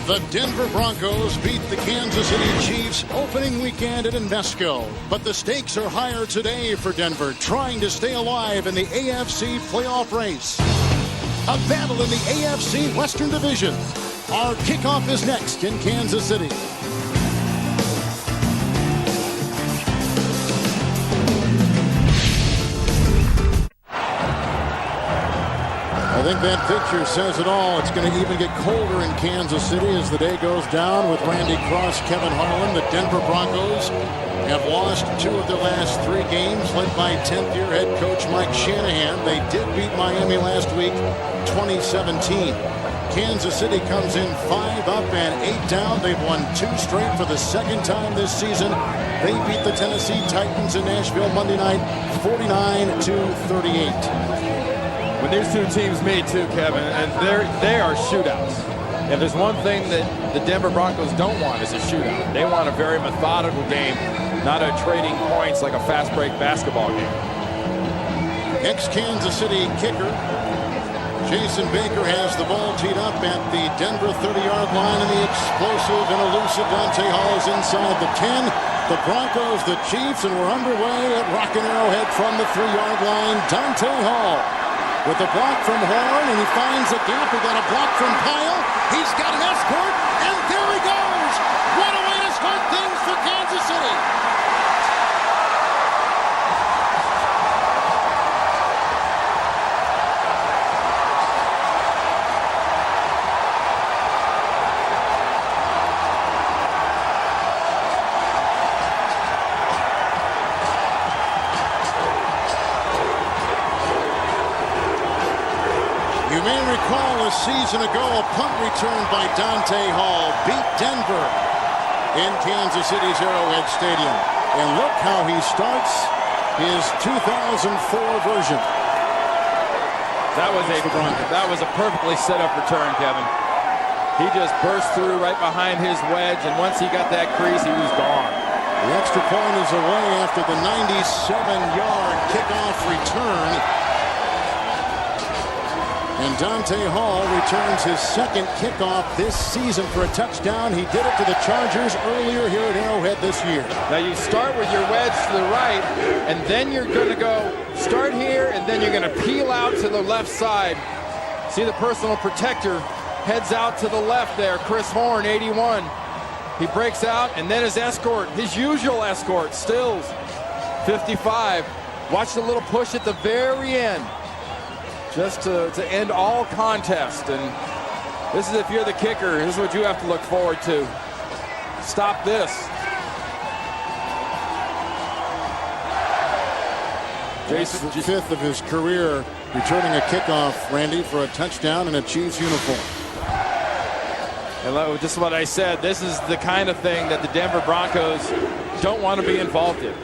The Denver Broncos beat the Kansas City Chiefs opening weekend at Invesco. But the stakes are higher today for Denver, trying to stay alive in the AFC playoff race. A battle in the AFC Western Division. Our kickoff is next in Kansas City. I think that picture says it all. It's going to even get colder in Kansas City as the day goes down with Randy Cross, Kevin Harlan. The Denver Broncos have lost 2 of their last 3 games, led by 10th-year head coach Mike Shanahan. They did beat Miami last week, 2017. Kansas City comes in 5 up and 8 down. They've won 2 straight for the 2nd time this season. They beat the Tennessee Titans in Nashville Monday night, 49-38. When these 2 teams meet, too, Kevin, and they are shootouts. If there's one thing that the Denver Broncos don't want is a shootout. They want a very methodical game, not a trading points like a fast break basketball game. Ex-Kansas City kicker Jason Baker has the ball teed up at the Denver 30-yard line, and the explosive and elusive Dante Hall is inside the 10. The Broncos, the Chiefs, and we're underway at Rockin' Arrowhead from the 3-yard line. Dante Hall with a block from Horn, and he finds a gap. He got a block from Pyle. He's got an escort, and there he goes. What a way to start things for Kansas City. You may recall a season ago, a punt return by Dante Hall beat Denver in Kansas City's Arrowhead Stadium. And look how he starts his 2004 version. That was a perfectly set up return, Kevin. He just burst through right behind his wedge, and once he got that crease, he was gone. The extra point is away after the 97-yard kickoff return. And Dante Hall returns his 2nd kickoff this season for a touchdown. He did it to the Chargers earlier here at Arrowhead this year. Now you start with your wedge to the right, and then you're going to go start here, and then you're going to peel out to the left side. See the personal protector heads out to the left there. Chris Horn, 81. He breaks out, and then his escort, his usual escort, Stills, 55. Watch the little push at the very end, just to end all contest. And this is, if you're the kicker, this is what you have to look forward to. Stop this. Jason, 5th of his career returning a kickoff, Randy, for a touchdown in a Chiefs uniform. And just what I said, this is the kind of thing that the Denver Broncos don't want to be involved in.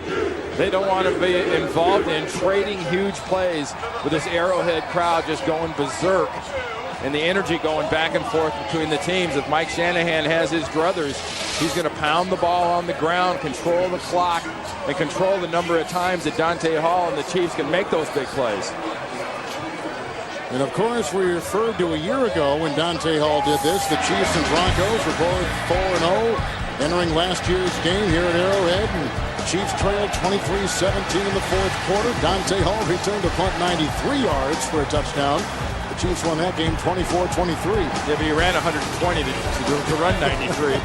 They don't want to be involved in trading huge plays with this Arrowhead crowd just going berserk, and the energy going back and forth between the teams. If Mike Shanahan has his druthers, he's going to pound the ball on the ground, control the clock, and control the number of times that Dante Hall and the Chiefs can make those big plays. And of course, we referred to a year ago when Dante Hall did this. The Chiefs and Broncos were both 4-0 entering last year's game here at Arrowhead. And Chiefs trailed 23-17 in the 4th quarter. Dante Hall returned a punt 93 yards for a touchdown. The Chiefs won that game 24-23. Yeah, but he ran 120 to run 93.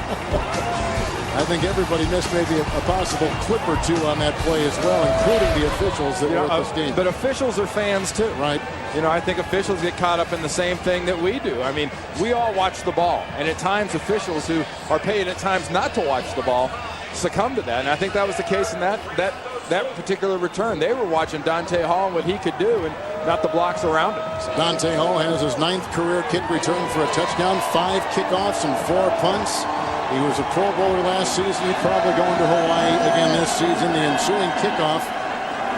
I think everybody missed maybe a possible clip or 2 on that play as well, including the officials that were at this game. But officials are fans too. Right. You know, I think officials get caught up in the same thing that we do. I mean, we all watch the ball, and at times officials who are paid at times not to watch the ball succumb to that. And I think that was the case in that particular return. They were watching Dante Hall and what he could do, and not the blocks around him. Dante Hall has his 9th career kick return for a touchdown, 5 kickoffs and 4 punts. He was a Pro Bowler last season. He's probably going to Hawaii again this season. The ensuing kickoff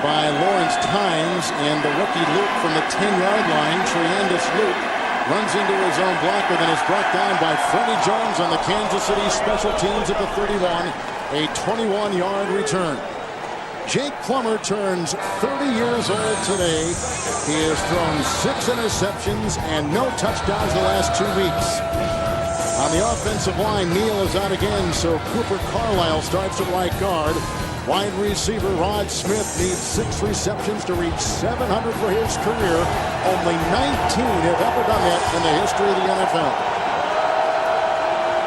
by Lawrence Tynes, and the rookie Luke from the 10-yard line. Tremendous Luke runs into his own blocker, then is brought down by Freddie Jones on the Kansas City special teams at the 31. A 21-yard return. Jake Plummer turns 30 years old today. He has thrown 6 interceptions and no touchdowns the last 2 weeks. On the offensive line, Neal is out again, so Cooper Carlisle starts at right guard. Wide receiver Rod Smith needs 6 receptions to reach 700 for his career. Only 19 have ever done that in the history of the NFL.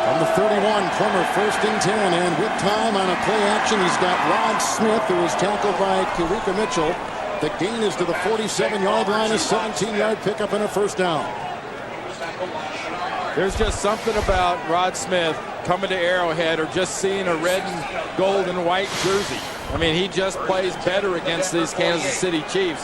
From the 31, Plummer 1st and 10, and with time on a play action, he's got Rod Smith, who is tackled by Kirika Mitchell. The gain is to the 47-yard line, a 17-yard pickup and a first down. There's just something about Rod Smith coming to Arrowhead or just seeing a red and gold and white jersey. I mean, he just plays better against these Kansas City Chiefs.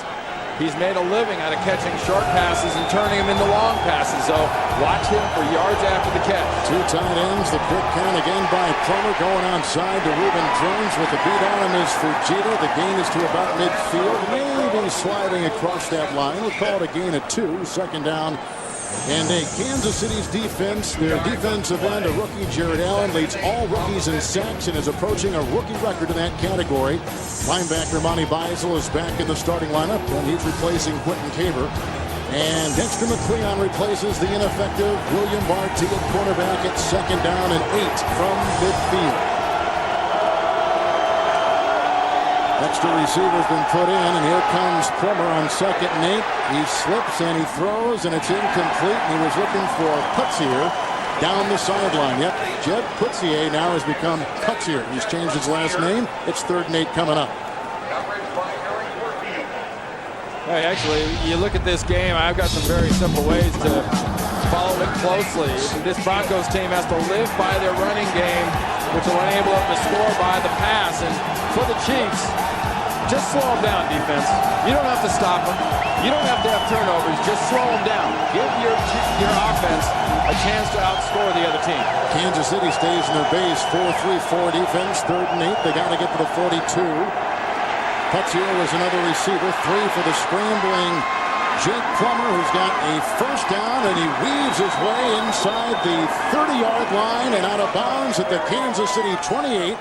He's made a living out of catching short passes and turning them into long passes. So watch him for yards after the catch. 2 tight ends. The quick count again by Plummer going onside to Reuben Jones with the beat on him is Fujita. The gain is to about midfield. Maybe sliding across that line. We'll call it a gain of 2. Second down. And Kansas City's defense, their defensive end, a rookie, Jared Allen, leads all rookies in sacks and is approaching a rookie record in that category. Linebacker Monty Beisel is back in the starting lineup, and he's replacing Quentin Caver. And Dexter McCleon replaces the ineffective William Barty at cornerback at second down and 8 from midfield. Extra receiver's been put in, and here comes Plummer on 2nd and 8. He slips and he throws, and it's incomplete. And he was looking for Putzier down the sideline. Yep, Jed Putzier now has become Putzier. He's changed his last name. It's 3rd and 8 coming up. Hey, actually, you look at this game, I've got some very simple ways to follow it closely. This Broncos team has to live by their running game, which will enable them to score by the pass. And for the Chiefs, just slow them down, defense. You don't have to stop them. You don't have to have turnovers. Just slow them down. Give your offense a chance to outscore the other team. Kansas City stays in their base 4-3-4 defense. 3rd and 8. They got to get to the 42. Putzier was another receiver. 3 for the scrambling Jake Plummer, who's got a first down, and he weaves his way inside the 30-yard line and out of bounds at the Kansas City 28.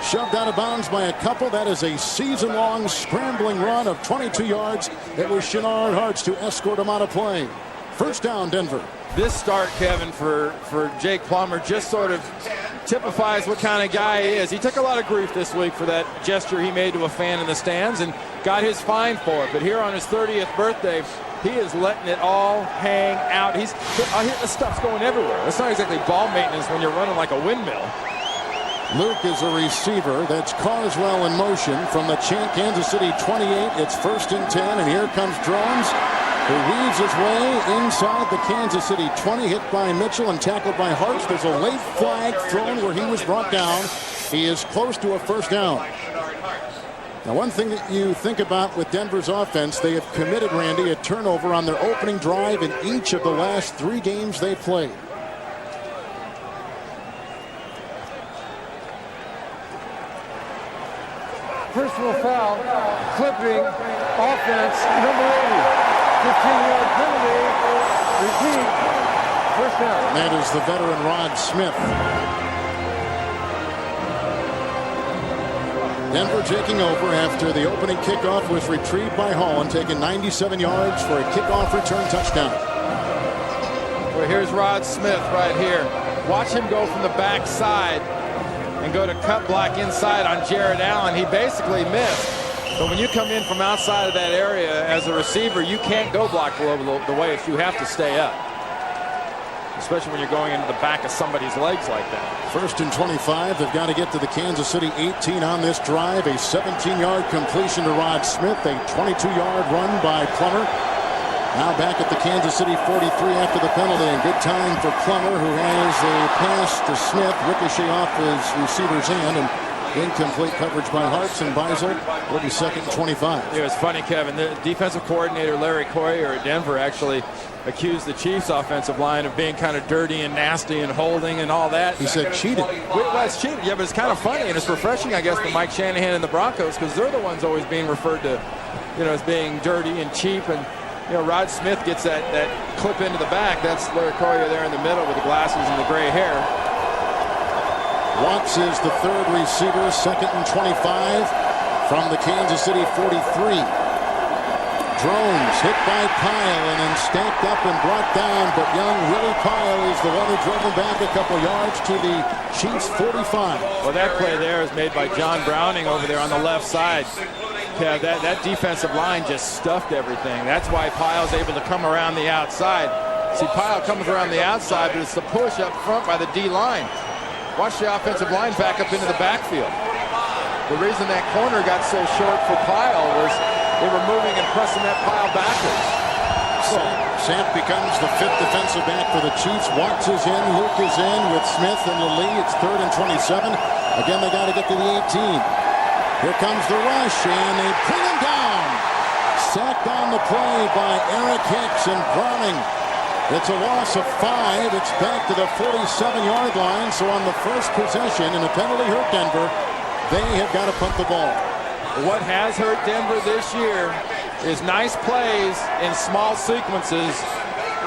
Shoved out of bounds by a couple. That is a season-long scrambling run of 22 yards. It was Shenard Hartz to escort him out of play. First down, Denver. This start, Kevin, for Jake Plummer just sort of typifies what kind of guy he is. He took a lot of grief this week for that gesture he made to a fan in the stands and got his fine for it. But here on his 30th birthday, he is letting it all hang out. The stuff's going everywhere. It's not exactly ball maintenance when you're running like a windmill. Luke is a receiver. That's Carswell in motion from the Kansas City 28. It's 1st and 10, and here comes Drones, who weaves his way inside the Kansas City 20, hit by Mitchell and tackled by Hartz. There's a late flag thrown where he was brought down. He is close to a first down. Now, one thing that you think about with Denver's offense, they have committed, Randy, a turnover on their opening drive in each of the last 3 games they played. Personal foul, clipping, offense, number 80. 15-yard penalty, repeat, first down. That is the veteran Rod Smith. Denver taking over after the opening kickoff was retrieved by Hall and taken 97 yards for a kickoff return touchdown. Well, here's Rod Smith right here. Watch him go from the backside and go to cut block inside on Jared Allen. He basically missed. But when you come in from outside of that area as a receiver, you can't go block the way if you have to stay up. Especially when you're going into the back of somebody's legs like that. 1st and 25. They've got to get to the Kansas City 18 on this drive. A 17-yard completion to Rod Smith. A 22-yard run by Plummer. Now back at the Kansas City 43 after the penalty, and good time for Plummer, who has a pass to Smith, ricochet off his receiver's hand, and incomplete coverage by Hartz, and Beisel will be 2nd and 25. It was funny, Kevin. The defensive coordinator, Larry Coyer at Denver, actually accused the Chiefs' offensive line of being kind of dirty and nasty and holding and all that. He said cheated. Well, it's cheated, yeah, but it's kind of funny, and it's refreshing, I guess, for Mike Shanahan and the Broncos, because they're the ones always being referred to, as being dirty and cheap. And Rod Smith gets that clip into the back. That's Larry Coyer there in the middle with the glasses and the gray hair. Watts is the 3rd receiver, 2nd and 25 from the Kansas City 43. Drones hit by Pyle and then stacked up and brought down, but young Willie Pyle is the one who drove him back a couple yards to the Chiefs' 45. Well, that play there is made by John Browning over there on the left side. Yeah, that defensive line just stuffed everything. That's why Pyle's able to come around the outside. See, Pyle comes around the outside, but it's the push up front by the D-line. Watch the offensive line back up into the backfield. The reason that corner got so short for Pyle was they were moving and pressing that Pyle backwards. Samp becomes the 5th defensive back for the Chiefs. Watts is in, Luke is in with Smith and Lee. It's 3rd and 27. Again, they got to get to the 18. Here comes the rush, and they bring him down. Sacked on the play by Eric Hicks and Browning. It's a loss of 5. It's back to the 47-yard line. So on the first possession, and a penalty hurt Denver, they have got to punt the ball. What has hurt Denver this year is nice plays in small sequences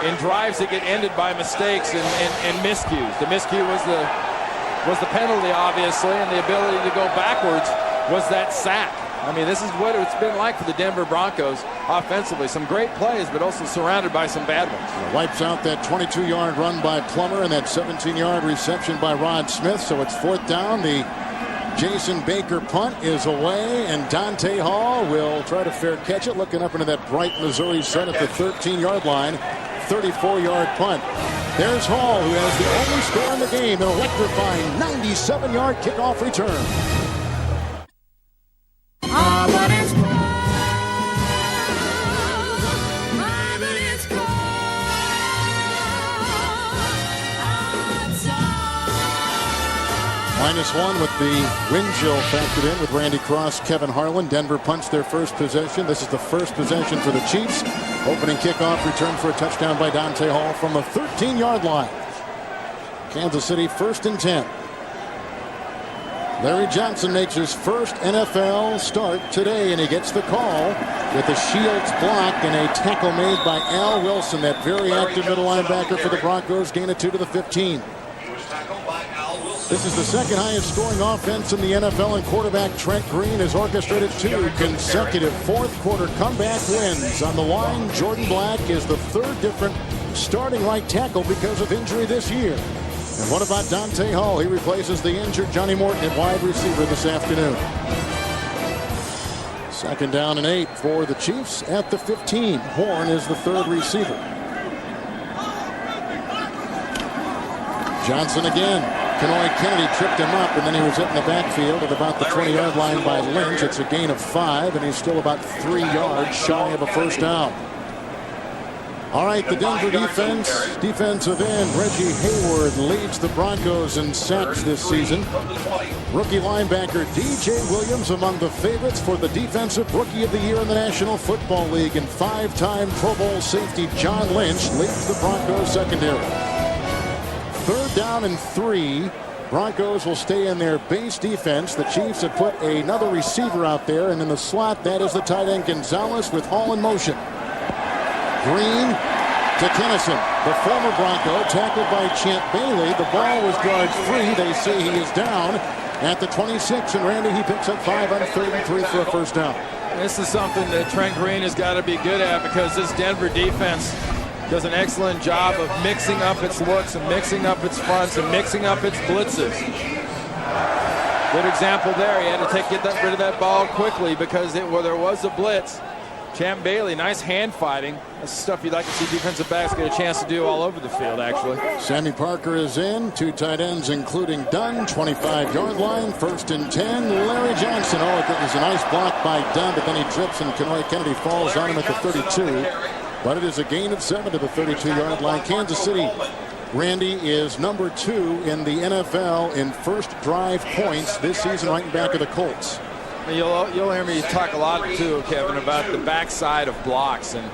in drives that get ended by mistakes and miscues. The miscue was the penalty, obviously, and the ability to go backwards was that sack. I mean, this is what it's been like for the Denver Broncos offensively. Some great plays, but also surrounded by some bad ones. Wipes out that 22-yard run by Plummer and that 17-yard reception by Rod Smith. So it's 4th down. The Jason Baker punt is away, and Dante Hall will try to fair catch it, looking up into that bright Missouri sun at the 13-yard line. 34-yard punt. There's Hall, who has the only score in the game, an electrifying 97-yard kickoff return. -1 with the wind chill factored in with Randy Cross, Kevin Harlan. Denver punts their first possession. This is the first possession for the Chiefs. Opening kickoff return for a touchdown by Dante Hall from the 13-yard line. Kansas City 1st and 10. Larry Johnson makes his first NFL start today, and he gets the call with a Shields block and a tackle made by Al Wilson, that very active middle linebacker for the Broncos. Gain of 2 to the 15. This is the second highest scoring offense in the NFL, and quarterback Trent Green has orchestrated 2 consecutive fourth-quarter comeback wins. On the line, Jordan Black is the 3rd different starting right tackle because of injury this year. And what about Dante Hall? He replaces the injured Johnny Morton at wide receiver this afternoon. 2nd down and 8 for the Chiefs at the 15. Horn is the 3rd receiver. Johnson again. Kenoy Kennedy tripped him up, and then he was hit in the backfield at about the 20-yard line by Lynch. It's a gain of 5, and he's still about 3 yards shy of a first down. All right, the Denver defense, defensive end Reggie Hayward leads the Broncos in sacks this season. Rookie linebacker DJ Williams among the favorites for the Defensive Rookie of the Year in the National Football League, and 5-time Pro Bowl safety John Lynch leads the Broncos secondary. 3rd down and 3. Broncos will stay in their base defense. The Chiefs have put another receiver out there, and in the slot, that is the tight end Gonzalez with Hall in motion. Green to Kennison, the former Bronco, tackled by Champ Bailey. The ball was guard free. They say he is down at the 26, and Randy, he picks up 5 on 33 for a first down. This is something that Trent Green has got to be good at, because this Denver defense does an excellent job of mixing up its looks and mixing up its fronts and mixing up its blitzes. Good example there. He had to get rid of that ball quickly because there was a blitz. Champ Bailey, nice hand fighting. That's stuff you'd like to see defensive backs get a chance to do all over the field, actually. Sammy Parker is in. 2 tight ends, including Dunn. 25-yard line, 1st and 10. Larry Johnson. Oh, it was a nice block by Dunn, but then he trips and Kenoy Kennedy falls on him at the 32. But it is a gain of 7 to the 32-yard line. Kansas City, Randy, is number 2 in the NFL in first drive points this season, right in back of the Colts. You'll hear me talk a lot, too, Kevin, about the backside of blocks. And,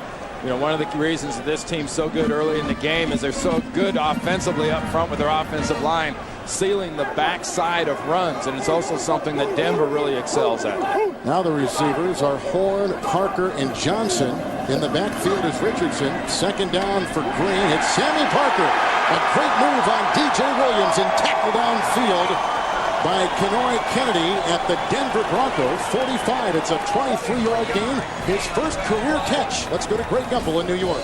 you know, one of the reasons that this team's so good early in the game is they're so good offensively up front with their offensive line, sealing the backside of runs. And it's also something that Denver really excels at. Now the receivers are Horn, Parker, and Johnson. In the backfield is Richardson. 2nd down for Green. It's Sammy Parker. A great move on DJ Williams and tackle downfield by Kenoy Kennedy at the Denver Broncos 45. It's a 23-yard gain, his first career catch. Let's go to Greg Gumbel in New York.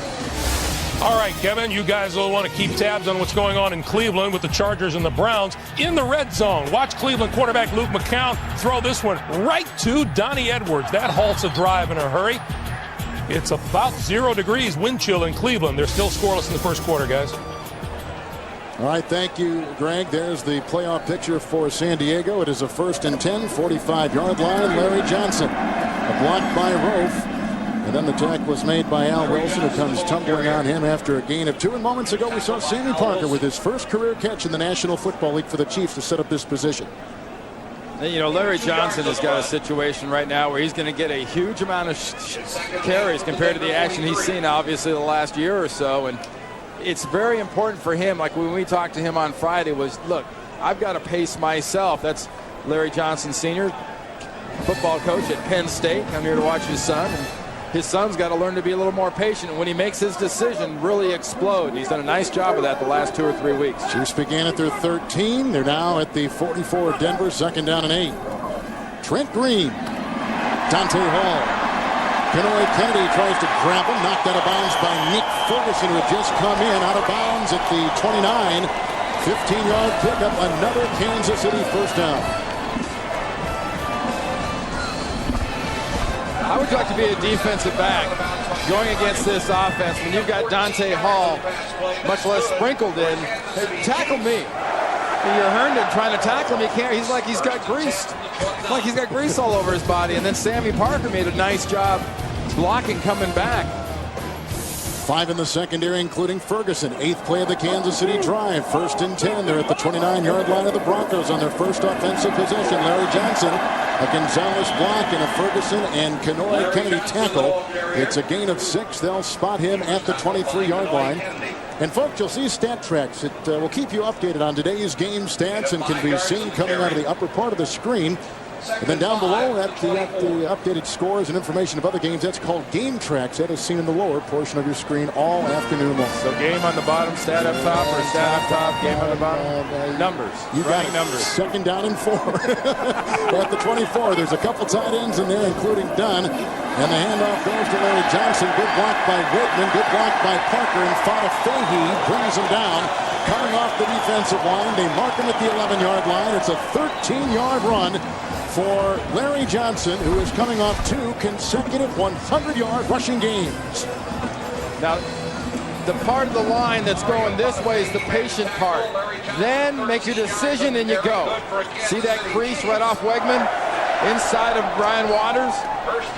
All right, Kevin, you guys will want to keep tabs on what's going on in Cleveland with the Chargers and the Browns in the red zone. Watch Cleveland quarterback Luke McCown throw this one right to Donnie Edwards. That halts a drive in a hurry. It's about 0 degrees wind chill in Cleveland. They're still scoreless in the first quarter, guys. All right, thank you, Greg. There's the playoff picture for San Diego. It is a 1st and 10, 45-yard line. Larry Johnson, a block by Rofe. And then the tackle was made by Al Wilson, who comes tumbling on him after a gain of 2. And moments ago, we saw Sammy Parker with his first career catch in the National Football League for the Chiefs to set up this position. And, you know, Larry Johnson has got a situation right now where he's going to get a huge amount of carries compared to the action he's seen, obviously, the last year or so. And it's very important for him, like when we talked to him on Friday, was, look, I've got to pace myself. That's Larry Johnson Sr., football coach at Penn State. Come here to watch his son. And his son's got to learn to be a little more patient. When he makes his decision, really explode. He's done a nice job of that the last 2 or 3 weeks. Chiefs began at their 13. They're now at the 44 of Denver, 2nd down and 8. Trent Green, Dante Hall. Kenoy Kennedy tries to grab him, knocked out of bounds by Nick Ferguson, who had just come in out of bounds at the 29. 15-yard pickup, another Kansas City first down. How would you like to be a defensive back going against this offense when you've got Dante Hall, much less sprinkled in? Hey, tackle me. You're Herndon trying to tackle him. He can't. He's like he's got greased. Like he's got grease all over his body. And then Sammy Parker made a nice job blocking coming back. 5 in the secondary, including Ferguson. 8th play of the Kansas City drive. 1st and 10. They're at the 29-yard line of the Broncos on their first offensive possession. Larry Johnson, a Gonzalez block, and a Ferguson and Kenoy Kennedy tackle. It's a gain of 6. They'll spot him at the 23-yard line. And folks, you'll see stat tracks. It will keep you updated on today's game stats and can be seen coming out of the upper part of the screen. And then down below, at the updated scores and information of other games, that's called Game Tracks. That is seen in the lower portion of your screen all afternoon long. So game on the bottom, stat up top, or stat up top, game on the bottom? Numbers. You got it. Numbers. 2nd down and 4. At the 24, there's a couple tight ends in there, including Dunn. And the handoff goes to Larry Johnson. Good block by Whitman. Good block by Parker. And Fada Fahey brings him down. Coming off the defensive line. They mark him at the 11-yard line. It's a 13-yard run for Larry Johnson, who is coming off 2 consecutive 100-yard rushing games. Now, the part of the line that's going this way is the patient part. Then make your decision and you go. See that crease right off Wegman? Inside of Brian Waters?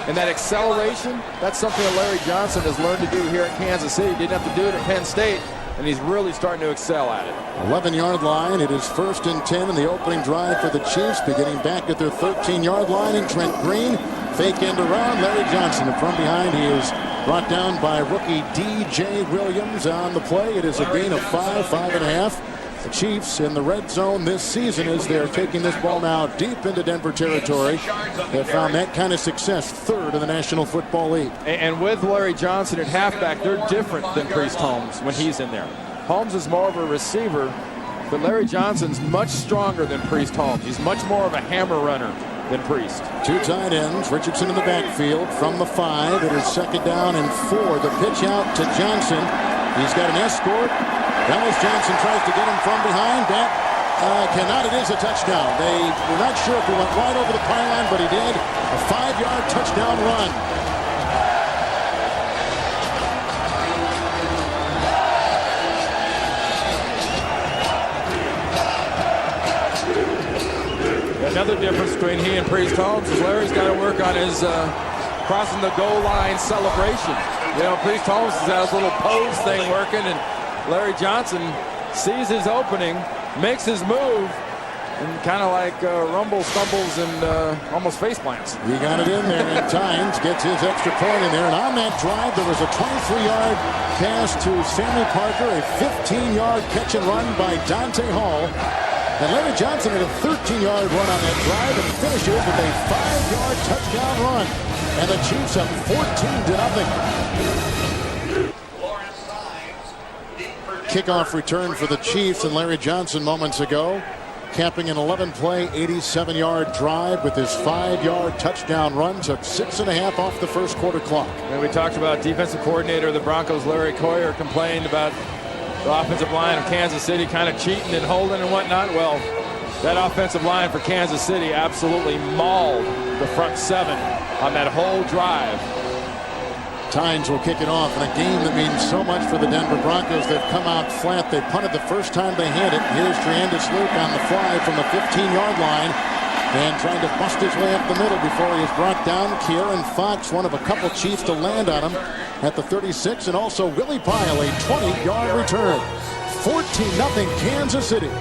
And that acceleration? That's something that Larry Johnson has learned to do here at Kansas City. Didn't have to do it at Penn State. And he's really starting to excel at it. 11-yard line. It is 1st and 10 in the opening drive for the Chiefs, beginning back at their 13-yard line. And Trent Green, fake end around. Larry Johnson, and from behind, he is brought down by rookie D.J. Williams on the play. It is a gain of 5.5. The Chiefs in the red zone this season as they're taking this ball now deep into Denver territory. They've found that kind of success, 3rd in the National Football League. And with Larry Johnson at halfback, they're different than Priest Holmes when he's in there. Holmes is more of a receiver, but Larry Johnson's much stronger than Priest Holmes. He's much more of a hammer runner than Priest. 2 tight ends. Richardson in the backfield from the 5. It is 2nd down and 4. The pitch out to Johnson. He's got an escort. Dallas Johnson tries to get him from behind. That cannot. It is a touchdown. They were not sure if he went right over the pylon, but he did. A 5-yard touchdown run. Another difference between he and Priest Holmes is Larry's got to work on his crossing the goal line celebration. You know, Priest Holmes has got his little pose thing working, and Larry Johnson sees his opening, makes his move, and kind of like rumbles, stumbles, and almost face plants. He got it in there in time, gets his extra point in there. And on that drive, there was a 23-yard pass to Sammy Parker, a 15-yard catch and run by Dante Hall. And Larry Johnson had a 13-yard run on that drive and finishes with a 5-yard touchdown run. And the Chiefs up 14-0. Kickoff return for the Chiefs, and Larry Johnson moments ago capping an 11-play, 87-yard drive with his 5-yard touchdown run. Took 6.5 off the first quarter clock. And we talked about defensive coordinator of the Broncos, Larry Coyer, complained about the offensive line of Kansas City kind of cheating and holding and whatnot. Well, that offensive line for Kansas City absolutely mauled the front seven on that whole drive. Tynes will kick it off in a game that means so much for the Denver Broncos. They've come out flat. They punted the first time they had it. Here's Trandis Luke on the fly from the 15-yard line and trying to bust his way up the middle before he is brought down. Kieran Fox, one of a couple Chiefs to land on him at the 36, and also Willie Pyle, a 20-yard return. 14-0 Kansas City.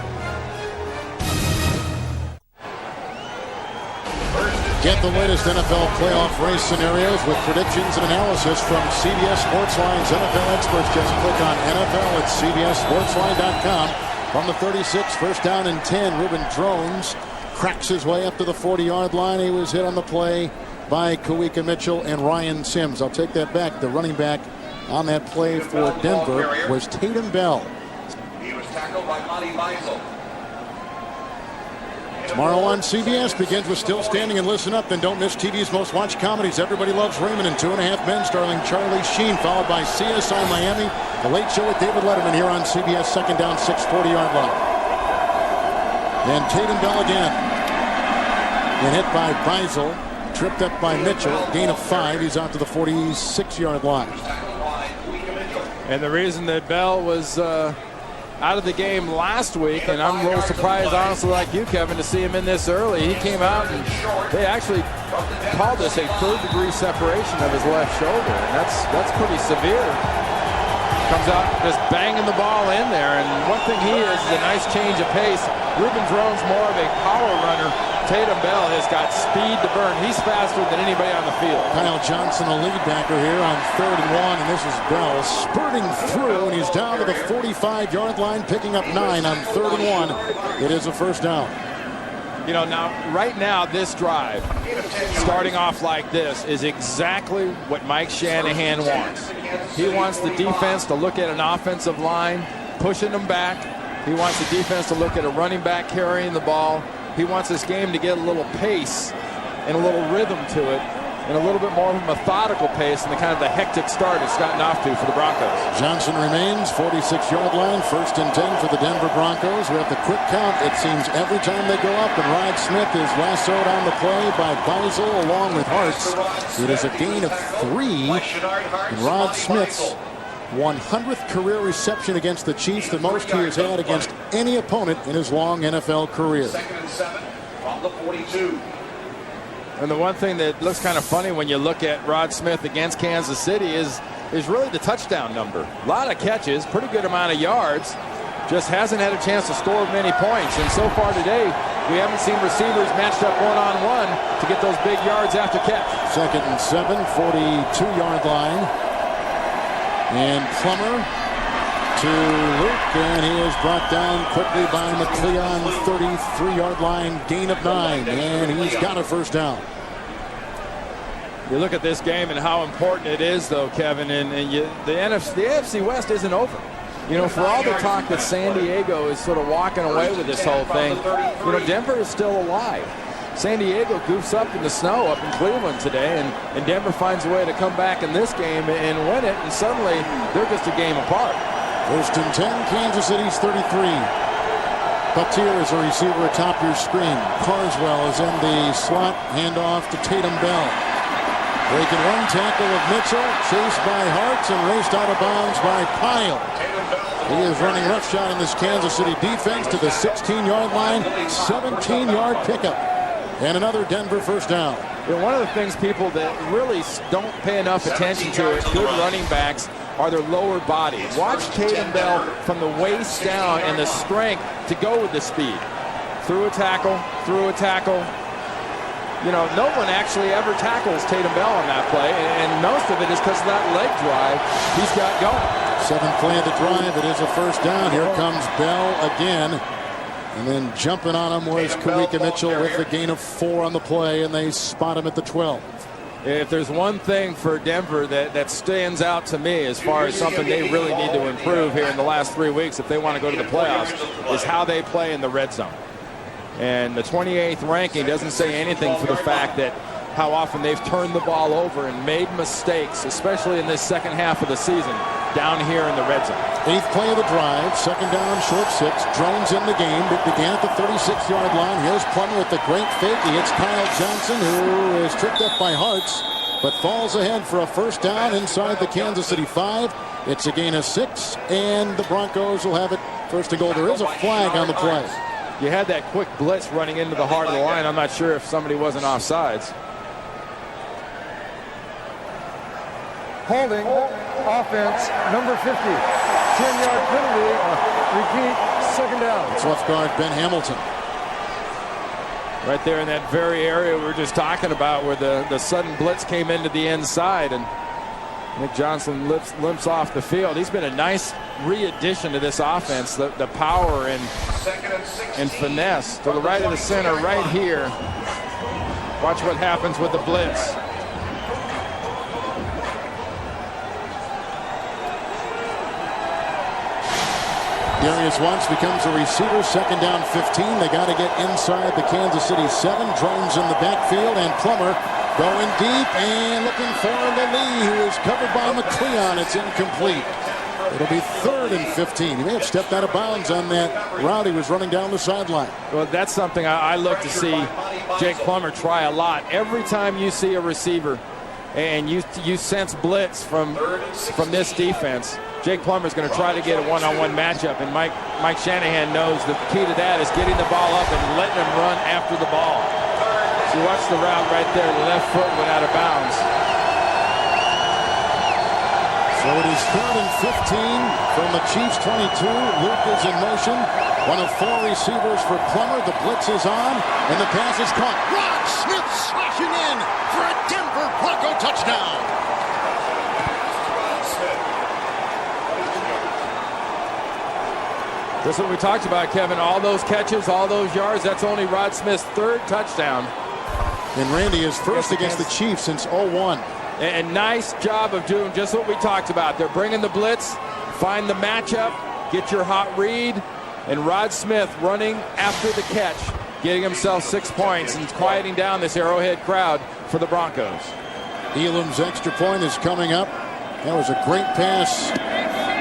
Get the latest NFL playoff race scenarios with predictions and analysis from CBS Sportsline's NFL experts. Just click on NFL at CBSSportsline.com. From the 36, first down and 10, Ruben Drones cracks his way up to the 40-yard line. He was hit on the play by Kawika Mitchell and Ryan Sims. I'll take that back. The running back on that play for Denver was Tatum Bell. He was tackled by Monty Meisel. Tomorrow on CBS begins with Still Standing and Listen Up. Then don't miss TV's most watched comedies. Everybody Loves Raymond and 2.5 Men, starring Charlie Sheen, followed by CSI Miami, The Late Show with David Letterman here on CBS. Second down, 40-yard line. And Tatum Bell again. And hit by Beisel, tripped up by Mitchell. Gain of 5. He's out to the 46-yard line. And the reason that Bell was out of the game last week, and I'm a little surprised, honestly, like you, Kevin, to see him in this early. He came out and they actually called this a 3rd-degree separation of his left shoulder, and that's pretty severe. Comes out just banging the ball in there, and one thing he is a nice change of pace. Ruben Drone's more of a power runner. Tatum Bell has got speed to burn. He's faster than anybody on the field. Kyle Johnson, a lead backer here on 3rd and 1, and this is Bell spurting through, and he's down to the 45-yard line, picking up 9 on 3rd and 1. It is a first down. You know, right now, this drive, starting off like this, is exactly what Mike Shanahan wants. He wants the defense to look at an offensive line, pushing them back. He wants the defense to look at a running back carrying the ball. He wants this game to get a little pace and a little rhythm to it, and a little bit more of a methodical pace than the kind of the hectic start it's gotten off to for the Broncos. Johnson remains 46-yard line, 1st and 10 for the Denver Broncos. We have the quick count. It seems every time they go up, and Rod Smith is lassoed on the play by Beisel along with Hartz. It is a gain of 3. And Rod Smith's 100th career reception against the Chiefs, the most he has had against any opponent in his long NFL career. 2nd and 7 from the 42. And the one thing that looks kind of funny when you look at Rod Smith against Kansas City is really the touchdown number. A lot of catches, pretty good amount of yards, just hasn't had a chance to score many points. And so far today, we haven't seen receivers matched up one-on-one to get those big yards after catch. 2nd and 7, 42-yard line. And Plummer to Luke, and he is brought down quickly by McLeon, 33-yard line, gain of 9, and he's got a first down. You look at this game and how important it is, though, Kevin, and the AFC West isn't over. You know, for all the talk that San Diego is sort of walking away with this whole thing, you know, Denver is still alive. San Diego goofs up in the snow up in Cleveland today, and Denver finds a way to come back in this game and win it, and suddenly they're just a game apart. 1st and 10, Kansas City's 33. Batier is a receiver atop your screen. Carswell is in the slot, handoff to Tatum Bell. Breaking one tackle of Mitchell, chased by Hartz and raced out of bounds by Pyle. He is running roughshod in this Kansas City defense to the 16-yard line, 17-yard pickup. And another Denver first down. You know, one of the things people that really don't pay enough attention to at good running backs are their lower body. Watch Tatum Bell from the waist down and the strength to go with the speed. Through a tackle. You know, no one actually ever tackles Tatum Bell on that play, and most of it is because of that leg drive he's got going. 7th play of the drive. It is a first down. Here comes Bell again. And then jumping on him was Kawika Mitchell with a gain of 4 on the play, and they spot him at the 12. If there's one thing for Denver that stands out to me as far as something they really need to improve here in the last 3 weeks if they want to go to the playoffs, is how they play in the red zone. And the 28th ranking doesn't say anything for the fact that how often they've turned the ball over and made mistakes, especially in this second half of the season, down here in the red zone. 8th play of the drive, second down, short 6. Drones in the game. It began at the 36-yard line. Here's Plummer with the great fake. He hits Kyle Johnson, who is tripped up by Hartz, but falls ahead for a first down inside the Kansas City 5. It's a gain of 6, and the Broncos will have it first and goal. There is a flag on the play. You had that quick blitz running into the heart of the line. I'm not sure if somebody wasn't offsides. Holding, offense, number 50. 10-yard penalty. Repeat, second down. It's left guard Ben Hamilton. Right there in that very area we were just talking about where the sudden blitz came into the inside, and Nick Johnson limps off the field. He's been a nice re-addition to this offense. The power and finesse to the right of the center right here. Watch what happens with the blitz. Darius Wantz becomes a receiver. Second down, 15. They got to get inside the Kansas City 7. Drones in the backfield, and Plummer going deep and looking for Lee, who is covered by McCleon. It's incomplete. It'll be 3rd and 15. He may have stepped out of bounds on that route. He was running down the sideline. Well, that's something I look to see Jake Plummer try a lot. Every time you see a receiver and you sense blitz from this defense, Jake Plummer is going to try to get a one-on-one matchup, and Mike Shanahan knows the key to that is getting the ball up and letting him run after the ball. So you watch the route right there. The left foot went out of bounds. So it is 3rd and 15 from the Chiefs 22. Luke is in motion. One of 4 receivers for Plummer. The blitz is on, and the pass is caught. Rod Smith slashing in for a Denver Bronco touchdown. That's what we talked about, Kevin. All those catches, all those yards, that's only Rod Smith's 3rd touchdown. And Randy is first against the Chiefs since 0-1. And nice job of doing just what we talked about. They're bringing the blitz, find the matchup, get your hot read, and Rod Smith running after the catch, getting himself 6 points and quieting down this Arrowhead crowd for the Broncos. Elam's extra point is coming up. That was a great pass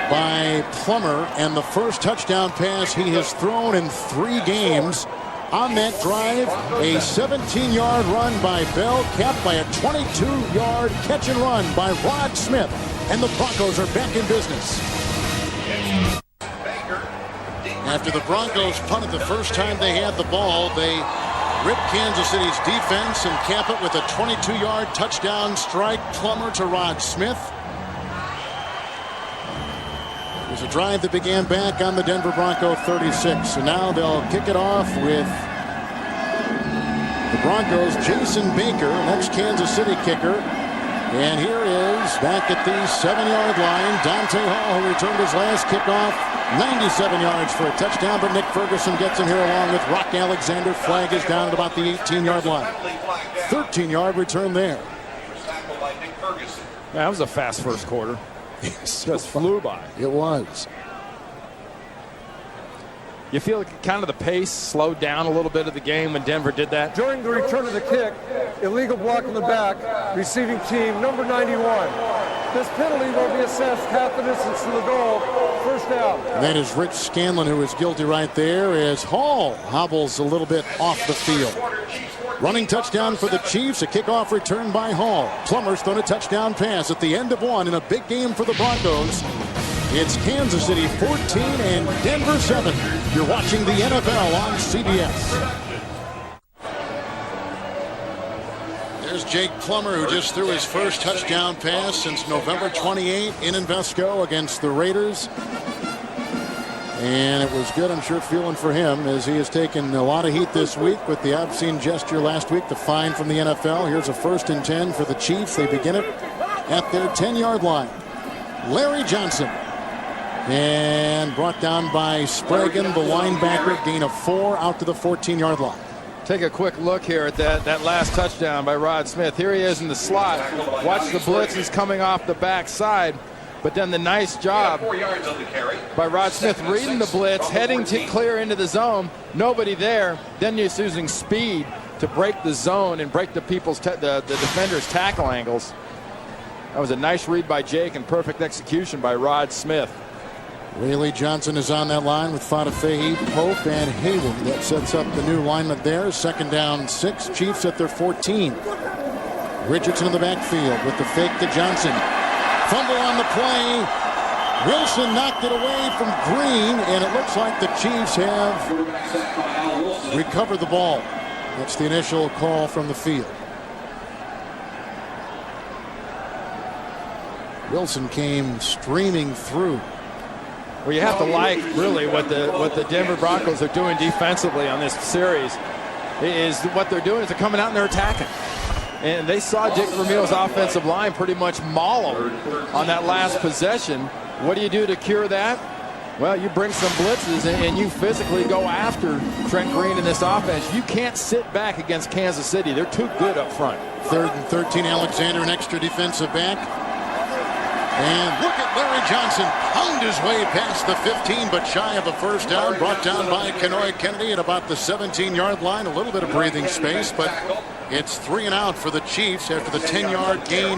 by Plummer, and the first touchdown pass he has thrown in 3 games. On that drive, a 17-yard run by Bell, capped by a 22-yard catch and run by Rod Smith, and the Broncos are back in business. After the Broncos punted the first time they had the ball, they ripped Kansas City's defense and cap it with a 22-yard touchdown strike. Plummer to Rod Smith. It was a drive that began back on the Denver Bronco 36. So now they'll kick it off with the Broncos. Jason Baker, next Kansas City kicker. And here is, back at the 7-yard line, Dante Hall, who returned his last kickoff. 97 yards for a touchdown, but Nick Ferguson gets him here along with Rock Alexander. Flag is down at about the 18-yard line. 13-yard return there. That was a fast first quarter. Just flew by. It was. You feel like kind of the pace slowed down a little bit of the game when Denver did that? During the return of the kick, illegal block in the back, receiving team number 91. This penalty will be assessed half the distance to the goal. First down. And that is Rich Scanlon, who is guilty right there, as Hall hobbles a little bit off the field. Running touchdown for the Chiefs, a kickoff return by Hall. Plummer's thrown a touchdown pass at the end of one in a big game for the Broncos. It's Kansas City 14 and Denver 7. You're watching the NFL on CBS. There's Jake Plummer, who just threw his first touchdown pass since November 28 in Invesco against the Raiders. And it was good, I'm sure, feeling for him, as he has taken a lot of heat this week with the obscene gesture last week, the fine from the NFL. Here's a 1st and 10 for the Chiefs. They begin it at their 10-yard line. Larry Johnson. And brought down by Spragan, the linebacker. Gain of 4 out to the 14-yard line. Take a quick look here at that last touchdown by Rod Smith. Here he is in the slot. Watch the blitz. He's coming off the backside. But then the nice job 4 yards on the carry. by Rod Smith reading the blitz, heading to clear into the zone, nobody there, then just using speed to break the zone and break the the defender's tackle angles. That was a nice read by Jake and perfect execution by Rod Smith. Rayleigh Johnson is on that line with Fatafe, Pope, and Hayward. That sets up the new alignment there. Second down 6. Chiefs at their 14. Richardson in the backfield with the fake to Johnson. Fumble on the play. Wilson knocked it away from Green, and it looks like the Chiefs have recovered the ball. That's the initial call from the field. Wilson came streaming through. Well, you have to like really what the Denver Broncos are doing defensively on this series. Is what they're doing is they're coming out and they're attacking. And they saw Jake Vermeil's offensive line pretty much maul them on that last possession. What do you do to cure that? Well, you bring some blitzes and you physically go after Trent Green in this offense. You can't sit back against Kansas City. They're too good up front. 3rd and 13, Alexander, an extra defensive back. And look at Larry Johnson pound his way past the 15, but shy of a first down. Brought down by Kenoy Kennedy at about the 17-yard line. A little bit of breathing space, but it's 3 and out for the Chiefs after the 10-yard gain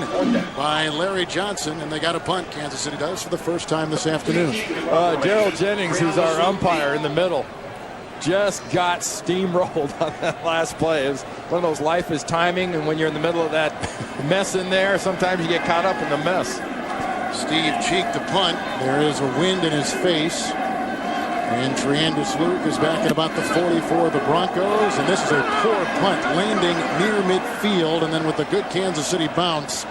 by Larry Johnson. And they got a punt, Kansas City does, for the first time this afternoon. Gerald Jennings, who's our umpire in the middle, just got steamrolled on that last play. It was one of those life is timing, and when you're in the middle of that mess in there, sometimes you get caught up in the mess. Steve cheeked the punt. There is a wind in his face. And Treandus Luke is back at about the 44 of the Broncos. And this is a poor punt landing near midfield. And then with a good Kansas City bounce,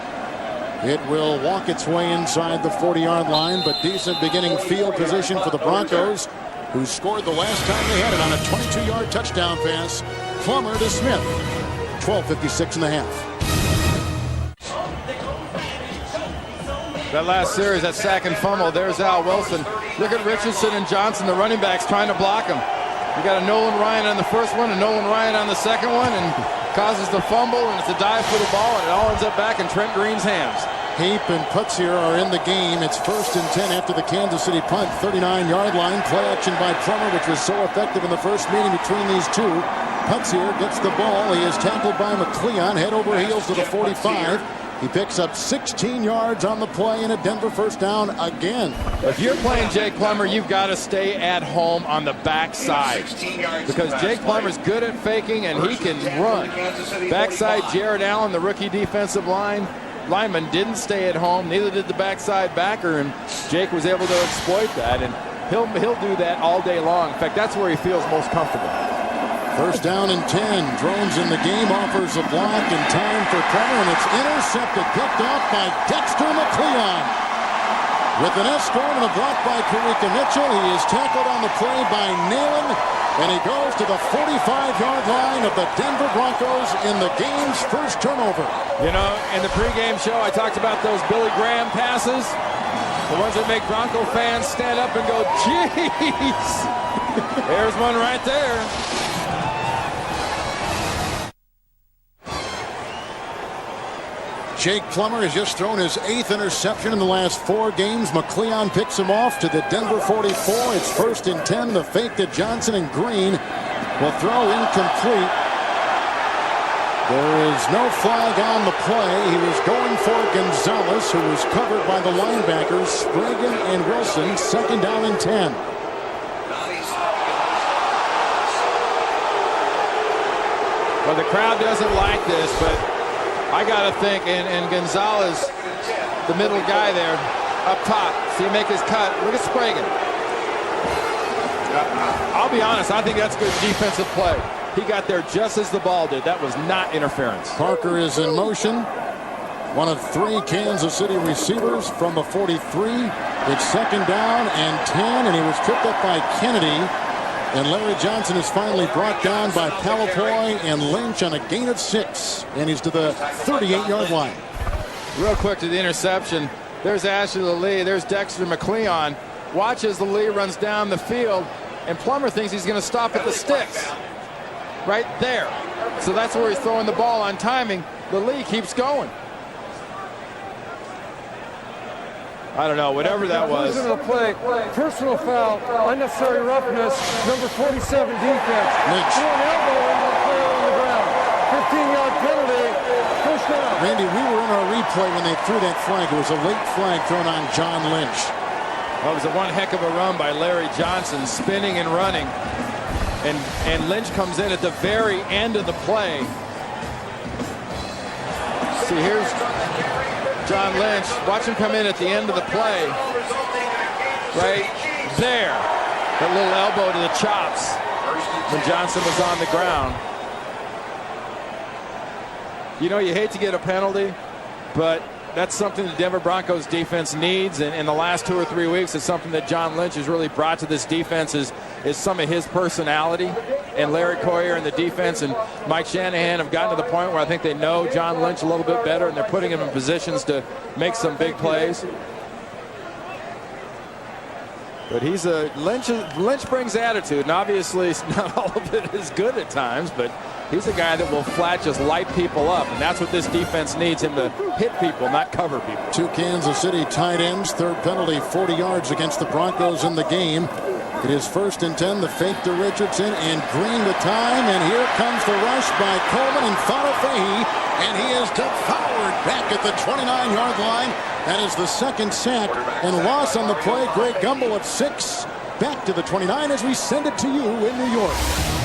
it will walk its way inside the 40-yard line. But decent beginning field position for the Broncos, who scored the last time they had it on a 22-yard touchdown pass. Plummer to Smith. 12:56 and a half. That last series, that sack and fumble, there's Al Wilson. Look at Richardson and Johnson, the running backs, trying to block him. You got a Nolan Ryan on the first one, and Nolan Ryan on the second one, and causes the fumble, and it's a dive for the ball, and it all ends up back in Trent Green's hands. Hape and Putzier are in the game. It's 1st and 10 after the Kansas City punt. 39-yard line. Play action by Plummer, which was so effective in the first meeting between these two. Putzier gets the ball. He is tackled by McCleon. Head over heels to the 45. He picks up 16 yards on the play and a Denver first down again. If you're playing Jake Plummer, you've got to stay at home on the backside, because Jake Plummer's good at faking and he can run. Backside, Jared Allen, the rookie defensive lineman, didn't stay at home. Neither did the backside backer, and Jake was able to exploit that, and he'll do that all day long. In fact, that's where he feels most comfortable. First down and 10. Drones in the game, offers a block in time for Plummer, and it's intercepted, picked off by Dexter McCleon. With an escort and a block by Karika Mitchell, he is tackled on the play by Nalen, and he goes to the 45-yard line of the Denver Broncos in the game's first turnover. You know, in the pregame show, I talked about those Billy Graham passes, the ones that make Bronco fans stand up and go, "Jeez!" There's one right there. Jake Plummer has just thrown his 8th interception in the last 4 games. McCleon picks him off to the Denver 44. It's 1st and 10. The fake to Johnson, and Green will throw incomplete. There is no flag on the play. He was going for Gonzalez, who was covered by the linebackers, Spragan and Wilson. 2nd down and 10. Well, the crowd doesn't like this, but I got to think, and Gonzalez, the middle guy there, up top, see him make his cut. Look at Spragan. I'll be honest, I think that's good defensive play. He got there just as the ball did. That was not interference. Parker is in motion. One of 3 Kansas City receivers from the 43. It's 2nd down and 10, and he was tripped up by Kennedy. And Larry Johnson is finally brought down by Palapoy and Lynch on a gain of 6. And he's to the 38-yard line. Real quick to the interception. There's Ashley Lee. There's Dexter McCleon. Watch as Lee runs down the field. And Plummer thinks he's going to stop at the sticks. Right there. So that's where he's throwing the ball on timing. The Lee keeps going. I don't know, whatever that was. Conclusion of the play, personal foul, unnecessary roughness, number 47 defense. Lynch. Threw an elbow into the player on the ground. 15-yard penalty, first down. Randy, we were in our replay when they threw that flag. It was a late flag thrown on John Lynch. That was a one heck of a run by Larry Johnson, spinning and running. And Lynch comes in at the very end of the play. See, here's John Lynch. Watch him come in at the end of the play. Right there. That little elbow to the chops when Johnson was on the ground. You know, you hate to get a penalty, but that's something the Denver Broncos defense needs. And in the last 2 or 3 weeks, it's something that John Lynch has really brought to this defense is some of his personality. And Larry Coyer and the defense and Mike Shanahan have gotten to the point where I think they know John Lynch a little bit better, and they're putting him in positions to make some big plays. But Lynch brings attitude, and obviously not all of it is good at times, but he's a guy that will flat just light people up, and that's what this defense needs, him to hit people, not cover people. 2 Kansas City tight ends, third penalty, 40 yards against the Broncos in the game. It is 1st and 10, the fake to Richardson, and Green the time, and here comes the rush by Coleman and Falafehi, and he is devoured back at the 29-yard line. That is the second sack and loss on the play. Greg Gumbel at 6, back to the 29 as we send it to you in New York.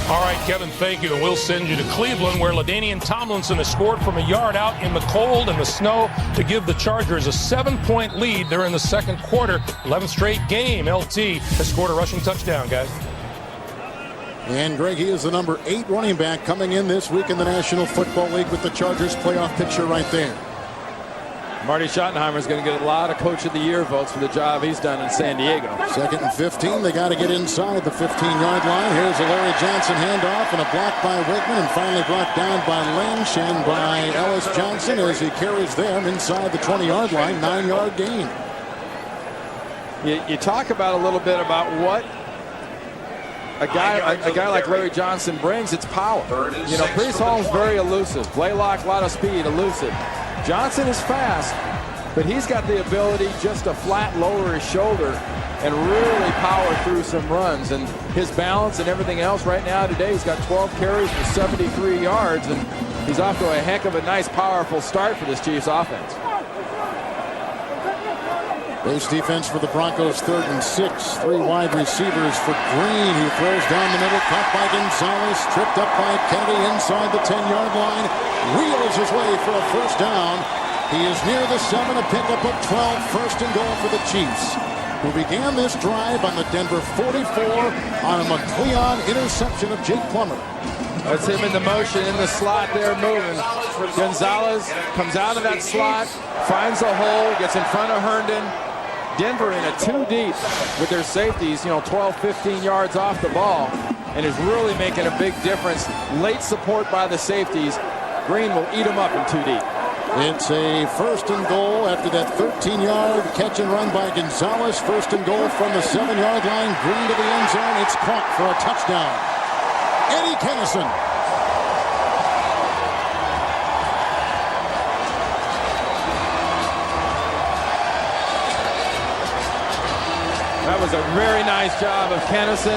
All right, Kevin, thank you. And we'll send you to Cleveland, where LaDainian Tomlinson has scored from a yard out in the cold and the snow to give the Chargers a 7-point lead. They're in the second quarter. 11th straight game. LT has scored a rushing touchdown, guys. And Greg, he is the number 8 running back coming in this week in the National Football League with the Chargers playoff picture right there. Marty Schottenheimer is going to get a lot of Coach of the Year votes for the job he's done in San Diego. 2nd and 15. They got to get inside the 15-yard line. Here's a Larry Johnson handoff and a block by Wakeman, and finally brought down by Lynch and by Ellis Johnson as he carries them inside the 20-yard line. 9-yard gain. You talk about a little bit about what a guy like Larry Johnson brings. It's power. You know, Priest Hall's very elusive. Blaylock, a lot of speed, elusive. Johnson is fast, but he's got the ability just to flat lower his shoulder and really power through some runs. And his balance and everything else right now today, he's got 12 carries for 73 yards, and he's off to a heck of a nice, powerful start for this Chiefs offense. Base defense for the Broncos, 3rd and 6. 3 wide receivers for Green, who throws down the middle, caught by Gonzalez, tripped up by Kennedy inside the 10-yard line, wheels his way for a first down. He is near the 7, a pickup of 12, 1st and goal for the Chiefs, who began this drive on the Denver 44 on a McCleon interception of Jake Plummer. That's him in the motion in the slot there moving. Gonzalez comes out of that slot, finds a hole, gets in front of Herndon. Denver in a 2 deep with their safeties, 12, 15 yards off the ball, and is really making a big difference. Late support by the safeties. Green will eat them up in 2 deep. It's a 1st and goal after that 13-yard catch and run by Gonzalez. 1st and goal from the 7-yard line. Green to the end zone. It's caught for a touchdown. Eddie Kennison. That was a very nice job of Kennison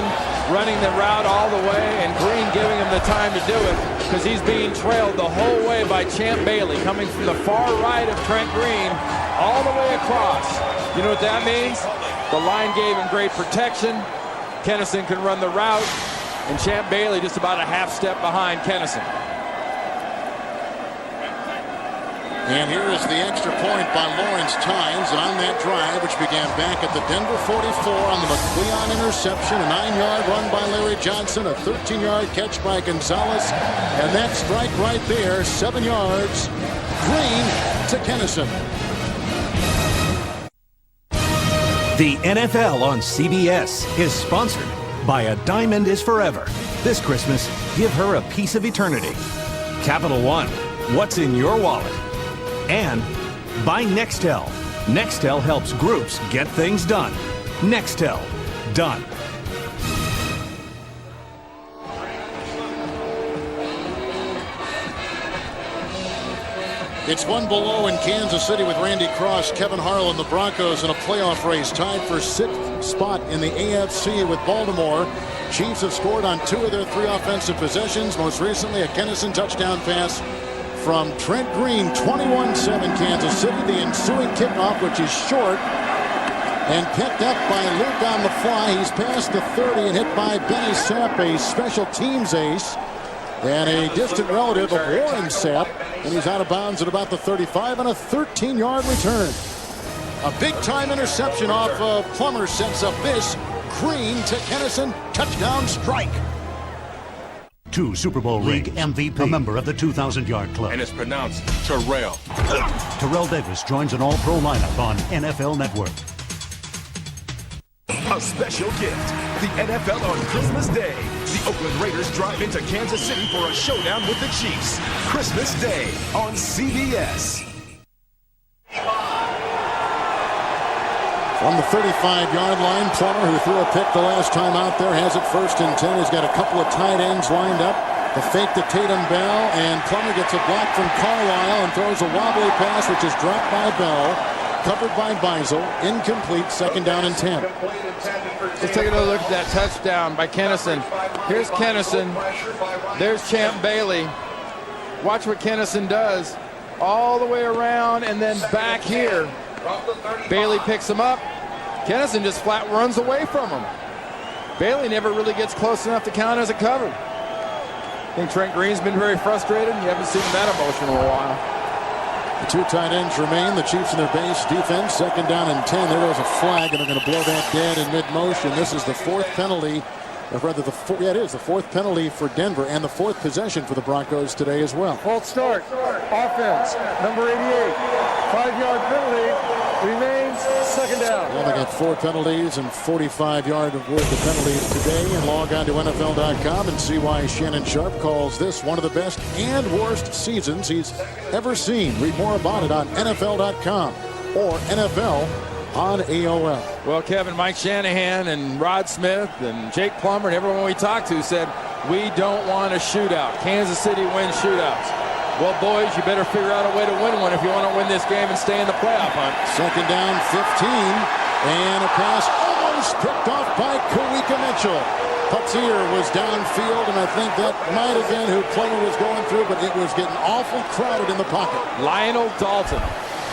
running the route all the way, and Green giving him the time to do it because he's being trailed the whole way by Champ Bailey, coming from the far right of Trent Green all the way across. You know what that means? The line gave him great protection. Kennison can run the route, and Champ Bailey just about a half step behind Kennison. And here is the extra point by Lawrence Tynes, and on that drive, which began back at the Denver 44 on the McCleon interception, a 9-yard run by Larry Johnson, a 13-yard catch by Gonzalez, and that strike right there, 7 yards, Green to Kennison. The NFL on CBS is sponsored by A Diamond is Forever. This Christmas, give her a piece of eternity. Capital One, what's in your wallet? And by Nextel. Nextel helps groups get things done. Nextel. Done. It's one below in Kansas City with Randy Cross, Kevin Harlan, the Broncos in a playoff race, tied for 6th spot in the AFC with Baltimore. Chiefs have scored on 2 of their 3 offensive possessions. Most recently, a Kennison touchdown pass from Trent Green, 21-7 Kansas City. The ensuing kickoff, which is short, and picked up by Luke on the fly. He's past the 30 and hit by Benny Sapp, a special teams ace, and a distant relative of Warren Sapp. And he's out of bounds at about the 35 on a 13-yard return. A big-time interception off of Plummer sets up this Green to Kennison touchdown strike. 2 Super Bowl League MVP, a member of the 2,000-yard club. And it's pronounced Terrell. Terrell Davis joins an all-pro lineup on NFL Network. A special gift. The NFL on Christmas Day. The Oakland Raiders drive into Kansas City for a showdown with the Chiefs. Christmas Day on CBS. From the 35-yard line, Plummer, who threw a pick the last time out there, has it 1st and 10. He's got a couple of tight ends lined up. The fake to Tatum Bell, and Plummer gets a block from Carlisle and throws a wobbly pass, which is dropped by Bell. Covered by Beisel. Incomplete. 2nd down and 10. Let's take another look at that touchdown by Kennison. Here's Kennison. There's Champ Bailey. Watch what Kennison does. All the way around and then back here. Bailey picks him up. Kennison just flat runs away from him. Bailey never really gets close enough to count as a cover. I think Trent Green's been very frustrated. You haven't seen that emotion in a while. The 2 tight ends remain. The Chiefs in their base defense. 2nd down and 10. There goes a flag, and they're going to blow that dead in mid-motion. This is the 4th penalty, or rather, it is the 4th penalty for Denver and the 4th possession for the Broncos today as well. False start. Offense. Number 88. 5-yard penalty. Remains 2nd down. Well, they got 4 penalties and 45-yard worth of penalties today. And log on to NFL.com and see why Shannon Sharp calls this one of the best and worst seasons he's ever seen. Read more about it on NFL.com or NFL on AOL. Well, Kevin, Mike Shanahan and Rod Smith and Jake Plummer and everyone we talked to said, we don't want a shootout. Kansas City wins shootouts. Well, boys, you better figure out a way to win one if you want to win this game and stay in the playoff hunt. 2nd down, 15, and a pass almost picked off by Kawika Mitchell. Putzier was downfield, and I think that might have been who Plummer was going through, but it was getting awful crowded in the pocket. Lionel Dalton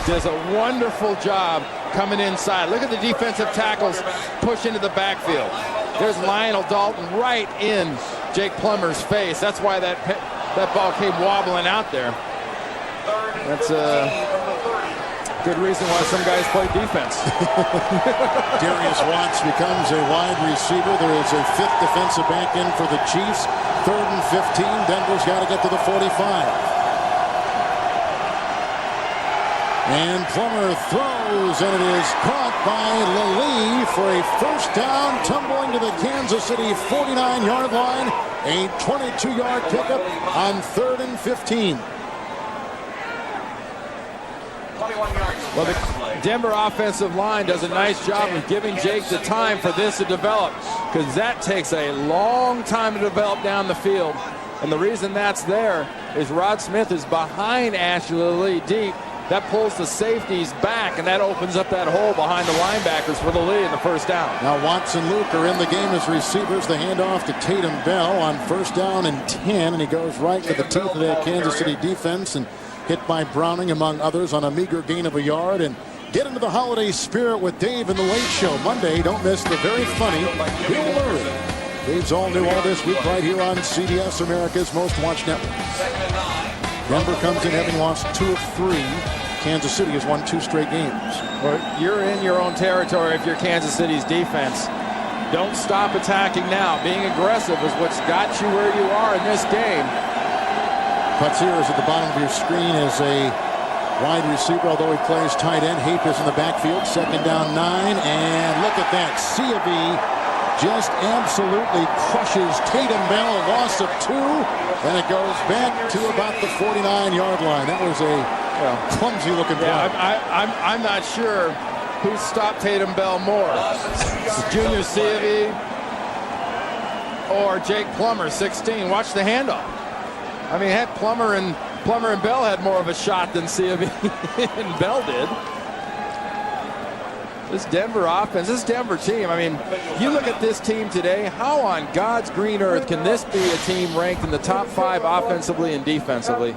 does a wonderful job coming inside. Look at the defensive tackles push into the backfield. There's Lionel Dalton right in Jake Plummer's face. That's why that ball came wobbling out there. That's a good reason why some guys play defense. Darius Watts becomes a wide receiver. There is a 5th defensive back in for the Chiefs. 3rd and 15. Denver's got to get to the 45. And Plummer throws, and it is caught by Lilly for a 1st down, tumbling to the Kansas City 49-yard line. A 22-yard pickup on 3rd and 15. Well, the Denver offensive line does a nice job of giving Jake the time for this to develop, because that takes a long time to develop down the field. And the reason that's there is Rod Smith is behind Ashley Lilly deep. That pulls the safeties back, and that opens up that hole behind the linebackers for the lead in the 1st down. Now Watts and Luke are in the game as receivers. The handoff to Tatum Bell on 1st down and 10, and he goes right to the teeth of that Kansas City defense and hit by Browning, among others, on a meager gain of a yard. And get into the holiday spirit with Dave in the Late Show. Monday, don't miss the very funny Bill Murray. Dave's all new all this week right here on CBS, America's most watched network. Denver comes in having lost 2 of 3. Kansas City has won 2 straight games. Well, you're in your own territory if you're Kansas City's defense. Don't stop attacking now. Being aggressive is what's got you where you are in this game. Putzier is at the bottom of your screen as a wide receiver, although he plays tight end. Hape is in the backfield. 2nd down, 9. And look at that. Ciabi just absolutely crushes Tatum Bell. A loss of 2. And it goes back to about the 49-yard line. That was a clumsy looking play. I'm not sure who stopped Tatum Bell more. Junior Ciabi or Jake Plummer, 16. Watch the handoff. I mean, had Plummer and Plummer and Bell had more of a shot than CFB and Bell did. This Denver offense, this Denver team, I mean, you look at this team today, how on God's green earth can this be a team ranked in the top 5 offensively and defensively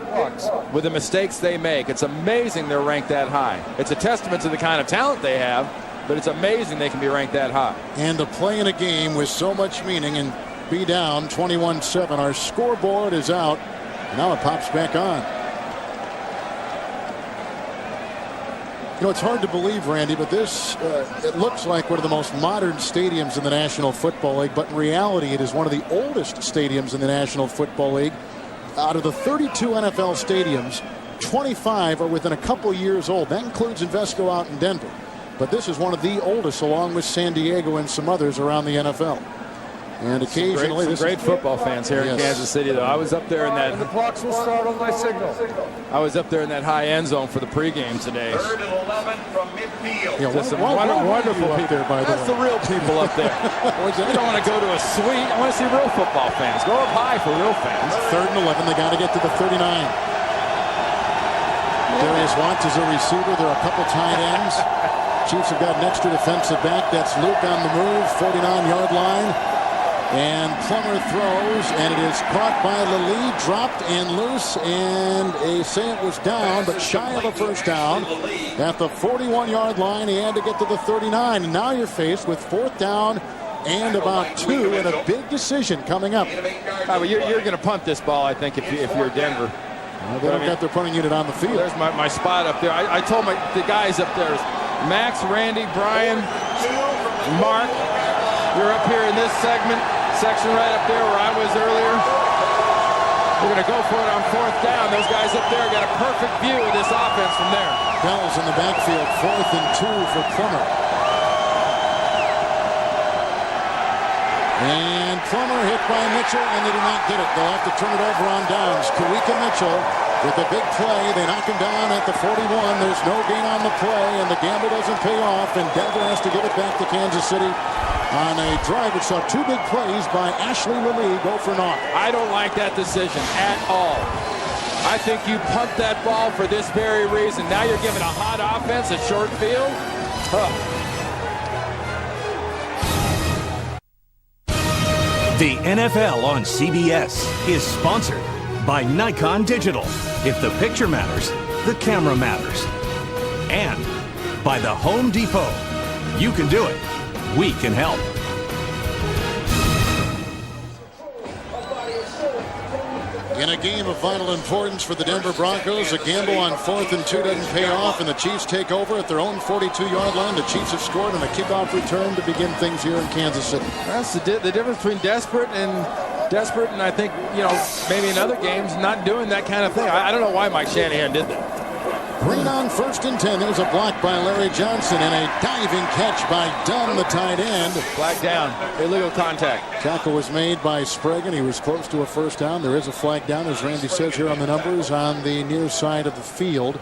with the mistakes they make? It's amazing they're ranked that high. It's a testament to the kind of talent they have, but it's amazing they can be ranked that high. And to play in a game with so much meaning and be down 21-7, our scoreboard is out. Now it pops back on. You know, it's hard to believe, Randy, but this, it looks like one of the most modern stadiums in the National Football League, but in reality, it is one of the oldest stadiums in the National Football League. Out of the 32 NFL stadiums, 25 are within a couple years old. That includes Invesco out in Denver. But this is one of the oldest, along with San Diego and some others around the NFL. And occasionally, some great football fans here in Kansas City, though. I was up there in that. And the clocks will start on my signal. I was up there in that high end zone for the pregame today. 3rd and 11 from midfield. Yeah, Just some wonderful people there, by the That's way. the real people up there. You don't want to go to a suite. I want to see real football fans. Go up high for real fans. 3rd and 11. They got to get to the 39. Darius Watts is a receiver. There are a couple tight ends. Chiefs have got an extra defensive back. That's Luke on the move, 49-yard line. And Plummer throws, and it is caught by Lilly, dropped and loose, and they say it was down, but shy of a first down. At the 41-yard line, he had to get to the 39, and now you're faced with 4th down and about 2, and a big decision coming up. Well, you're going to punt this ball, I think, if you're Denver. Well, they don't got their punting unit on the field. There's my spot up there. I told the guys up there, Max, Randy, Brian, Mark, you're up here in this section right up there where I was earlier. We're going to go for it on 4th down. Those guys up there got a perfect view of this offense from there. Bell's in the backfield, 4th and 2 for Plummer. And Plummer hit by Mitchell, and they do not get it. They'll have to turn it over on downs. Kawika Mitchell with a big play. They knock him down at the 41. There's no gain on the play, and the gamble doesn't pay off, and Denver has to give it back to Kansas City on a drive which saw 2 big plays by Ashley Lilly go for naught. I don't like that decision at all. I think you punt that ball for this very reason. Now you're giving a hot offense a short field. Tough. The NFL on CBS is sponsored by Nikon Digital. If the picture matters, the camera matters. And by the Home Depot. You can do it. We can help. In a game of vital importance for the Denver Broncos, a gamble on 4th and 2 doesn't pay off, and the Chiefs take over at their own 42-yard line. The Chiefs have scored on a kickoff return to begin things here in Kansas City. That's the difference between desperate and I think, maybe in other games not doing that kind of thing. I don't know why Mike Shanahan did that. Green on 1st and 10. There's a block by Larry Johnson and a diving catch by Dunn, the tight end. Flag down. Illegal contact. Tackle was made by Sprague. He was close to a first down. There is a flag down, as Randy says here on the numbers, on the near side of the field.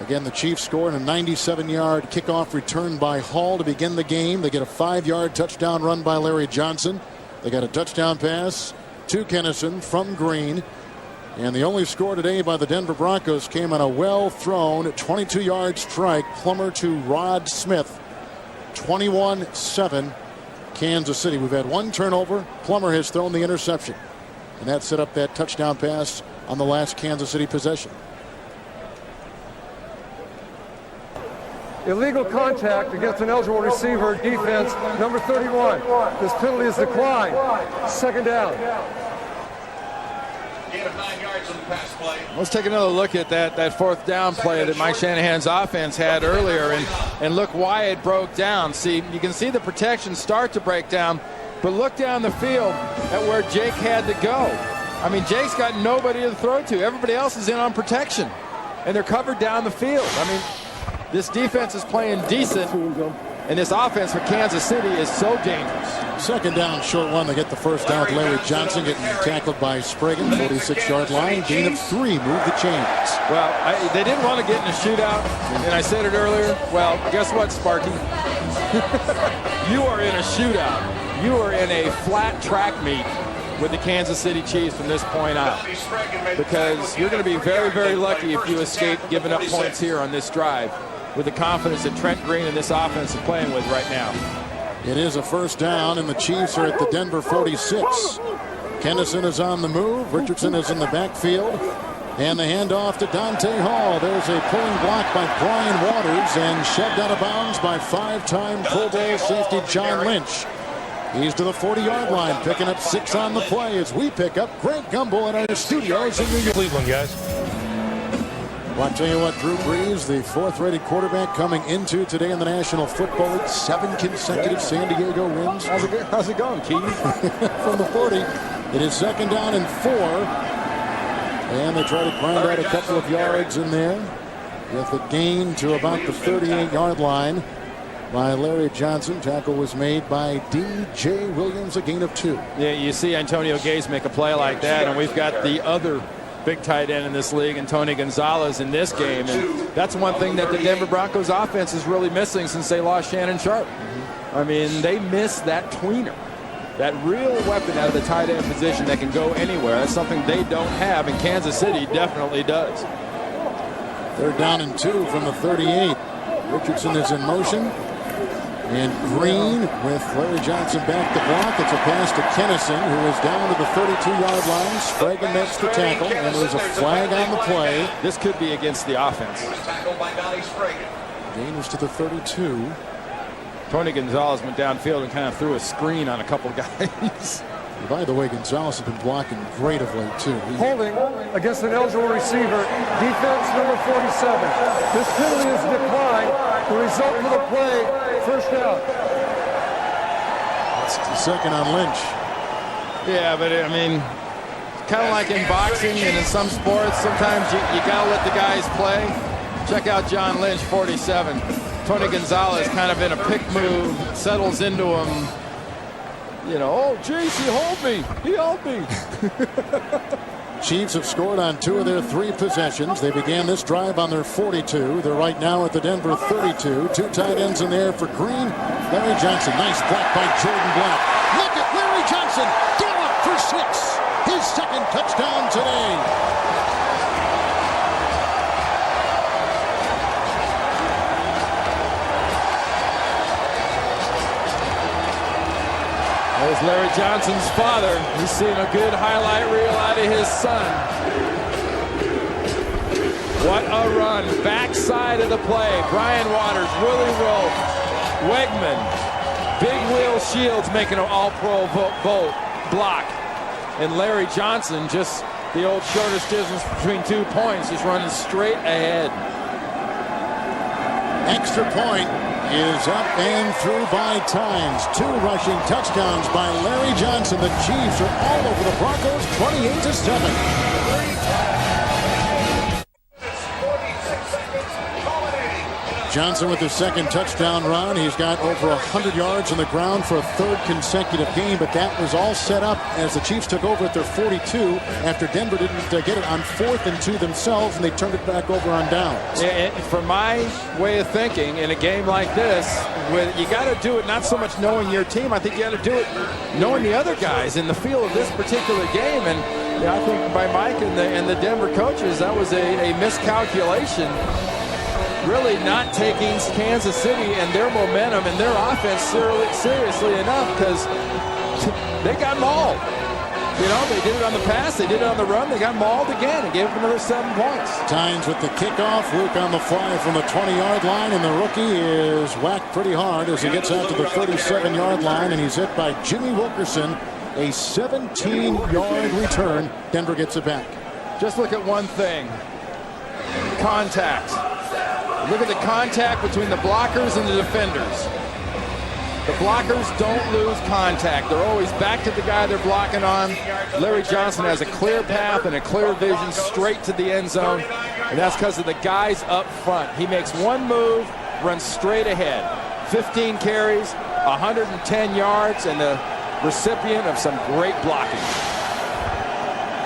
Again, the Chiefs scored a 97-yard kickoff return by Hall to begin the game. They get a 5-yard touchdown run by Larry Johnson. They got a touchdown pass to Kennison from Green. And the only score today by the Denver Broncos came on a well-thrown 22-yard strike. Plummer to Rod Smith. 21-7 Kansas City. We've had 1 turnover. Plummer has thrown the interception. And that set up that touchdown pass on the last Kansas City possession. Illegal contact against an eligible receiver, defense, number 31. This penalty is declined. 2nd down. Gain of 9 yards on the pass play. Let's take another look at that 4th down play that Mike Shanahan's offense had earlier and look why it broke down. See, you can see the protection start to break down, but look down the field at where Jake had to go. I mean, Jake's got nobody to throw to. Everybody else is in on protection, and they're covered down the field. I mean, this defense is playing decent, and this offense for Kansas City is so dangerous. 2nd down, short one. They get the first down. Larry Johnson getting tackled by Sprague, 46-yard line. Gain of 3. Move the chains. Well, they didn't want to get in a shootout, and I said it earlier. Well, guess what, Sparky? You are in a shootout. You are in a flat track meet. with the Kansas City Chiefs from this point out, because you're going to be very, very lucky if you escape giving up points here on this drive with the confidence that Trent Green and this offense is playing with right now. It is a first down, and the Chiefs are at the Denver 46. Kennison is on the move. Richardson is in the backfield. And the handoff to Dante Hall. There's a pulling block by Brian Waters and shoved out of bounds by 5-time Pro Bowl safety John Lynch. He's to the 40-yard line, picking up 6 on the play as we pick up Greg Gumbel at our studios in New York. Cleveland, guys. Well, I tell you what, Drew Brees, the 4th-rated quarterback coming into today in the National Football League. 7 consecutive San Diego wins. How's it going, Keith? From the 40. It is 2nd down and 4. And they try to grind out a couple of yards in there with a gain to about the 38-yard line by Larry Johnson. Tackle was made by D.J. Williams, a gain of 2. Yeah, you see Antonio Gaze make a play like that, and we've got the other big tight end in this league, and Tony Gonzalez in this game. And that's one thing that the Denver Broncos offense is really missing since they lost Shannon Sharp. I mean, they miss that tweener, that real weapon out of the tight end position that can go anywhere. That's something they don't have, and Kansas City definitely does. 3rd down and 2 from the 38. Richardson is in motion. And Green with Larry Johnson back to block. It's a pass to Kennison, who is down to the 32-yard line. Sprague makes the tackle, and there's a flag on the play. This could be against the offense. Gain was to the 32. Tony Gonzalez went downfield and kind of threw a screen on a couple guys. By the way, Gonzalez has been blocking great of late, too. Holding against an eligible receiver, defense number 47. This penalty is declined. The result of the play, first down. That's the 2nd on Lynch. Yeah, but I mean, kind of like in boxing and in some sports, sometimes you got to let the guys play. Check out John Lynch, 47. Tony Gonzalez kind of in a pick move, settles into him. You know, oh, jeez, he held me. Chiefs have scored on 2 of their 3 possessions. They began this drive on their 42. They're right now at the Denver 32. 2 tight ends in there for Green. Larry Johnson, nice block by Jordan Black. Look at Larry Johnson, get up for 6. His 2nd touchdown today. There's Larry Johnson's father. He's seen a good highlight reel out of his son. What a run. Backside of the play. Brian Waters, Willie Rowe, Wegman, Big Will Shields making an all-pro block. And Larry Johnson, just the old shortest distance between 2 points, just running straight ahead. Extra point is up and through by times. 2 rushing touchdowns by Larry Johnson. The Chiefs are all over the Broncos, 28-7. Johnson with his 2nd touchdown run. He's got over 100 yards on the ground for a 3rd consecutive game, but that was all set up as the Chiefs took over at their 42 after Denver didn't get it on 4th and 2 themselves, and they turned it back over on downs. For my way of thinking, in a game like this, you got to do it not so much knowing your team. I think you got to do it knowing the other guys in the feel of this particular game. And I think by Mike and the Denver coaches, that was a miscalculation. Really not taking Kansas City and their momentum and their offense seriously enough, because they got mauled. You know, they did it on the pass, they did it on the run, they got mauled again and gave them another 7 points. Tynes with the kickoff. Luke on the fly from the 20-yard line, and the rookie is whacked pretty hard as he gets out to the 37-yard line, and he's hit by Jimmy Wilkerson. A 17-yard return. Denver gets it back. Just look at one thing. Contact. Look at the contact between the blockers and the defenders. The blockers don't lose contact. They're always back to the guy they're blocking on. Larry Johnson has a clear path and a clear vision straight to the end zone, and that's because of the guys up front. He makes one move, runs straight ahead. 15 carries, 110 yards, and the recipient of some great blocking.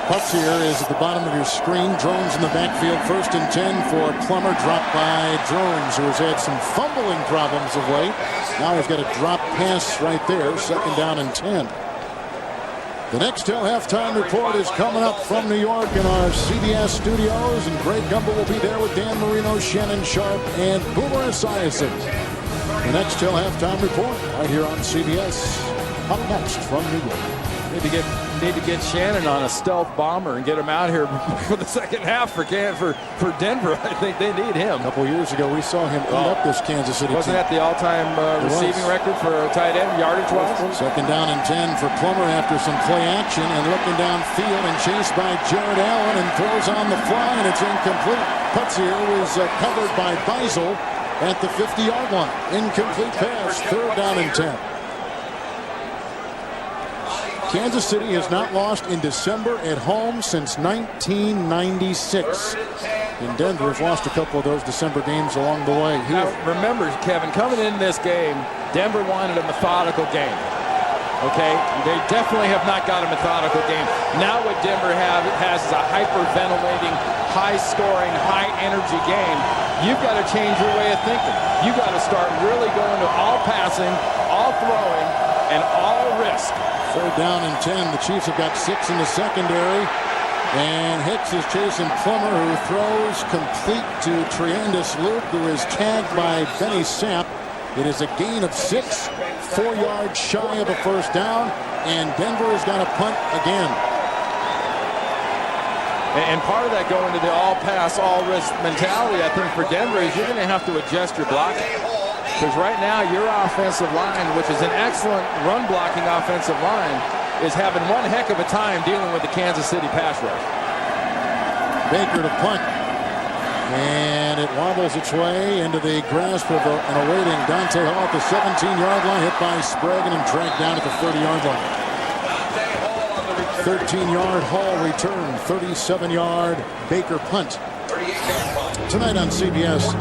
Pucks here is at the bottom of your screen. Drones in the backfield. 1st and 10 for Plummer. Dropped by Drones, who has had some fumbling problems of late. Now he's got a drop pass right there. 2nd down and 10. The Nextel halftime report is coming up from New York in our CBS studios, and Greg Gumbel will be there with Dan Marino, Shannon Sharp, and Boomer Esiason. The Nextel halftime report right here on CBS. Up next from New York. Need to get Shannon on a stealth bomber and get him out here for the second half for Denver. I think they need him. A couple years ago, we saw him eat up this Kansas City Wasn't team. that the all-time receiving record for a tight end, yardage-wise? Second down and 10 for Plummer after some play action and looking downfield and chased by Jared Allen and throws on the fly, and it's incomplete. Putzier was covered by Beisel at the 50-yard line. Incomplete pass, third down and 10. Kansas City has not lost in December at home since 1996. And Denver has lost a couple of those December games along the way. Now, remember, Kevin, coming in this game, Denver wanted a methodical game. Okay? They definitely have not got a methodical game. Now what Denver has is a hyperventilating, high-scoring, high-energy game. You've got to change your way of thinking. You've got to start really going to all passing, all throwing, and all risk. Third down and 10. The Chiefs have got 6 in the secondary. And Hicks is chasing Plummer, who throws complete to Triandis Luke, who is tagged by Benny Sapp. It is a gain of 6, 4 yards shy of a first down, and Denver has got a punt again. And part of that going to the all-pass, all-risk mentality, I think, for Denver is you're going to have to adjust your blocking. Because right now, your offensive line, which is an excellent run-blocking offensive line, is having one heck of a time dealing with the Kansas City pass rush. Baker to punt. And it wobbles its way into the grasp of an awaiting Dante Hall at the 17-yard line, hit by Sprague and dragged down at the 30-yard line. 13-yard Hall return, 37-yard Baker punt. Tonight on CBS,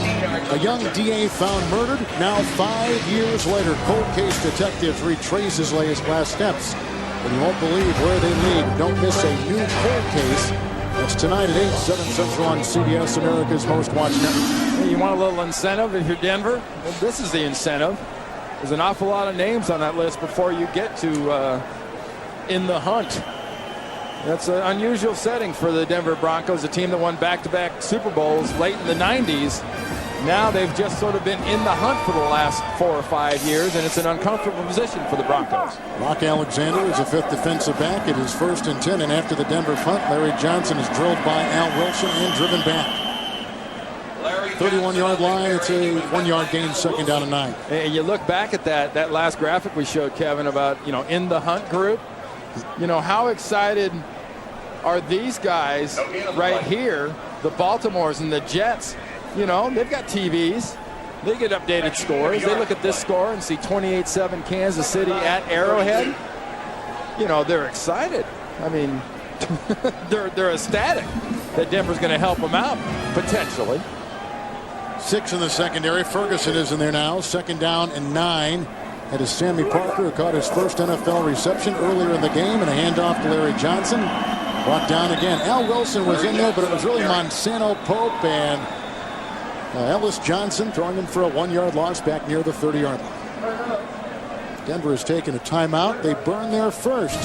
a young DA found murdered. Now 5 years later, cold case detectives retrace his last steps. And you won't believe where they lead. Don't miss a new cold case. That's tonight at 8, 7 Central on CBS, America's most watched network. You want a little incentive if you're Denver? Well, this is the incentive. There's an awful lot of names on that list before you get to in the hunt. That's an unusual setting for the Denver Broncos, a team that won back-to-back Super Bowls late in the 90s. Now they've just sort of been in the hunt for the last 4 or 5 years, and it's an uncomfortable position for the Broncos. Rock Alexander is a fifth defensive back. It is 1st and 10, and after the Denver punt, Larry Johnson is drilled by Al Wilson and driven back. 31-yard line, it's a 1-yard gain, second down and 9. And you look back at that last graphic we showed, Kevin, about, in the hunt group. How excited are these guys right here, the Baltimores and the Jets? They've got TVs. They get updated scores. They look at this score and see 28-7 Kansas City at Arrowhead. They're excited. I mean, they're ecstatic that Denver's going to help them out, potentially. 6 in the secondary. Ferguson is in there now. Second down and 9. That is Sammy Parker, who caught his first NFL reception earlier in the game, and a handoff to Larry Johnson. Brought down again. Al Wilson was in there, but it was really Monsanto Pope and Ellis Johnson throwing him for a 1-yard loss back near the 30-yard line. Denver has taken a timeout. They burn their first.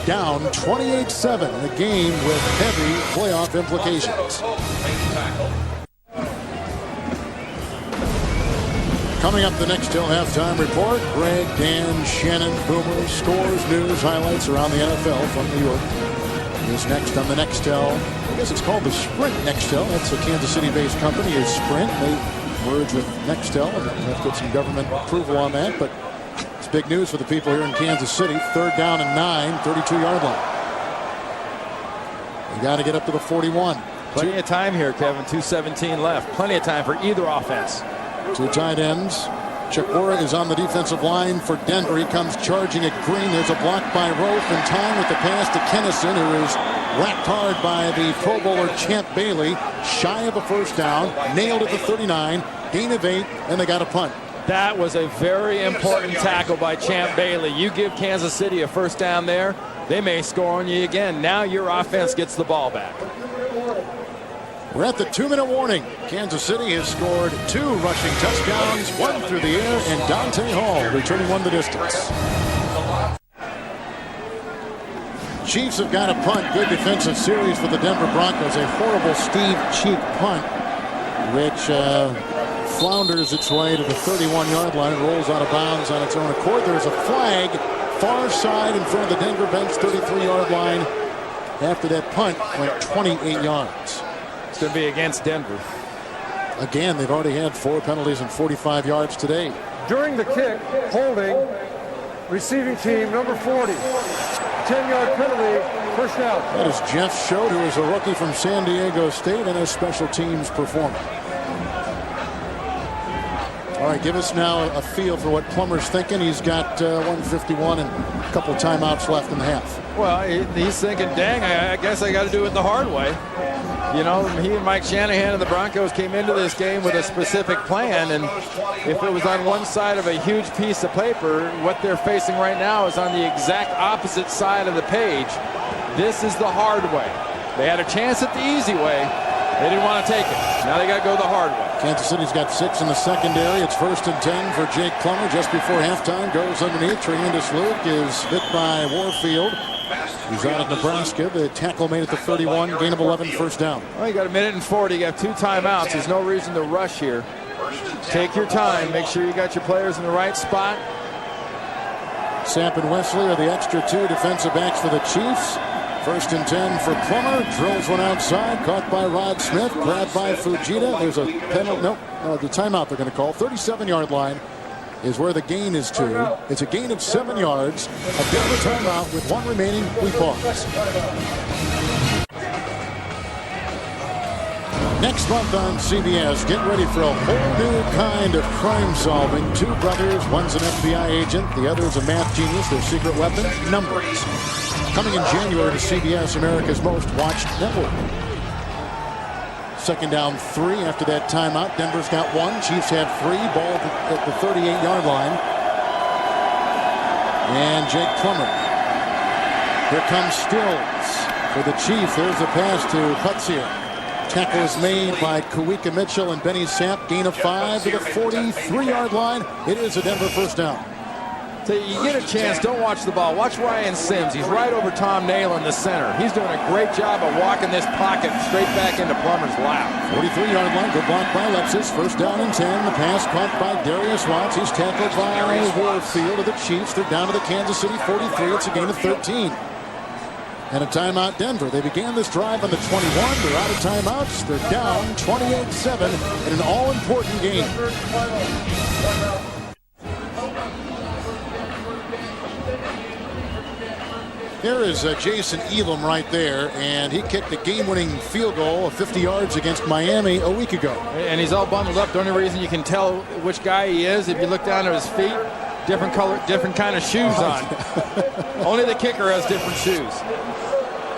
Down 28-7 in the game with heavy playoff implications. Coming up the Nextel halftime report, Greg, Dan, Shannon, Boomer, scores, news, highlights around the NFL from New York. Is next on the Nextel. I guess it's called the Sprint Nextel. That's a Kansas City-based company. Is Sprint. They merged with Nextel. And have to get some government approval on that. But it's big news for the people here in Kansas City. Third down and 9, 32-yard line. You got to get up to the 41. Plenty of time here, Kevin. 2:17 left. Plenty of time for either offense. 2 tight ends. Chakwara is on the defensive line for Denver. He comes charging at Green. There's a block by Rofe in time with the pass to Kennison, who is whacked hard by the Pro Bowler Champ Bailey. Shy of a first down. Nailed at the 39. Gain of 8, and they got a punt. That was a very important tackle by Champ Bailey. You give Kansas City a first down there, they may score on you again. Now your offense gets the ball back. We're at the 2-minute warning. Kansas City has scored 2 rushing touchdowns, 1 through the air, and Dante Hall returning 1 the distance. Chiefs have got a punt. Good defensive series for the Denver Broncos. A horrible Steve Cheek punt, which flounders its way to the 31-yard line and rolls out of bounds on its own accord. There's a flag far side in front of the Denver bench, 33-yard line. After that punt went 28 yards. It's going to be against Denver. Again, they've already had 4 penalties and 45 yards today. During the kick, holding, receiving team number 40. 10-yard penalty, first down. That is Jeff Schott, who is a rookie from San Diego State and a special teams performer. All right, give us now a feel for what Plummer's thinking. He's got 1:51 and a couple timeouts left in the half. Well, he's thinking, dang, I guess I got to do it the hard way. You know, he and Mike Shanahan and the Broncos came into this game with a specific plan, and if it was on one side of a huge piece of paper, what they're facing right now is on the exact opposite side of the page. This is the hard way. They had a chance at the easy way. They didn't want to take it. Now they got to go the hard way. Kansas City's got 6 in the secondary. It's 1st and 10 for Jake Plummer just before halftime. Goes underneath. Tremendous Luke is hit by Warfield. He's out of Nebraska. The tackle made at the 31. Gain of 11, first down. Well, you got 1:40. You have 2 timeouts. There's no reason to rush here. Take your time. Make sure you got your players in the right spot. Sapp and Wesley are the extra 2 defensive backs for the Chiefs. 1st and 10 for Plummer. Drills one outside. Caught by Rod Smith. Grabbed by Fujita. There's a penalty. No, the timeout they're going to call. 37-yard line is where the gain is to. It's a gain of 7 yards. A Denver timeout with 1 remaining. We pause. Next month on CBS, get ready for a whole new kind of crime solving. 2 brothers, one's an FBI agent, the other's a math genius. Their secret weapon, numbers. Coming in January to CBS, America's most watched network. 2nd down 3 after that timeout. Denver's got 1. Chiefs have 3. Ball at the 38-yard line. And Jake Plummer. Here comes Stills for the Chiefs. There's the pass to Putzier. Tackle is made by Kawika Mitchell and Benny Sapp. Gain of 5 to the 43-yard line. It is a Denver first down. So you get a chance, don't watch the ball. Watch Ryan Sims. He's right over Tom Nail in the center. He's doing a great job of walking this pocket straight back into Plummer's lap. 43-yard line, good block by Lepsis. 1st down and 10. The pass caught by Darius Watts. He's tackled by Warfield of the Chiefs. They're down to the Kansas City 43. It's a gain of 13. And a timeout, Denver. They began this drive on the 21. They're out of timeouts. They're down 28-7 in an all-important game. There is Jason Elam right there, and he kicked the game-winning field goal of 50 yards against Miami a week ago. And he's all bundled up. The only reason you can tell which guy he is, if you look down at his feet, different color, different kind of shoes on. Only the kicker has different shoes.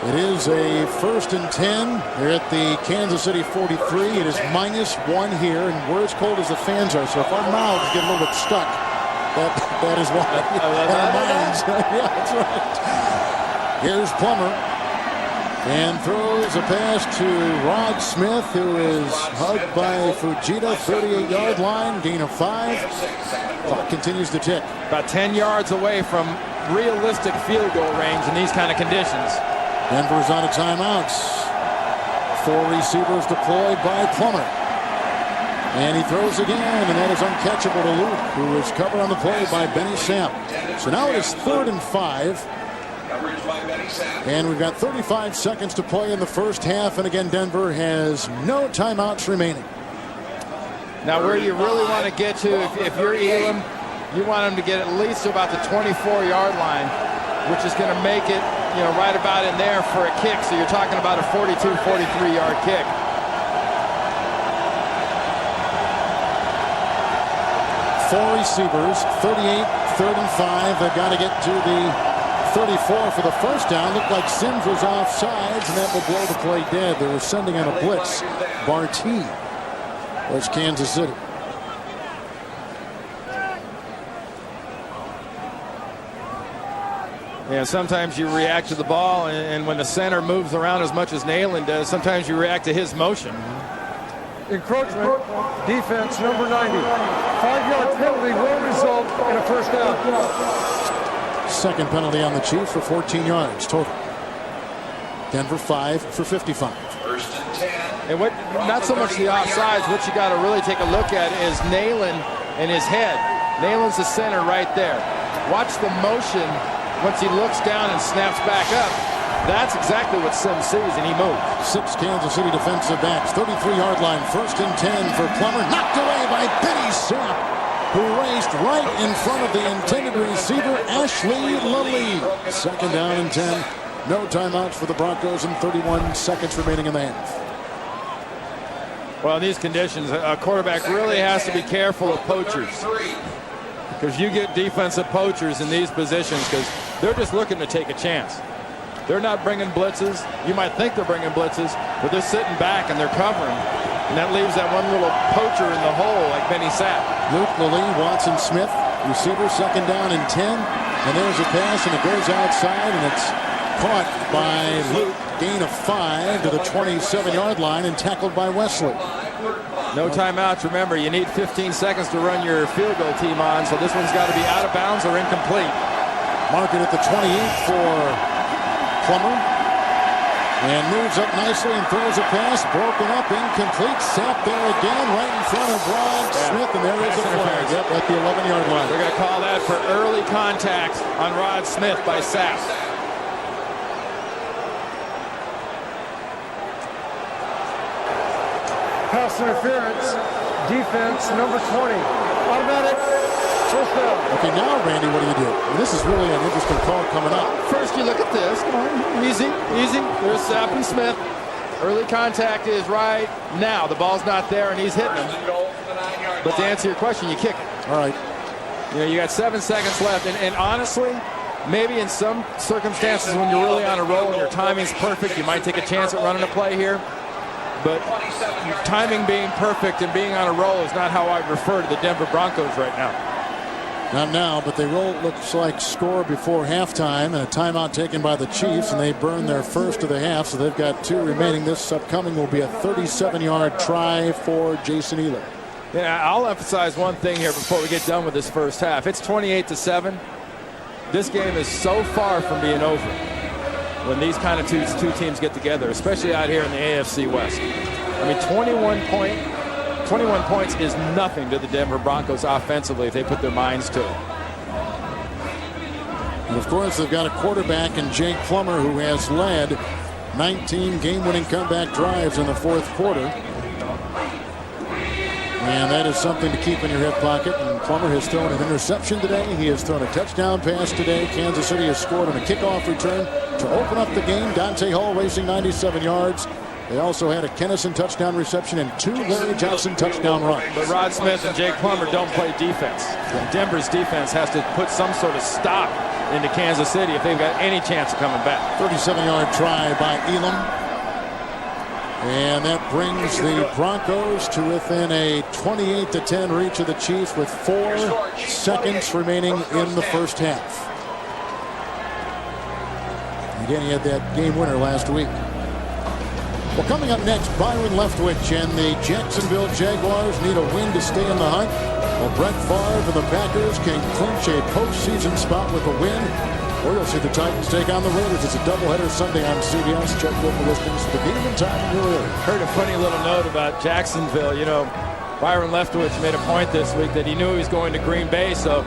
It is a 1st and 10. They're at the Kansas City 43. It is -1 here, and we're as cold as the fans are. So if our mouths get a little bit stuck, that is why. Our minds. Yeah, that's right. Here's Plummer, and throws a pass to Rod Smith, who is hugged by Fujita. 38-yard line, gain of 5. Clock continues to tick. About 10 yards away from realistic field goal range in these kind of conditions. Denver's out of timeouts. 4 receivers deployed by Plummer. And he throws again, and that is uncatchable to Luke, who is covered on the play by Benny Sapp. So now it is 3rd and 5. And we've got 35 seconds to play in the first half. And again, Denver has no timeouts remaining. Now, where you really want to get to, if you're Elam, you want him to get at least to about the 24-yard line, which is going to make it, right about in there for a kick. So you're talking about a 42, 43-yard kick. Four receivers, 38, 3rd and 5. They've got to get to the 34 for the first down. Looked like Sims was offsides, and that will blow the play dead. They were sending on a blitz. Barty was Kansas City. Yeah, sometimes you react to the ball, and when the center moves around as much as Nayland does, sometimes you react to his motion. Encroachment, defense number 90. 5-yard penalty will result in a first down. 2nd penalty on the Chiefs for 14 yards total. Denver 5 for 55. First and 10. And what, not so much the offsides, what you got to really take a look at is Nalen and his head. Nalen's the center right there. Watch the motion once he looks down and snaps back up. That's exactly what Sims sees, and he moves. 6 Kansas City defensive backs, 33-yard line, first and 10 for Plummer. Knocked away by Benny Sapp, who raced right in front of the intended receiver, Ashley Lilly. Second down and 10. No timeouts for the Broncos and 31 seconds remaining in the half. Well, in these conditions, a quarterback really has to be careful of poachers, because you get defensive poachers in these positions because they're just looking to take a chance. They're not bringing blitzes. You might think they're bringing blitzes, but they're sitting back and they're covering. And that leaves that one little poacher in the hole like Benny Sapp. Luke Lilly, Watson Smith, receiver, second down and 10. And there's a pass, and it goes outside, and it's caught by Luke. Gain of 5 to the 27-yard line and tackled by Wesley. No timeouts. Remember, you need 15 seconds to run your field goal team on, so this one's got to be out of bounds or incomplete. Mark it at the 28 for Plummer. And moves up nicely and throws a pass. Broken up, incomplete. Sapp there again, right in front of Rod Smith, and there is a flag. Yep, at the 11-yard line. They're going to call that for early contact on Rod Smith by Sapp. Pass interference, defense, number 20. Automatic, first down. Okay, now, Randy, what do you do? This is really an interesting call coming up. First, you look at this. Come on, easy, easy. There's Sapp and Smith. Early contact is right now. The ball's not there, and he's hitting him. But to answer your question, you kick it. All right. You know, you got 7 seconds left, and honestly, maybe in some circumstances when you're really on a roll and your timing's perfect, you might take a chance at running a play here. But timing being perfect and being on a roll is not how I refer to the Denver Broncos right now. Not now, but they roll, looks like, score before halftime, and a timeout taken by the Chiefs, and they burn their first of the half, so they've got 2 remaining. This upcoming will be a 37-yard try for Jason Ealer. Yeah, I'll emphasize one thing here before we get done with this first half. It's 28-7. This game is so far from being over when these kind of two teams get together, especially out here in the AFC West. I mean, 21 points is nothing to the Denver Broncos offensively if they put their minds to it. And of course, they've got a quarterback in Jake Plummer who has led 19 game-winning comeback drives in the fourth quarter. And that is something to keep in your hip pocket. And Plummer has thrown an interception today. He has thrown a touchdown pass today. Kansas City has scored on a kickoff return to open up the game. Dante Hall racing 97 yards. They also had a Kennison touchdown reception and 2 Larry Johnson touchdown runs. But Rod Smith and Jake Plummer don't play defense. Denver's defense has to put some sort of stop into Kansas City if they've got any chance of coming back. 37-yard try by Elam. And that brings the Broncos to within a 28-10 reach of the Chiefs with 4 seconds remaining in the first half. Again, he had that game winner last week. Well, coming up next, Byron Leftwich and the Jacksonville Jaguars need a win to stay in the hunt. Well, Brett Favre and the Packers can clinch a postseason spot with a win. Or you'll see the Titans take on the Raiders. It's a doubleheader Sunday on CBS. Check local listings for the game and time in your area. Heard a funny little note about Jacksonville. You know, Byron Leftwich made a point this week that he knew he was going to Green Bay, so,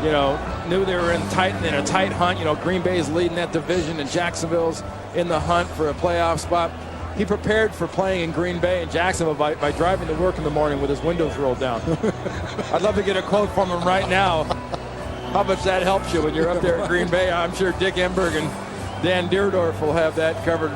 you know, knew they were in a tight hunt. You know, Green Bay is leading that division, and Jacksonville's in the hunt for a playoff spot. He prepared for playing in Green Bay and Jacksonville by driving to work in the morning with his windows rolled down. I'd love to get a quote from him right now. How much that helps you when you're up there at Green Bay. I'm sure Dick Enberg and Dan Deerdorf will have that covered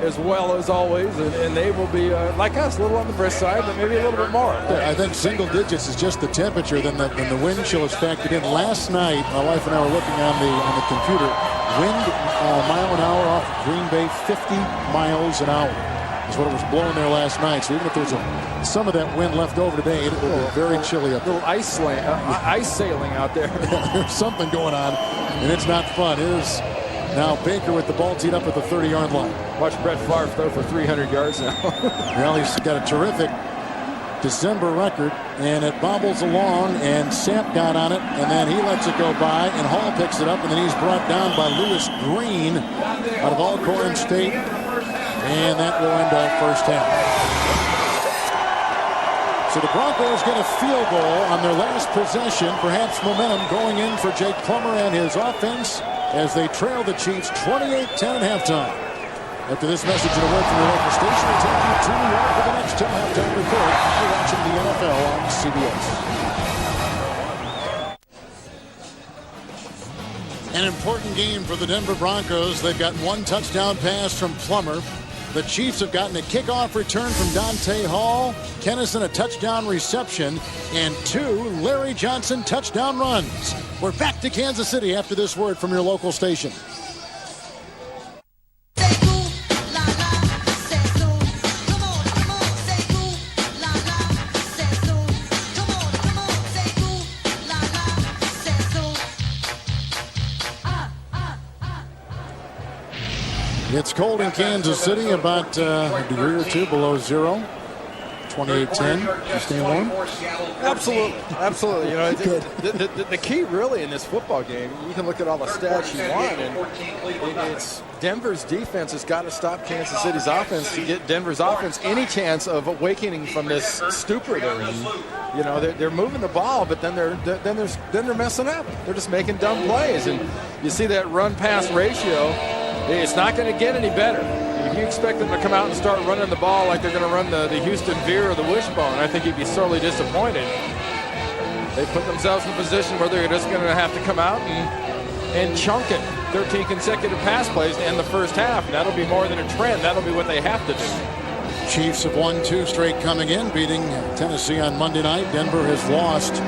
as well as always, and they will be, like us, a little on the brisk side, but maybe a little bit more. I think single digits is just the temperature. Then the wind chill is factored in. Last night, my wife and I were looking on the computer. Wind mile an hour off Green Bay, 50 miles an hour is what it was blowing there last night. So even if there's some of that wind left over today, it will be very chilly up there. A little ice sailing out there. There's something going on, and it's not fun. It is now Baker with the ball teed up at the 30-yard line. Watch Brett Favre throw for 300 yards now. Well, he's got a terrific December record. and it bobbles along, and Sapp got on it, and then he lets it go by, and Hall picks it up, and then he's brought down by Lewis Green out of Alcorn State, and that will end our first half. So the Broncos get a field goal on their last possession, perhaps momentum going in for Jake Plummer and his offense as they trail the Chiefs 28-10 at halftime. After this message and a word from the local station, we'll take you to New York for the next halftime report. You're watching the NFL on CBS. An important game for the Denver Broncos. They've got one touchdown pass from Plummer. The Chiefs have gotten a kickoff return from Dante Hall, Kennison a touchdown reception, and 2 Larry Johnson touchdown runs. We're back to Kansas City after this word from your local station. It's cold in Kansas City, about a degree or 2 below zero. 28-10. You staying warm? Absolutely. You know, the key really in this football game, you can look at all the stats you want, and it's Denver's defense has got to stop Kansas City's offense to get Denver's offense any chance of awakening from this stupor they're in. You know, they're moving the ball, but then they're messing up. They're just making dumb plays, and you see that run-pass ratio. It's not going to get any better. If you expect them to come out and start running the ball like they're going to run the Houston Veer or the Wishbone, I think you'd be sorely disappointed. They put themselves in a position where they're just going to have to come out and chunk it. 13 consecutive pass plays to end the first half, and that'll be more than a trend. That'll be what they have to do. Chiefs have won 2 straight coming in, beating Tennessee on Monday night. Denver has lost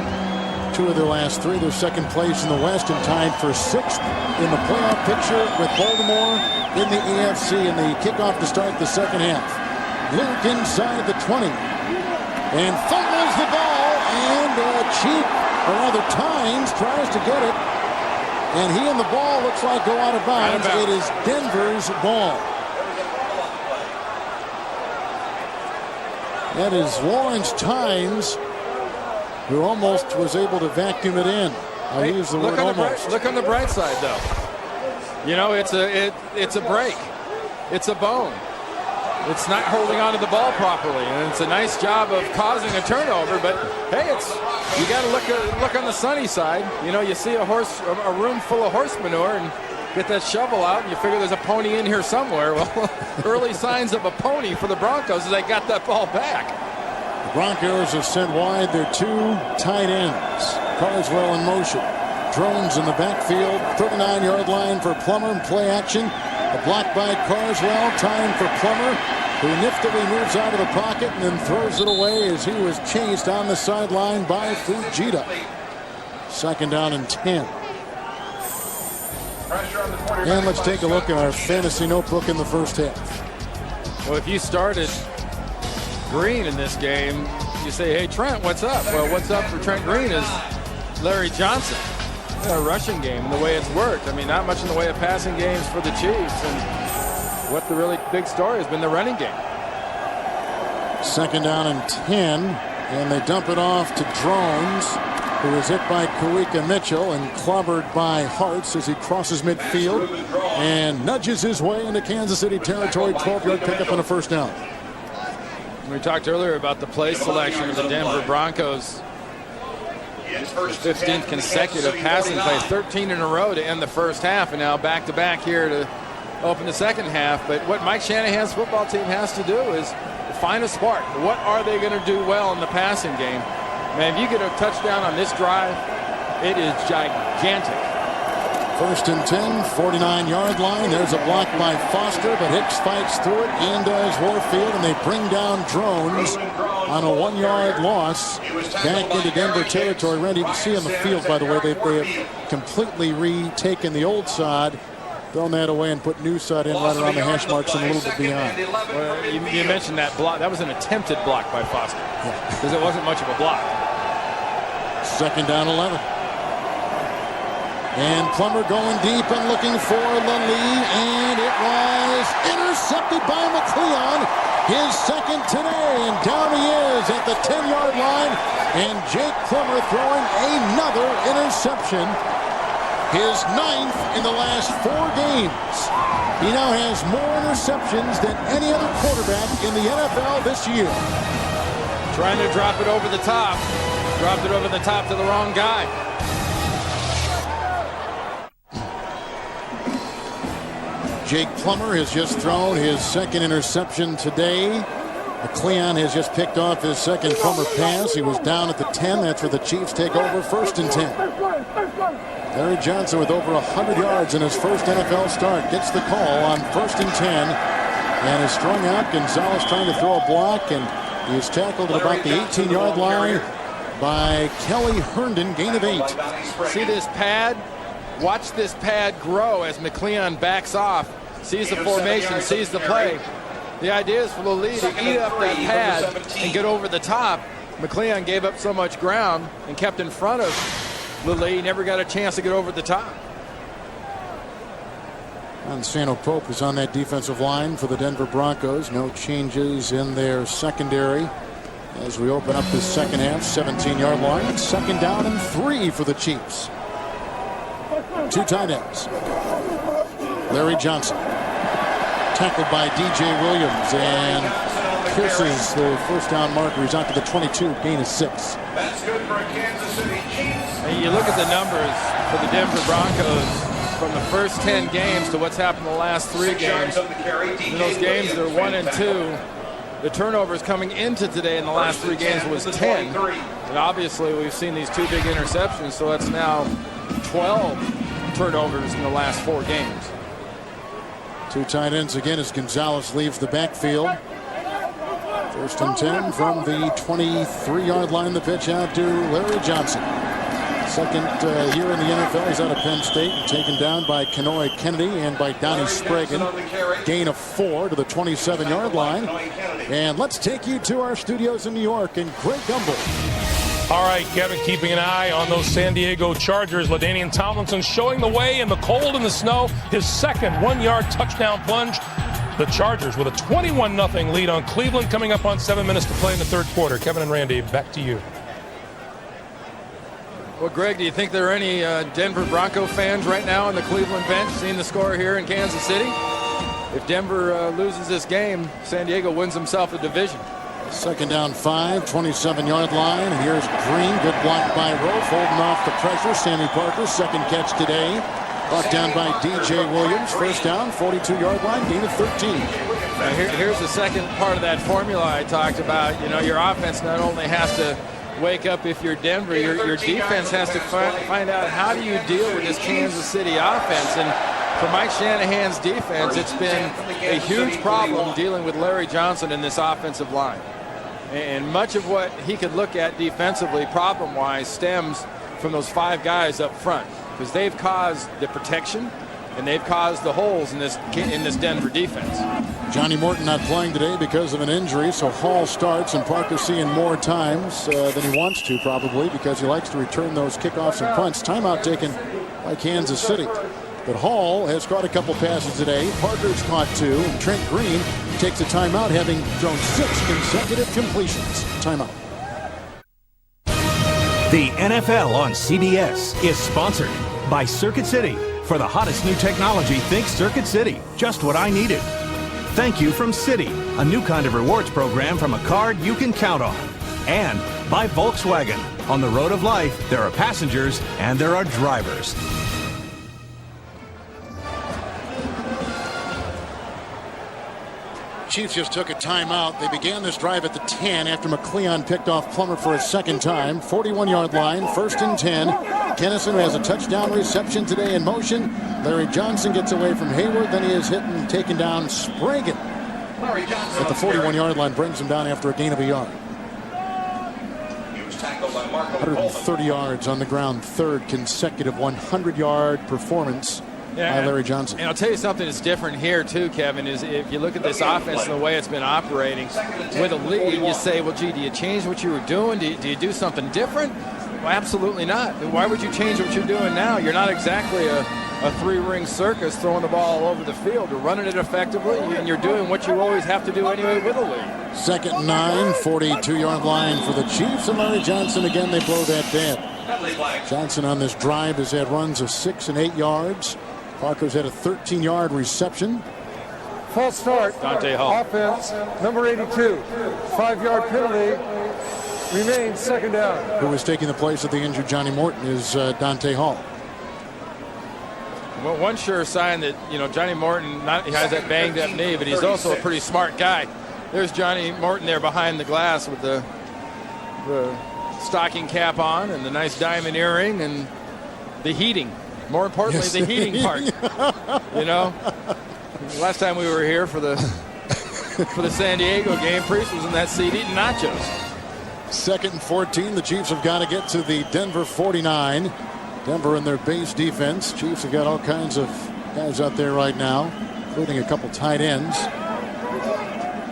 2 of their last 3. They're second place in the West and tied for 6th in the playoff picture with Baltimore in the AFC, in the kickoff to start the second half. Luke inside the 20 and fumbles the ball, and Tynes tries to get it, and he and the ball looks like go out of bounds. It is Denver's ball. That is Lawrence Tynes, who almost was able to vacuum it in. I use the word almost. Look on the bright side, though. You know, it's a break. It's a bone. It's not holding onto the ball properly, and it's a nice job of causing a turnover. But hey, you got to look on the sunny side. You know, you see a room full of horse manure, and get that shovel out, and you figure there's a pony in here somewhere. Well, early signs of a pony for the Broncos as they got that ball back. The Broncos have sent wide their 2 tight ends. Carswell in motion. Drones in the backfield. 39-yard line for Plummer in play action. A block by Carswell. Time for Plummer, who niftily moves out of the pocket and then throws it away as he was chased on the sideline by Fujita. Second down and 10. And let's take a look at our fantasy notebook in the first half. Well, if you started Green in this game, you say, hey, Trent, what's up? Well, what's up for Trent Green is Larry Johnson. A rushing game, the way it's worked. I mean, not much in the way of passing games for the Chiefs. And what the really big story has been the running game. Second down and 10. And they dump it off to Drones, who is hit by Kawika Mitchell and clobbered by Hartz as he crosses midfield and nudges his way into Kansas City territory. 12-yard pickup and a first down. We talked earlier about the play selection of the Denver Broncos. 15th consecutive passing play, 13 in a row to end the first half, and now back-to-back here to open the second half. But what Mike Shanahan's football team has to do is find a spark. What are they going to do well in the passing game? Man, if you get a touchdown on this drive, it is gigantic. First and 10, 49-yard line. There's a block by Foster, but Hicks fights through it, and does Warfield, and they bring down Drones on a 1-yard loss back into Denver territory. Randy, you can see on the field, by the way, they have completely retaken the old sod, thrown that away, and put new sod in right around the hash marks and a little bit beyond. Well, you mentioned that block. That was an attempted block by Foster, because it wasn't much of a block. Second down 11. And Plummer going deep and looking for the lead, and it was intercepted. intercepted by McCleon. His second today, and down he is at the 10-yard line. And Jake Plummer throwing another interception. His 9th in the last 4 games. He now has more interceptions than any other quarterback in the NFL this year. Trying to drop it over the top. Dropped it over the top to the wrong guy. Jake Plummer has just thrown his second interception today. McCleon has just picked off his second Plummer pass. He was down at the 10. That's where the Chiefs take over, 1st and 10. Larry Johnson with over 100 yards in his first NFL start gets the call on 1st and 10 and is strung out. Gonzalez trying to throw a block, and he is tackled at about the 18-yard line by Kelly Herndon, gain of 8. See this pad? Watch this pad grow as McCleon backs off, sees the formation, sees the play. The idea is for Lilly to eat up that pad and get over the top. McCleon gave up so much ground and kept in front of Lilly, never got a chance to get over the top. Sano Pope is on that defensive line for the Denver Broncos. No changes in their secondary as we open up this second half. 17-yard line. 2nd down and 3 for the Chiefs. 2 tight ends. Larry Johnson tackled by DJ Williams and pierces the first down marker. He's out to the 22, gain of 6. That's good for a Kansas City Chiefs. And you look at the numbers for the Denver Broncos from the first 10 games to what's happened in the last 3 games. In those games, they're 1 and 2. The turnovers coming into today in the last 3 games was 10. And obviously, we've seen these 2 big interceptions, so that's now 12 turnovers in the last 4 games. 2 tight ends again as Gonzalez leaves the backfield. 1st and 10 from the 23-yard line. The pitch out to Larry Johnson. Second year in the NFL. He's out of Penn State and taken down by Kenoy Kennedy and by Donnie Spragan. Gain of 4 to the 27-yard line. And let's take you to our studios in New York and Greg Gumbel. All right, Kevin, keeping an eye on those San Diego Chargers. LaDainian Tomlinson showing the way in the cold and the snow. His second 1-yard touchdown plunge. The Chargers with a 21-0 lead on Cleveland coming up on 7 minutes to play in the 3rd quarter. Kevin and Randy, back to you. Well, Greg, do you think there are any Denver Bronco fans right now on the Cleveland bench seeing the score here in Kansas City? If Denver loses this game, San Diego wins himself a division. 2nd down 5, 27-yard line. And here's Green. Good block by Rofe, holding off the pressure. Sammy Parker, 2nd catch today. Brought down by DJ Williams. 1st down, 42-yard line, gain of 13. Now here's the second part of that formula I talked about. You know, your offense not only has to wake up if you're Denver, your defense has to find out how do you deal with this Kansas City offense. And for Mike Shanahan's defense, it's been a huge problem dealing with Larry Johnson in this offensive line. And much of what he could look at defensively, problem-wise, stems from those 5 guys up front, because they've caused the protection and they've caused the holes in this Denver defense. Johnny Morton not playing today because of an injury, so Hall starts, and Parker's seeing more times than he wants to, probably because he likes to return those kickoffs and punts. Timeout taken by Kansas City. But Hall has caught a couple passes today. Parker's caught 2. And Trent Green takes a timeout, having thrown 6 consecutive completions. Timeout. The NFL on CBS is sponsored by Circuit City. For the hottest new technology, think Circuit City. Just what I needed. Thank you from Citi, a new kind of rewards program from a card you can count on. And by Volkswagen. On the road of life, there are passengers and there are drivers. Chiefs just took a timeout. They began this drive at the 10 after McCleon picked off Plummer for a 2nd time. 41-yard line, 1st and 10. Kennison has a touchdown reception today in motion. Larry Johnson gets away from Hayward. Then he is hit and taken down. Spragan at the 41-yard line brings him down after a gain of a yard. 130 yards on the ground. 3rd consecutive 100-yard performance by Larry Johnson. And I'll tell you something that's different here too, Kevin, is if you look at this offense and the way it's been operating with a lead, you say, well, gee, do you change what you were doing? Do you do something different? Well, absolutely not. Why would you change what you're doing now? You're not exactly a a three-ring circus throwing the ball all over the field. You're running it effectively, and you're doing what you always have to do anyway with a lead. 2nd and 9, 42-yard line for the Chiefs, and Larry Johnson again, they blow that dead. Johnson on this drive has had runs of 6 and 8 yards. Parker's had a 13-yard reception. False start. Dante Hall. Offense, number 82. 5-yard penalty. Remains 2nd down. Who was taking the place of the injured Johnny Morton is Dante Hall. Well, one sure sign that, Johnny Morton he has that banged up knee, but he's also a pretty smart guy. There's Johnny Morton there behind the glass with the stocking cap on and the nice diamond earring and the heating. More importantly, the heating part. Last time we were here for the San Diego game, Priest was in that seat eating nachos. 2nd and 14. The Chiefs have got to get to the Denver 49. Denver in their base defense. Chiefs have got all kinds of guys out there right now, including a couple tight ends.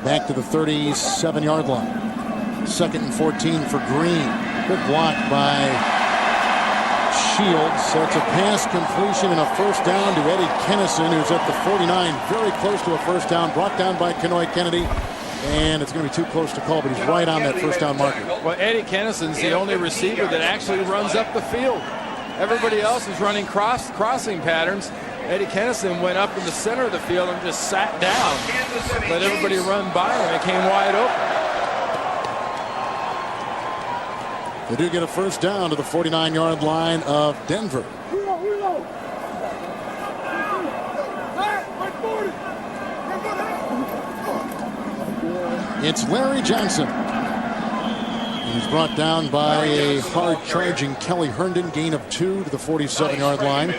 Back to the 37-yard line. 2nd and 14 for Green. Good block by Shields. So it's a pass completion and a first down to Eddie Kennison, who's at the 49. Very close to a first down. Brought down by Kenoy Kennedy. And it's going to be too close to call, but he's right on that first down marker. Well, Eddie Kennison's the only receiver that actually runs up the field. Everybody else is running crossing patterns. Eddie Kennison went up in the center of the field and just sat down. Let everybody run by him. It came wide open. They do get a first down to the 49-yard line of Denver. It's Larry Johnson. He's brought down by a hard-charging Kelly Herndon, gain of 2 to the 47-yard line.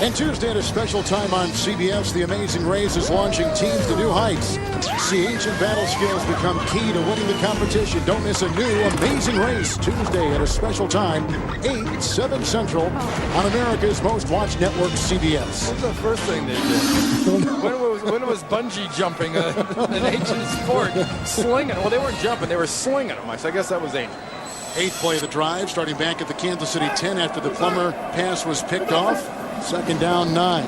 And Tuesday at a special time on CBS, The Amazing Race is launching teams to new heights. See ancient battle skills become key to winning the competition. Don't miss a new Amazing Race Tuesday at a special time, 8, 7 Central on America's most watched network, CBS. What's the first thing they did? When was bungee jumping an ancient sport? Slinging. Well, they weren't jumping. They were slinging them. So I guess that was ancient. 8th play of the drive, starting back at the Kansas City 10 after the Plummer pass was picked off. 2nd down, 9.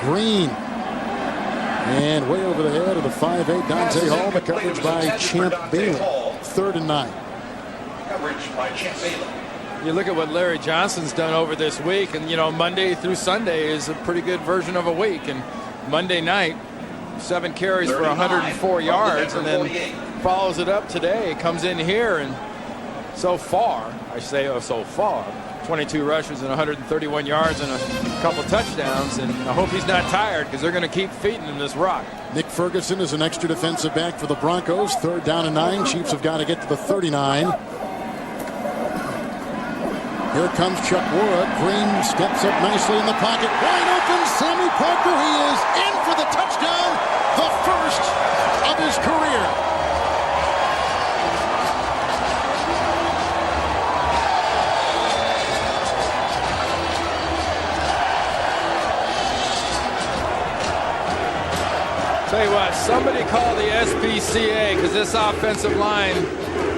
Green. And way over the head of the 5'8" Dante Hall. The coverage by Champ Bailey. 3rd and 9. Coverage by Champ Bailey. You look at what Larry Johnson's done over this week, and Monday through Sunday is a pretty good version of a week. And Monday night, 7 carries for 104 yards, and then follows it up today. Comes in here, and so far, 22 rushes and 131 yards and a couple touchdowns, and I hope he's not tired because they're going to keep feeding him this rock. Nick Ferguson is an extra defensive back for the Broncos. 3rd down and 9. Chiefs have got to get to the 39. Here comes Chuck Wara. Green steps up nicely in the pocket. Wide open, Sammy Parker. He is in for the touchdown, the first of his career. Tell you what, somebody call the SPCA, because this offensive line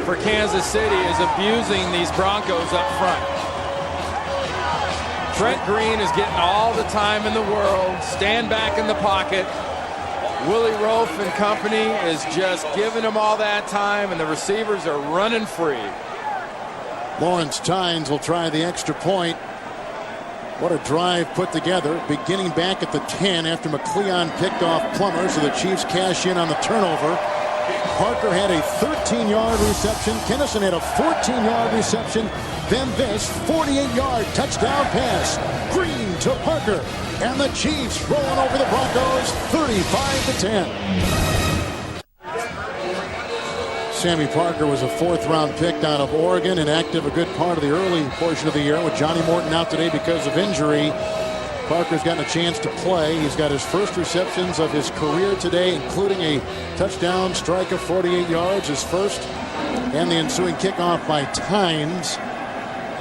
for Kansas City is abusing these Broncos up front. Trent Green is getting all the time in the world. Stand back in the pocket. Willie Rofe and company is just giving them all that time, and the receivers are running free. Lawrence Tynes will try the extra point. What a drive put together, beginning back at the 10 after McCleon picked off Plummer, so the Chiefs cash in on the turnover. Parker had a 13-yard reception. Kennison had a 14-yard reception. Then this 48-yard touchdown pass. Green to Parker. And the Chiefs rolling over the Broncos 35-10. Sammy Parker was a 4th-round pick out of Oregon and active a good part of the early portion of the year. With Johnny Morton out today because of injury, Parker's gotten a chance to play. He's got his first receptions of his career today, including a touchdown strike of 48 yards, his first, and the ensuing kickoff by Tynes.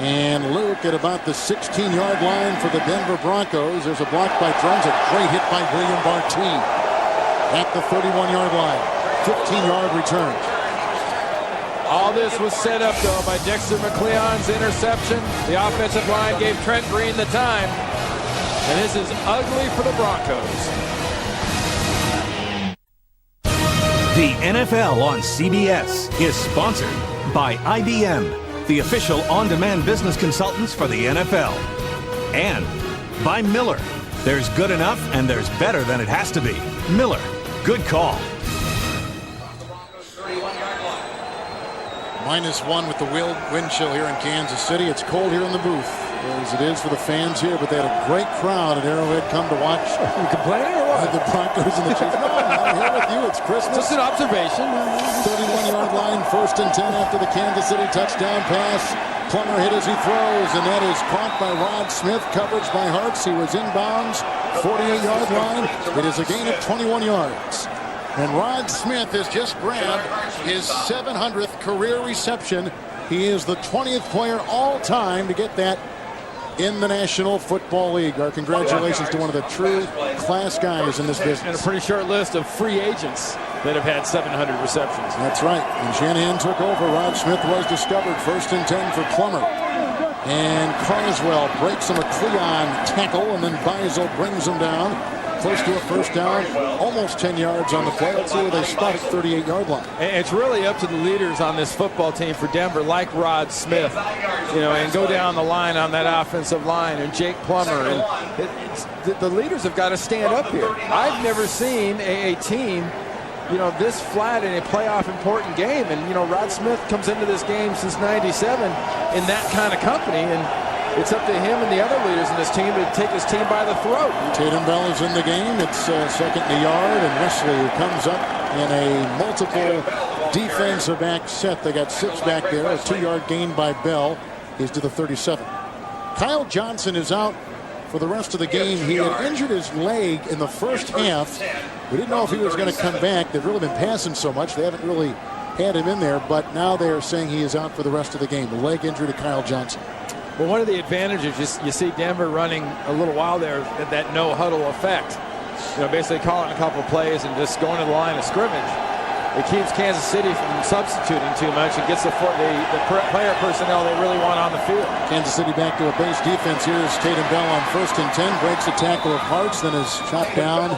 And Luke at about the 16-yard line for the Denver Broncos. There's a block by Drums, a great hit by William Bartine at the 31-yard line. 15-yard return. All this was set up, though, by Dexter McCleon's interception. The offensive line gave Trent Green the time. And this is ugly for the Broncos. The NFL on CBS is sponsored by IBM, the official on-demand business consultants for the NFL. And by Miller. There's good enough and there's better than it has to be. Miller, good call. -1 with the wind chill here in Kansas City. It's cold here in the booth, as it is for the fans here, but they had a great crowd at Arrowhead come to watch. Are you complaining or what? The Broncos and the Chiefs. No, I'm here with you. It's Christmas. Just an observation. 31-yard line, 1st and 10 after the Kansas City touchdown pass. Plummer hit as he throws, and that is caught by Rod Smith. Coverage by Hartz. He was inbounds, 48-yard line. It is a gain of 21 yards. And Rod Smith has just grabbed his 700th career reception. He is the 20th player all time to get that in the National Football League. Our congratulations to one of the true class guys in this business. And a pretty short list of free agents that have had 700 receptions. That's right. And Shanahan took over. Rod Smith was discovered. 1st and 10 for Plummer. And Carswell breaks a McCleon tackle, and then Beisel brings him down. Close to a 1st down, almost 10 yards on the play. Let's see where they spot at 38-yard line. And it's really up to the leaders on this football team for Denver, like Rod Smith, and go down the line on that offensive line, and Jake Plummer. And the leaders have got to stand up here. I've never seen a team, this flat in a playoff important game. And, Rod Smith comes into this game since '97 in that kind of company. And it's up to him and the other leaders in this team to take his team by the throat. Tatum Bell is in the game. It's 2nd and a yard, and Wesley, who comes up in a multiple defensive back set. They got 6 back there. A 2-yard gain by Bell. He's to the 37. Kyle Johnson is out for the rest of the game. He had injured his leg in the first half. We didn't know if he was going to come back. They've really been passing so much. They haven't really had him in there, but now they are saying he is out for the rest of the game. A leg injury to Kyle Johnson. Well, one of the advantages, you see Denver running a little while there, that no-huddle effect. Basically calling a couple of plays and just going to the line of scrimmage. It keeps Kansas City from substituting too much and gets the player personnel they really want on the field. Kansas City back to a base defense. Here's Tatum Bell on 1st and 10. Breaks a tackle of Hartz, then is shot down.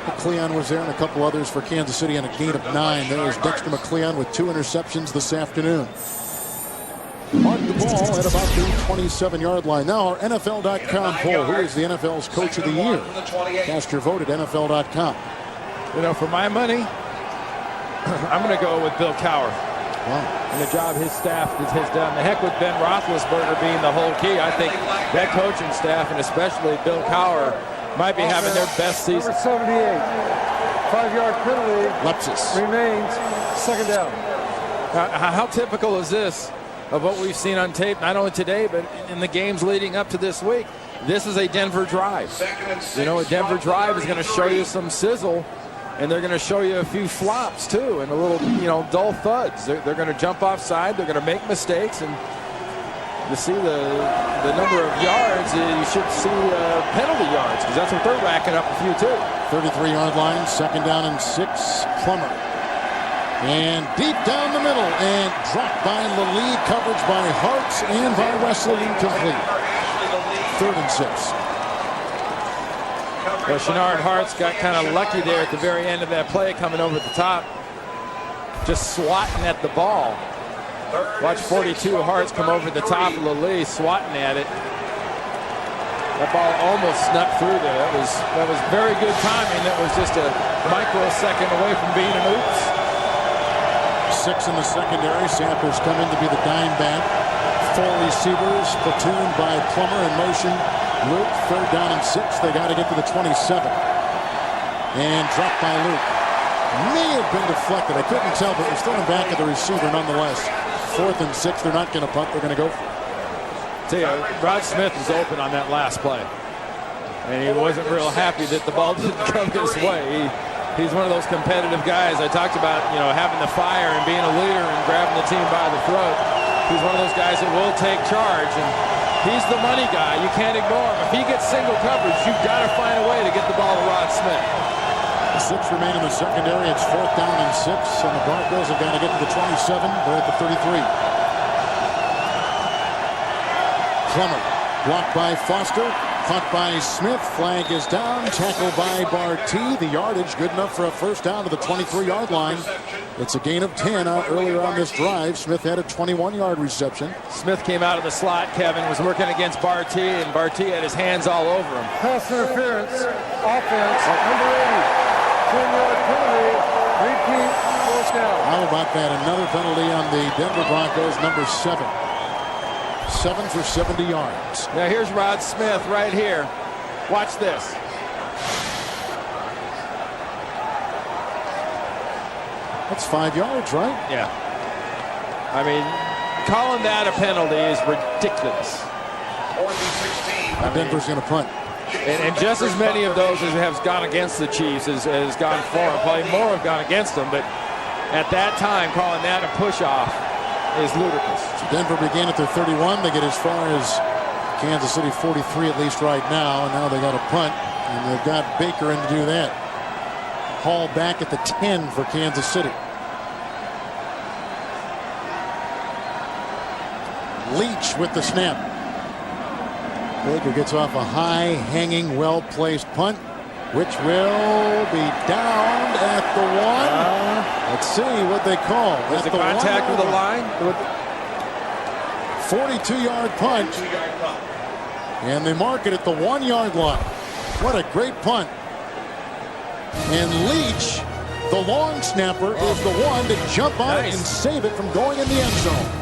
McCleon was there and a couple others for Kansas City on a gain of 9. There is Dexter McCleon with 2 interceptions this afternoon. Mark the ball at about the 27-yard line. Now our NFL.com poll. Who is the NFL's Coach of the Year? Cast your vote at NFL.com. For my money, I'm going to go with Bill Cowher. Wow. And the job his staff has done. The heck with Ben Roethlisberger being the whole key. I think that coaching staff, and especially Bill Cowher, might be having their best season. Number 78. 5-yard penalty. Lepsis. Remains 2nd down. How typical is this of what we've seen on tape, not only today, but in the games leading up to this week? This is a Denver drive. A Denver drive is going to show you some sizzle, and they're going to show you a few flops too, and a little, dull thuds. They're going to jump offside. They're going to make mistakes, and to see the number of yards, you should see penalty yards, because that's what they're racking up a few too. 33-yard line, 2nd down and 6. Plummer. And deep down the middle, and dropped by Lally, coverage by Hartz and by Wesley, incomplete. 3rd and 6. Well, Shenard Hartz got kind of lucky there at the very end of that play, coming over the top, just swatting at the ball. Watch 42 Hartz come over the top of Lally, swatting at it. That ball almost snuck through there. That was very good timing. That was just a microsecond away from being an oops. 6 in the secondary. Samples come in to be the dime back. 4 receivers, platooned by Plummer in motion. Luke, 3rd down and 6. They got to get to the 27. And dropped by Luke. May have been deflected. I couldn't tell, but it was thrown back at the receiver nonetheless. 4th and 6. They're not going to punt. They're going to go for it. Tell you, Rod Smith was open on that last play. And he wasn't real happy that the ball didn't come his way. He's one of those competitive guys. I talked about, having the fire and being a leader and grabbing the team by the throat. He's one of those guys that will take charge, and he's the money guy. You can't ignore him. If he gets single coverage, you've got to find a way to get the ball to Rod Smith. A 6 yards remain in the secondary. It's 4th down and 6, and the Broncos have got to get to the 27. They're at the 33. Plummer blocked by Foster, caught by Smith. Flag is down, tackled by Barty. The yardage good enough for a first down to the 23-yard line. It's a gain of 10 earlier on this drive. Smith had a 21-yard reception. Smith came out of the slot, Kevin, was working against Barty, and Barty had his hands all over him. Pass interference, offense, number 80. 10-yard penalty, repeat, 4th down. How about that? Another penalty on the Denver Broncos, number 7. 7 for 70 yards. Now here's Rod Smith right here. Watch this. That's 5 yards, right? Yeah. I mean, calling that a penalty is ridiculous. Denver's going to punt. And just as many of those as have gone against the Chiefs as gone for them. Probably more have gone against them, but at that time, calling that a push-off is ludicrous. So Denver began at their 31. They get as far as Kansas City 43 at least right now, and now they got a punt, and they've got Baker in to do that. Hall back at the 10 for Kansas City. Leach with the snap. Baker gets off a high, hanging, well-placed punt, which will be down at the 1. Let's see what they call. Was the contact with the line? 42-yard punt. And they mark it at the 1-yard line. What a great punt. And Leach, the long snapper, is the one to jump on it and save it from going in the end zone.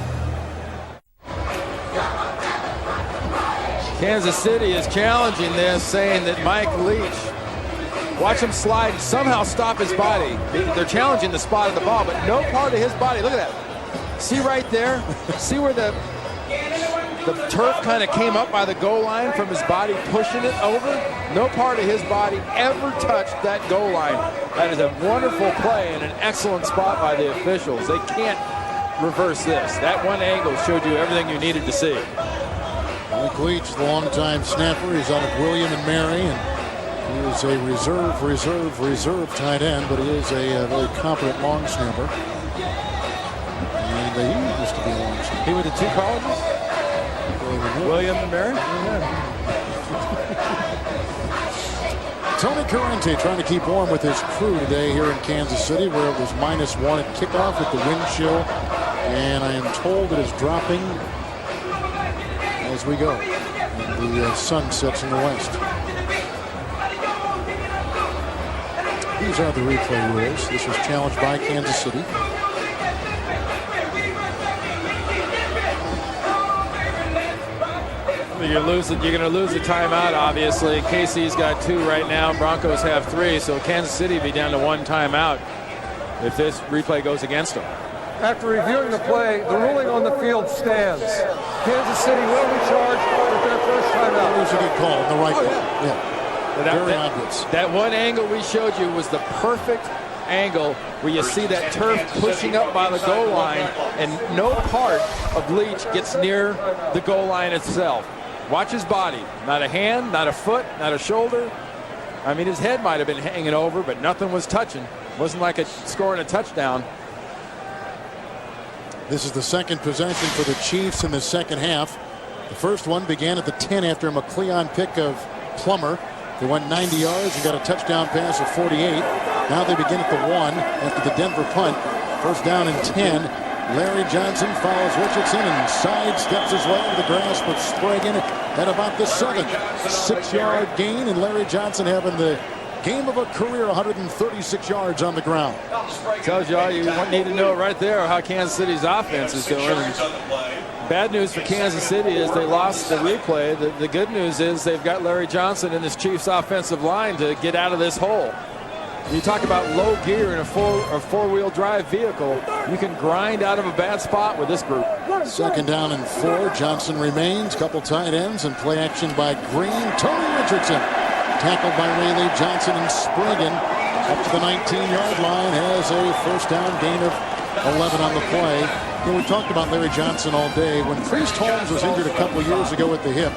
Kansas City is challenging this, saying that Mike Leach, watch him slide and somehow stop his body. They're challenging the spot of the ball, but no part of his body. Look at that. See right there? See where the turf kind of came up by the goal line from his body pushing it over? No part of his body ever touched that goal line. That is a wonderful play and an excellent spot by the officials. They can't reverse this. That one angle showed you everything you needed to see. Mike Leach, the longtime snapper. He's out of William and Mary, and he is a reserve tight end, but he is a very competent long snapper. And he used to be a long snapper. He went to 2 colleges? William and Mary? Tony Corrente trying to keep warm with his crew today here in Kansas City, where it was -1 at kickoff with the wind chill, and I am told it is dropping as we go. And the sun sets in the west. These are the replay rules. This was challenged by Kansas City. You're going to lose the timeout, obviously. KC's got 2 right now. Broncos have 3, so Kansas City will be down to 1 timeout if this replay goes against them. After reviewing the play, the ruling on the field stands. Kansas City will be charged with their first timeout. It was a good call on the right call. Yeah. Very obvious. That one angle we showed you was the perfect angle where you see that turf pushing up by the goal line, and no part of Leach gets near the goal line itself. Watch his body. Not a hand, not a foot, not a shoulder. I mean, his head might have been hanging over, but nothing was touching. Wasn't like scoring a touchdown. This is the second possession for the Chiefs in the second half. The first one began at the 10 after a McLeon pick of Plummer. They went 90 yards and got a touchdown pass of 48. Now they begin at the 1 after the Denver punt. First down and 10. Larry Johnson follows Richardson and sidesteps his way into the grass, but Sprague at about the 7. 6-yard gain, and Larry Johnson having the game of a career, 136 yards on the ground. Tells you all you need to know right there how Kansas City's offense is doing. Bad news for Kansas City is they lost the replay. The good news is they've got Larry Johnson in this Chiefs offensive line to get out of this hole. You talk about low gear in a four-wheel drive vehicle. You can grind out of a bad spot with this group. Second down and 4. Johnson remains. Couple tight ends and play action by Green. Tony Richardson tackled by Rayleigh Johnson, and Sprague up to the 19-yard line has a first down gain of 11 on the play. You know, we talked about Larry Johnson all day. When Priest Holmes was injured a couple years ago with the hip,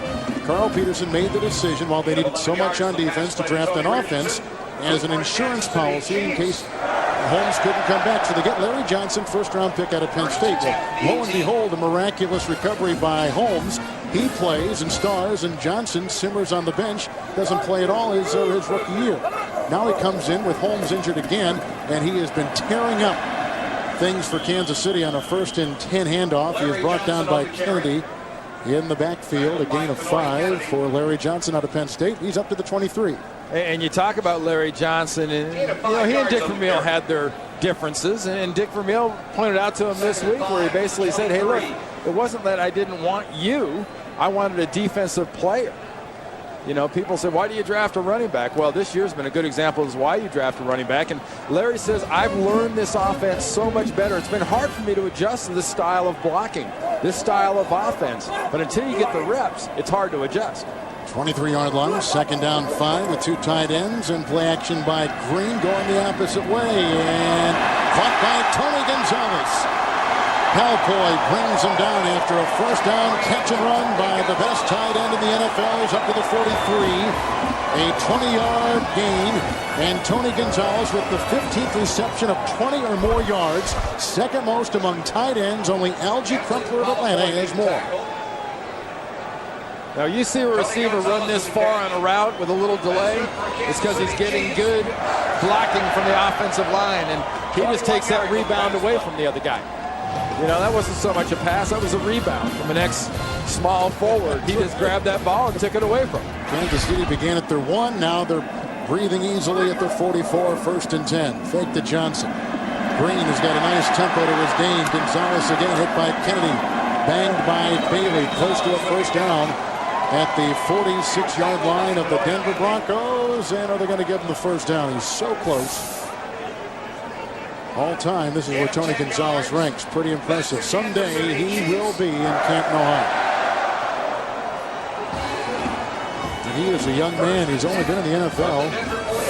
Carl Peterson made the decision, while they needed so much on defense, to draft an offense as an insurance policy in case Holmes couldn't come back. So they get Larry Johnson, first-round pick out of Penn State. Well, lo and behold, a miraculous recovery by Holmes. He plays and stars, and Johnson simmers on the bench, doesn't play at all his rookie year. Now he comes in with Holmes injured again, and he has been tearing up things for Kansas City on a 1st and 10 handoff. He is brought down by Kennedy in the backfield, a gain of 5 for Larry Johnson out of Penn State. He's up to the 23. And you talk about Larry Johnson, and he and Dick Vermeil had their differences, and Dick Vermeil pointed out to him this week where he basically said, hey, look, it wasn't that I didn't want you, I wanted a defensive player. People say, why do you draft a running back? Well, this year's been a good example of why you draft a running back. And Larry says, I've learned this offense so much better. It's been hard for me to adjust to this style of blocking, this style of offense. But until you get the reps, it's hard to adjust. 23-yard line, 2nd down 5 with 2 tight ends, and play action by Green going the opposite way. And caught by Tony Gonzalez. Palpoy brings him down after a 1st down catch and run by the best tight end in the NFL. He's up to the 43. A 20-yard gain, and Tony Gonzalez with the 15th reception of 20 or more yards. 2nd most among tight ends. Only Algie Crumpler of Atlanta has more. Now you see a receiver run this far on a route with a little delay. It's because he's getting good blocking from the offensive line, and he just takes that rebound away from the other guy. That wasn't so much a pass, that was a rebound from an ex-small forward. He just grabbed that ball and took it away from him. Kansas City began at their 1, now they're breathing easily at their 44, 1st and 10. Fake to Johnson. Green has got a nice tempo to his game. Gonzalez again hit by Kennedy. Banged by Bailey, close to a 1st down at the 46-yard line of the Denver Broncos. And are they going to give him the 1st down? He's so close. All time, this is where Tony Gonzalez ranks. Pretty impressive. Someday he will be in Canton, Ohio. And he is a young man. He's only been in the NFL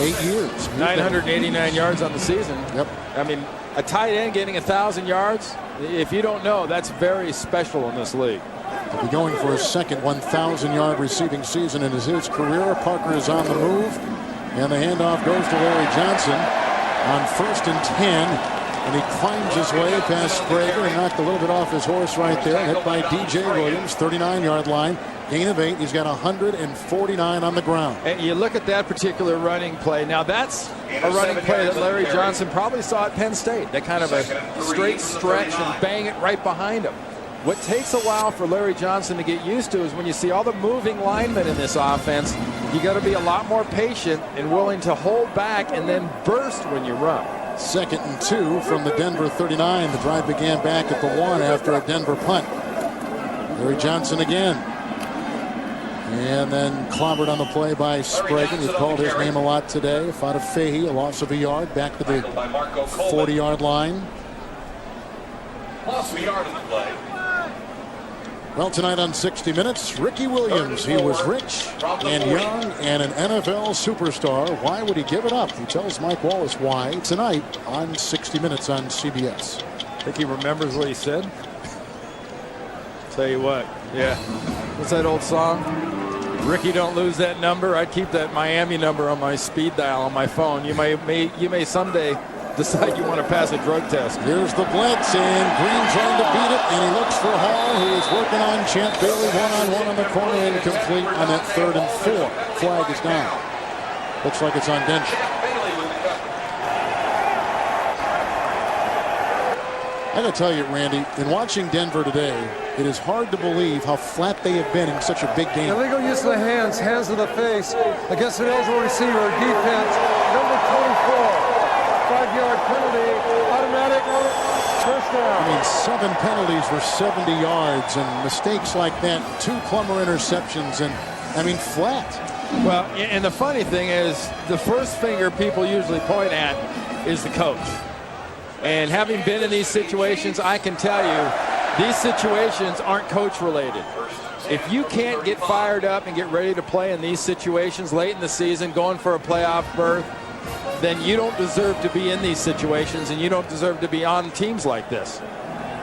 8 years. 989 yards on the season. Yep. I mean, a tight end getting 1,000 yards, if you don't know, that's very special in this league. He'll be going for his 2nd 1,000-yard receiving season in his career. Parker is on the move, and the handoff goes to Larry Johnson on 1st and 10, and he climbs his way past Sprague and knocked a little bit off his horse right there. Hit by D.J. Williams, 39-yard line. Gain of 8. He's got 149 on the ground. And you look at that particular running play. Now that's a running play that Larry Johnson probably saw at Penn State. That kind of a straight stretch and bang it right behind him. What takes a while for Larry Johnson to get used to is when you see all the moving linemen in this offense, you got to be a lot more patient and willing to hold back and then burst when you run. 2nd and 2 from the Denver 39. The drive began back at the 1 after a Denver punt. Larry Johnson again. And then clobbered on the play by Sprague. He's called his name a lot today. Fada Fahey, a loss of a yard, back to the 40-yard line. Loss of a yard on the play. Well, tonight on 60 Minutes, Ricky Williams. He was rich and young and an NFL superstar. Why would he give it up? He tells Mike Wallace why tonight on 60 Minutes on CBS. I think he remembers what he said. Tell you what, yeah. What's that old song? Ricky, don't lose that number. I'd keep that Miami number on my speed dial on my phone. You may someday decide you want to pass a drug test. Here's the blitz, and Green trying to beat it, and he looks for Hall, who is working on Champ Bailey one-on-one on the corner, incomplete on that 3rd and 4. Flag is down. Looks like it's on Denver. I got to tell you, Randy, in watching Denver today, it is hard to believe how flat they have been in such a big game. Illegal use of the hands to the face against an eligible receiver. Defense, number 24. 5-yard penalty, automatic 1st down. I mean, 7 penalties for 70 yards, and mistakes like that. 2 Plummer interceptions, and I mean, flat. Well, and the funny thing is, the first finger people usually point at is the coach. And having been in these situations, I can tell you, these situations aren't coach related. If you can't get fired up and get ready to play in these situations late in the season, going for a playoff berth, then you don't deserve to be in these situations, and you don't deserve to be on teams like this.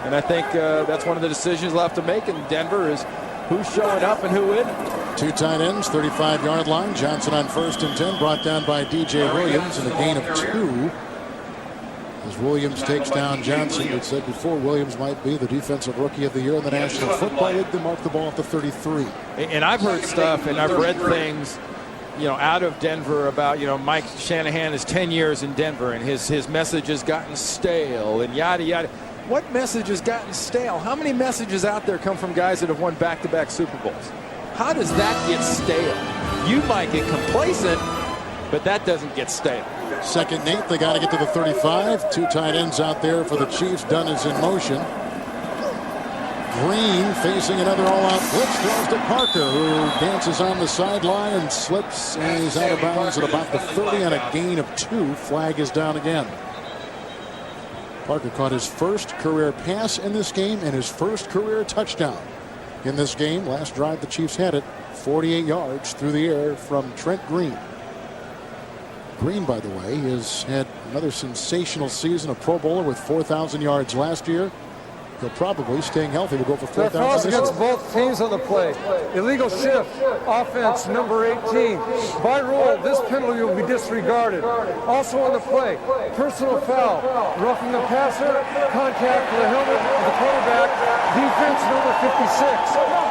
And I think that's one of the decisions left to make in Denver is who's showing up and who isn't. Two tight ends, 35-yard line. Johnson on 1st and 10, brought down by DJ Williams in a gain of 2. As Williams takes down Johnson. We said before Williams might be the defensive rookie of the year in the National Football League. They mark the ball at the 33. And I've heard stuff and I've read things, out of Denver about, Mike Shanahan is 10 years in Denver and his message has gotten stale and yada, yada. What message has gotten stale? How many messages out there come from guys that have won back-to-back Super Bowls? How does that get stale? You might get complacent, but that doesn't get stale. 2nd and 8. They got to get to the 35. Two tight ends out there for the Chiefs. Dunn is in motion. Green facing another all-out blitz. Throws to Parker, who dances on the sideline and slips, and he's out of bounds at about the 30 on a gain of 2. Flag is down again. Parker caught his first career pass in this game and his first career touchdown in this game. Last drive the Chiefs had it 48 yards through the air from Trent Green. Green, by the way, has had another sensational season, a Pro Bowler with 4,000 yards last year. He'll probably, staying healthy, will go for 4,000 this year. Against both teams on the play. Illegal shift, offense number 18. By rule, this penalty will be disregarded. Also on the play, personal foul, roughing the passer, contact with the helmet of the quarterback, defense number 56.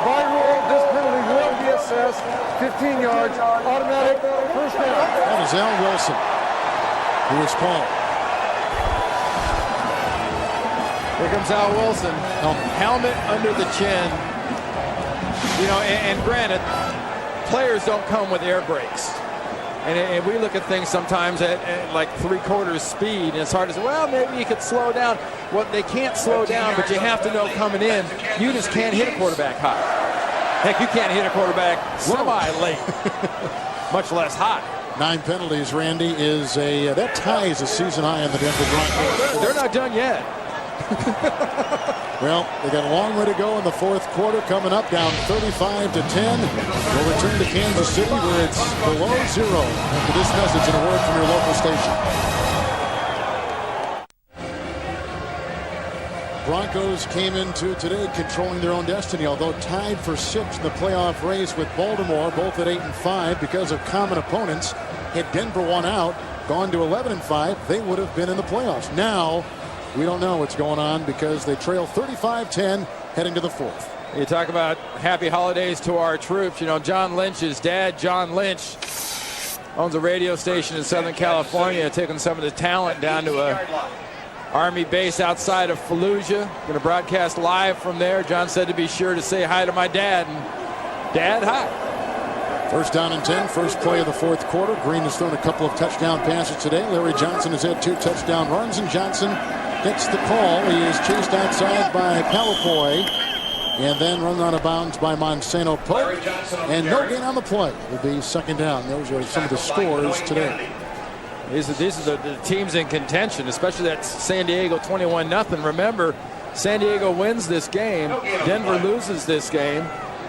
By rule, this penalty will be assessed 15 yards, automatic first down. That is Al Wilson, who is called. Here comes Al Wilson. Helmet under the chin. And granted, players don't come with air brakes. And we look at things sometimes at like 3/4 speed, and it's hard to say, well, maybe you could slow down. Well, they can't slow down, but you have to know coming in, you just can't hit a quarterback high. Heck, you can't hit a quarterback semi-late, much less high. 9 penalties, Randy, that ties a season high in the Denver Broncos. They're not done yet. Well, they got a long way to go in the 4th quarter. Coming up, down 35-10. We'll return to Kansas City, where it's below 0. After this message and a word from your local station. Broncos came into today controlling their own destiny, although tied for 6th in the playoff race with Baltimore, both at 8-5 because of common opponents. Had Denver won out, gone to 11-5, they would have been in the playoffs. Now, we don't know what's going on because they trail 35-10 heading to the 4th. You talk about happy holidays to our troops. John Lynch's dad, John Lynch, owns a radio station in Southern California, taking some of the talent down to a Army base outside of Fallujah. Going to broadcast live from there. John said to be sure to say hi to my dad. And Dad, hi. 1st down and 10, first play of the 4th quarter. Green has thrown a couple of touchdown passes today. Larry Johnson has had 2 touchdown runs, and Johnson gets the call. He is chased outside by Palapoy and then run out of bounds by Monsanto Pope. And no gain on the play. It will be 2nd down. Those are some of the scores today. These are the teams in contention, especially that San Diego 21-0. Remember, San Diego wins this game. Denver loses this game.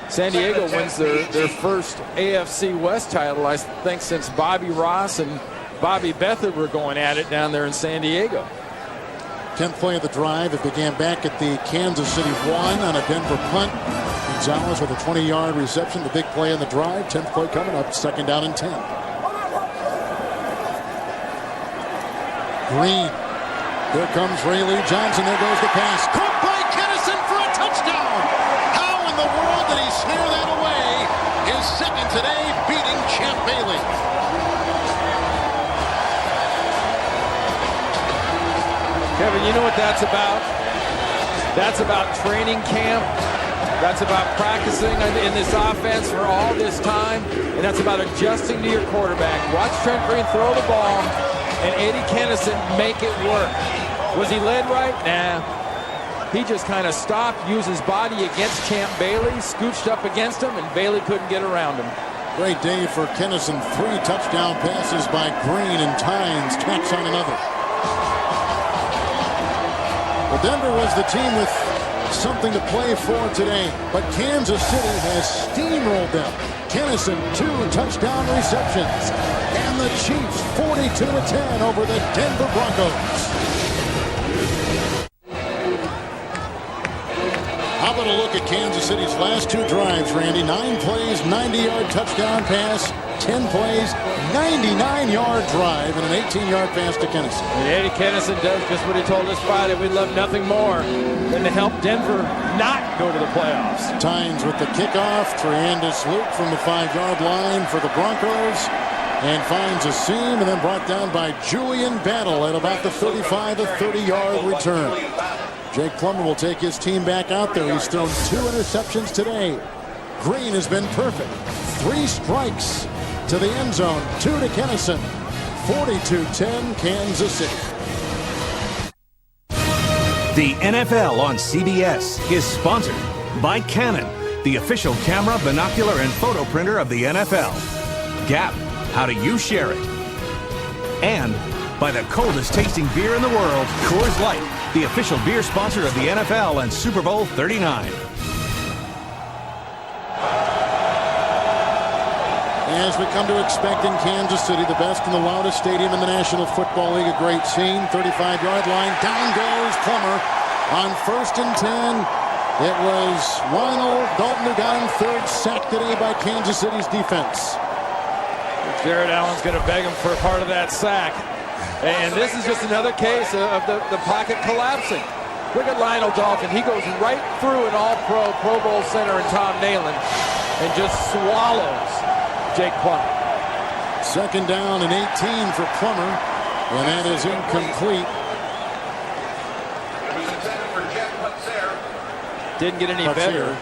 San Diego wins their first AFC West title, I think, since Bobby Ross and Bobby Beathard were going at it down there in San Diego. 10th play of the drive. It began back at the Kansas City 1 on a Denver punt. Gonzalez with a 20-yard reception. The big play in the drive. 10th play coming up. 2nd down and 10. Green. Here comes Ray Lee Johnson. There goes the pass. Caught by Kennison for a touchdown. How in the world did he snare that away? His 2nd today, beating Champ Bailey. Kevin, you know what that's about? That's about training camp. That's about practicing in this offense for all this time. And that's about adjusting to your quarterback. Watch Trent Green throw the ball and Eddie Kennison make it work. Was he led right? Nah. He just kind of stopped, used his body against Champ Bailey, scooched up against him, and Bailey couldn't get around him. Great day for Kennison. 3 touchdown passes by Green, and Tynes tacks on another. Well, Denver was the team with something to play for today, but Kansas City has steamrolled them. Kennison, 2 touchdown receptions, and the Chiefs 42-10 over the Denver Broncos. How How about a look at Kansas City's last 2 drives, Randy? 9 plays, 90-yard touchdown pass, 10 plays, 99-yard drive, and an 18-yard pass to Kennison. And Eddie Kennison does just what he told us Friday. We'd love nothing more than to help Denver not go to the playoffs. Tynes with the kickoff. Triandis Luke from the 5-yard line for the Broncos. And finds a seam and then brought down by Julian Battle at about the 35 to 30-yard return. Jake Plummer will take his team back out there. He's thrown 2 interceptions today. Green has been perfect. 3 strikes to the end zone. 2 to Kennison. 42-10 Kansas City. The NFL on CBS is sponsored by Canon, the official camera, binocular, and photo printer of the NFL. Gap, how do you share it? And by the coldest tasting beer in the world, Coors Light, the official beer sponsor of the NFL and Super Bowl 39. As we come to expect in Kansas City, the best and the loudest stadium in the National Football League. A great scene, 35-yard line. Down goes Plummer on 1st and 10. It was Lionel Dalton who got him 3rd sack today by Kansas City's defense. Jared Allen's going to beg him for part of that sack. And this is just another case of the pocket collapsing. Look at Lionel Dalton. He goes right through an all-pro, Pro Bowl center and Tom Nalen and just swallows Jake Plummer. 2nd down and 18 for Plummer. And that is incomplete. Didn't get any better.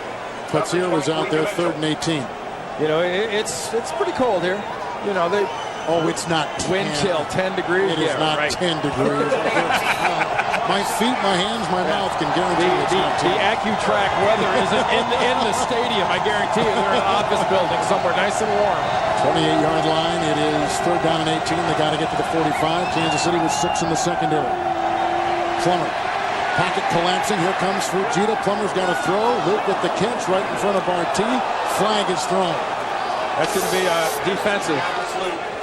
Putzier was out there 3rd and 18. You know, it's pretty cold here. You know, it's not 10. Wind chill, 10 degrees. It is not 10 degrees. My feet, my hands, my mouth can guarantee the AccuTrack weather isn't in the stadium. I guarantee you they're in an office building somewhere nice and warm. 28-yard line. It is 3rd down and 18. They got to get to the 45. Kansas City with 6 in the secondary. Plummer. Pocket collapsing. Here comes Fujita. Plummer's got to throw. Luke with the catch right in front of Bartini. Flag is thrown. That's going to be defensive.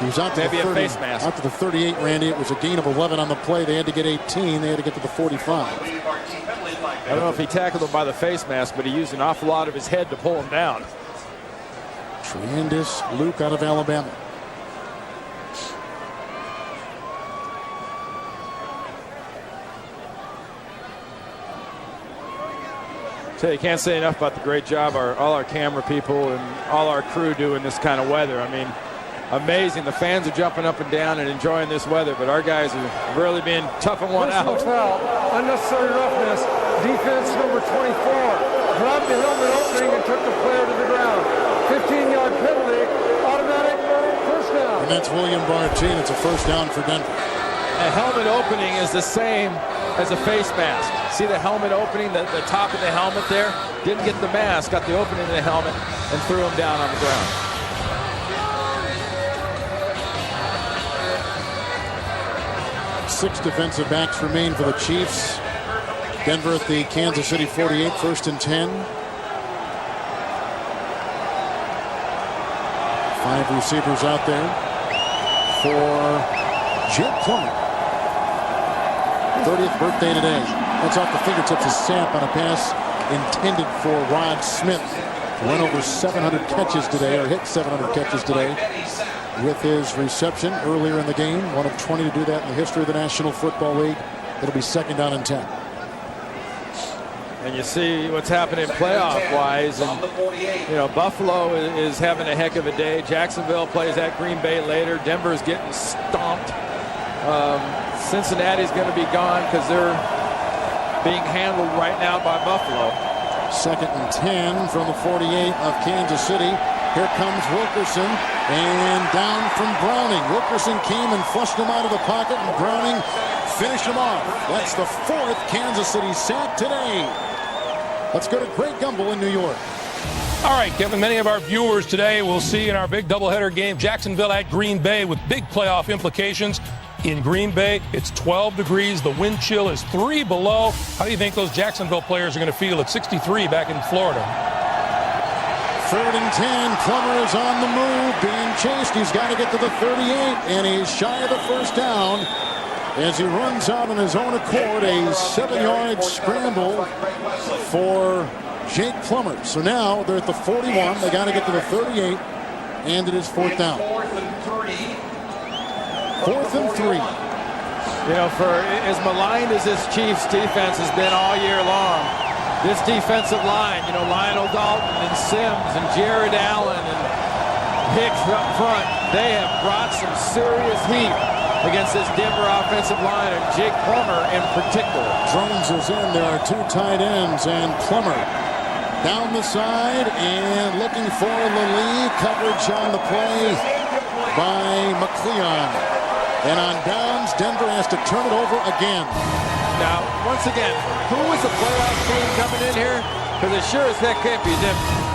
He was out to maybe the 30, a face mask. Out to the 38, Randy. It was a gain of 11 on the play. They had to get 18. They had to get to the 45. I don't know if he tackled him by the face mask, but he used an awful lot of his head to pull him down. Triandis Luke out of Alabama. So you can't say enough about the great job all our camera people and all our crew do in this kind of weather. I mean, amazing. The fans are jumping up and down and enjoying this weather, but our guys are really being toughing one out. Foul, unnecessary roughness, defense number 24. Grabbed the helmet opening and took the player to the ground. 15-yard penalty, automatic first down. And that's William Bartine. It's a first down for Denver. A helmet opening is the same as a face mask. See the helmet opening, the top of the helmet there? Didn't get the mask, got the opening of the helmet, and threw him down on the ground. Six defensive backs remain for the Chiefs. Denver at the Kansas City 48, 1st and 10. 5 receivers out there for Jake Plummer. 30th birthday today. That's off the fingertips of Sapp on a pass intended for Rod Smith. Went over 700 catches today, or hit 700 catches today with his reception earlier in the game. One of 20 to do that in the history of the National Football League. It'll be 2nd down and 10. And you see what's happening playoff-wise. And, you know, Buffalo is having a heck of a day. Jacksonville plays at Green Bay later. Denver's getting stomped. Cincinnati's going to be gone because they're being handled right now by Buffalo. 2nd and 10 from the 48 of Kansas City. Here comes Wilkerson, and down from Browning. Wilkerson came and flushed him out of the pocket, and Browning finished him off. That's the 4th Kansas City sack today. Let's go to Greg Gumbel in New York. All right, Kevin, many of our viewers today will see in our big doubleheader game Jacksonville at Green Bay with big playoff implications. In Green Bay, it's 12 degrees. The wind chill is 3 below. How do you think those Jacksonville players are going to feel at 63 back in Florida? 3rd and 10. Plummer is on the move, being chased. He's got to get to the 38, and he's shy of the first down as he runs out on his own accord. A 7-yard scramble for Jake Plummer. So now they're at the 41. They got to get to the 38, and it is 4th down. 4th and 3. You know, for as maligned as this Chiefs defense has been all year long, this defensive line, you know, Lionel Dalton and Sims and Jared Allen and Hicks up front, they have brought some serious heat against this Denver offensive line, and Jake Plummer in particular. Jones is in. There are 2 tight ends, and Plummer down the side and looking for the lead. Coverage on the play by McLeon. And on downs, Denver has to turn it over again. Now, once again, who was the playoff team coming in here? Because it sure as heck can't be Denver.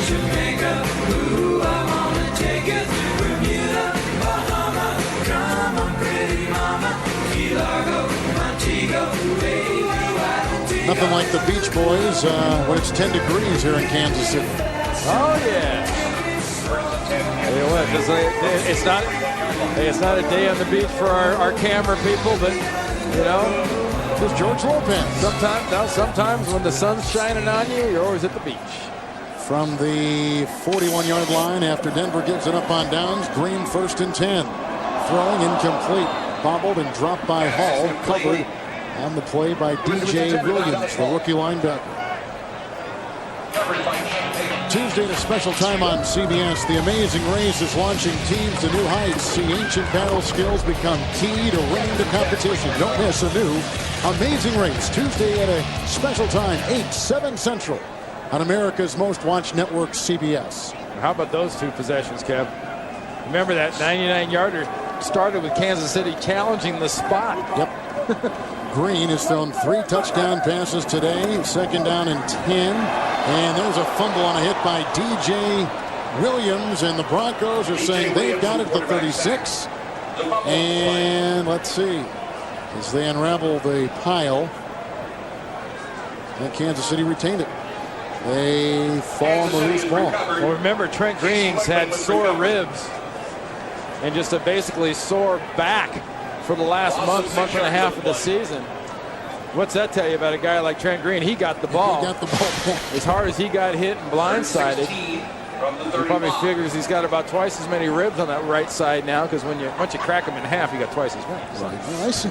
Jamaica, ooh, I wanna take you to Bermuda, Bahama, come on, pretty mama, Key Largo, Montego, baby, why don't we Nothing like the Beach Boys when it's 10 degrees here in Kansas City. Oh, yeah. You know what, it's not a day on the beach for our camera people, but, you know, There's George Lopez. Sometimes when the sun's shining on you, you're always at the beach. From the 41-yard line after Denver gives it up on downs, Green 1st and 10. Throwing incomplete. Bobbled and dropped by Hall. Covered on the play by DJ Williams, the rookie linebacker. Tuesday at a special time on CBS. The Amazing Race is launching teams to new heights. See ancient battle skills become key to winning the competition. Don't miss a new Amazing Race. Tuesday at a special time, 8/7 Central on America's most watched network, CBS. How about those 2 possessions, Kev? Remember that 99-yarder started with Kansas City challenging the spot. Yep. Green has thrown 3 touchdown passes today. 2nd down and 10. And there's a fumble on a hit by DJ Williams. And the Broncos are saying they've got it at the 36. And let's see. As they unravel the pile. And Kansas City retained it. They fall on the loose ball. Well, remember, Trent Green's had sore ribs and just a basically sore back for the last month and a half of the season. What's that tell you about a guy like Trent Green? He got the ball. He got the ball back. As hard as he got hit and blindsided, he probably figures he's got about twice as many ribs on that right side now, because once you crack him in half, you got twice as many. Right. Well, I see.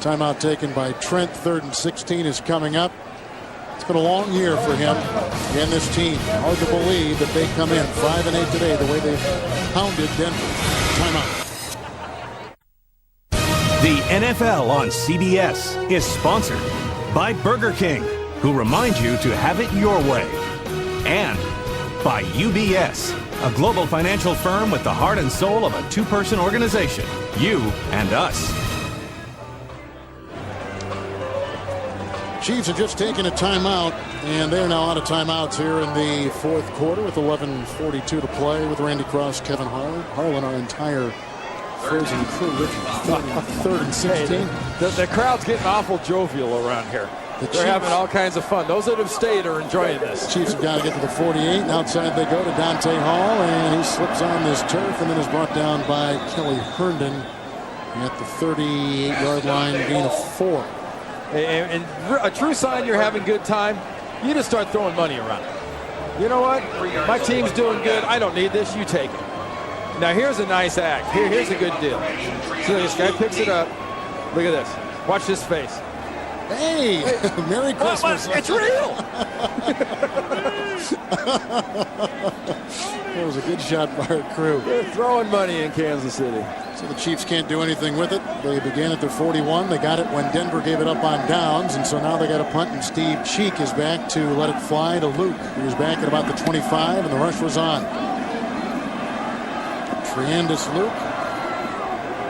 Timeout taken by Trent. 3rd and 16 is coming up. It's been a long year for him and this team. Hard to believe that they come in 5-8 today, the way they pounded Denver. Timeout. The NFL on CBS is sponsored by Burger King, who remind you to have it your way, and by UBS, a global financial firm with the heart and soul of a 2-person organization, you and us. Chiefs have just taken a timeout, and they're now out of timeouts here in the 4th quarter with 11:42 to play with Randy Cross, Kevin Harlan, our entire frozen crew. 3rd and 16. The crowd's getting awful jovial around here. They're having all kinds of fun. Those that have stayed are enjoying this. Chiefs have got to get to the 48. And outside they go to Dante Hall, and he slips on this turf and then is brought down by Kelly Herndon at the 38-yard line, gain of 4. And a true sign you're having a good time, you just start throwing money around. You know what? My team's doing good. I don't need this. You take it. Now, here's a nice act. Here's a good deal. So this guy picks it up. Look at this. Watch this face. Hey, Merry Christmas. It's real. That was a good shot by our crew. They're throwing money in Kansas City. So the Chiefs can't do anything with it. They began at their 41. They got it when Denver gave it up on downs, and so now they got a punt, and Steve Cheek is back to let it fly to Luke. He was back at about the 25, and the rush was on. Triandis Luke.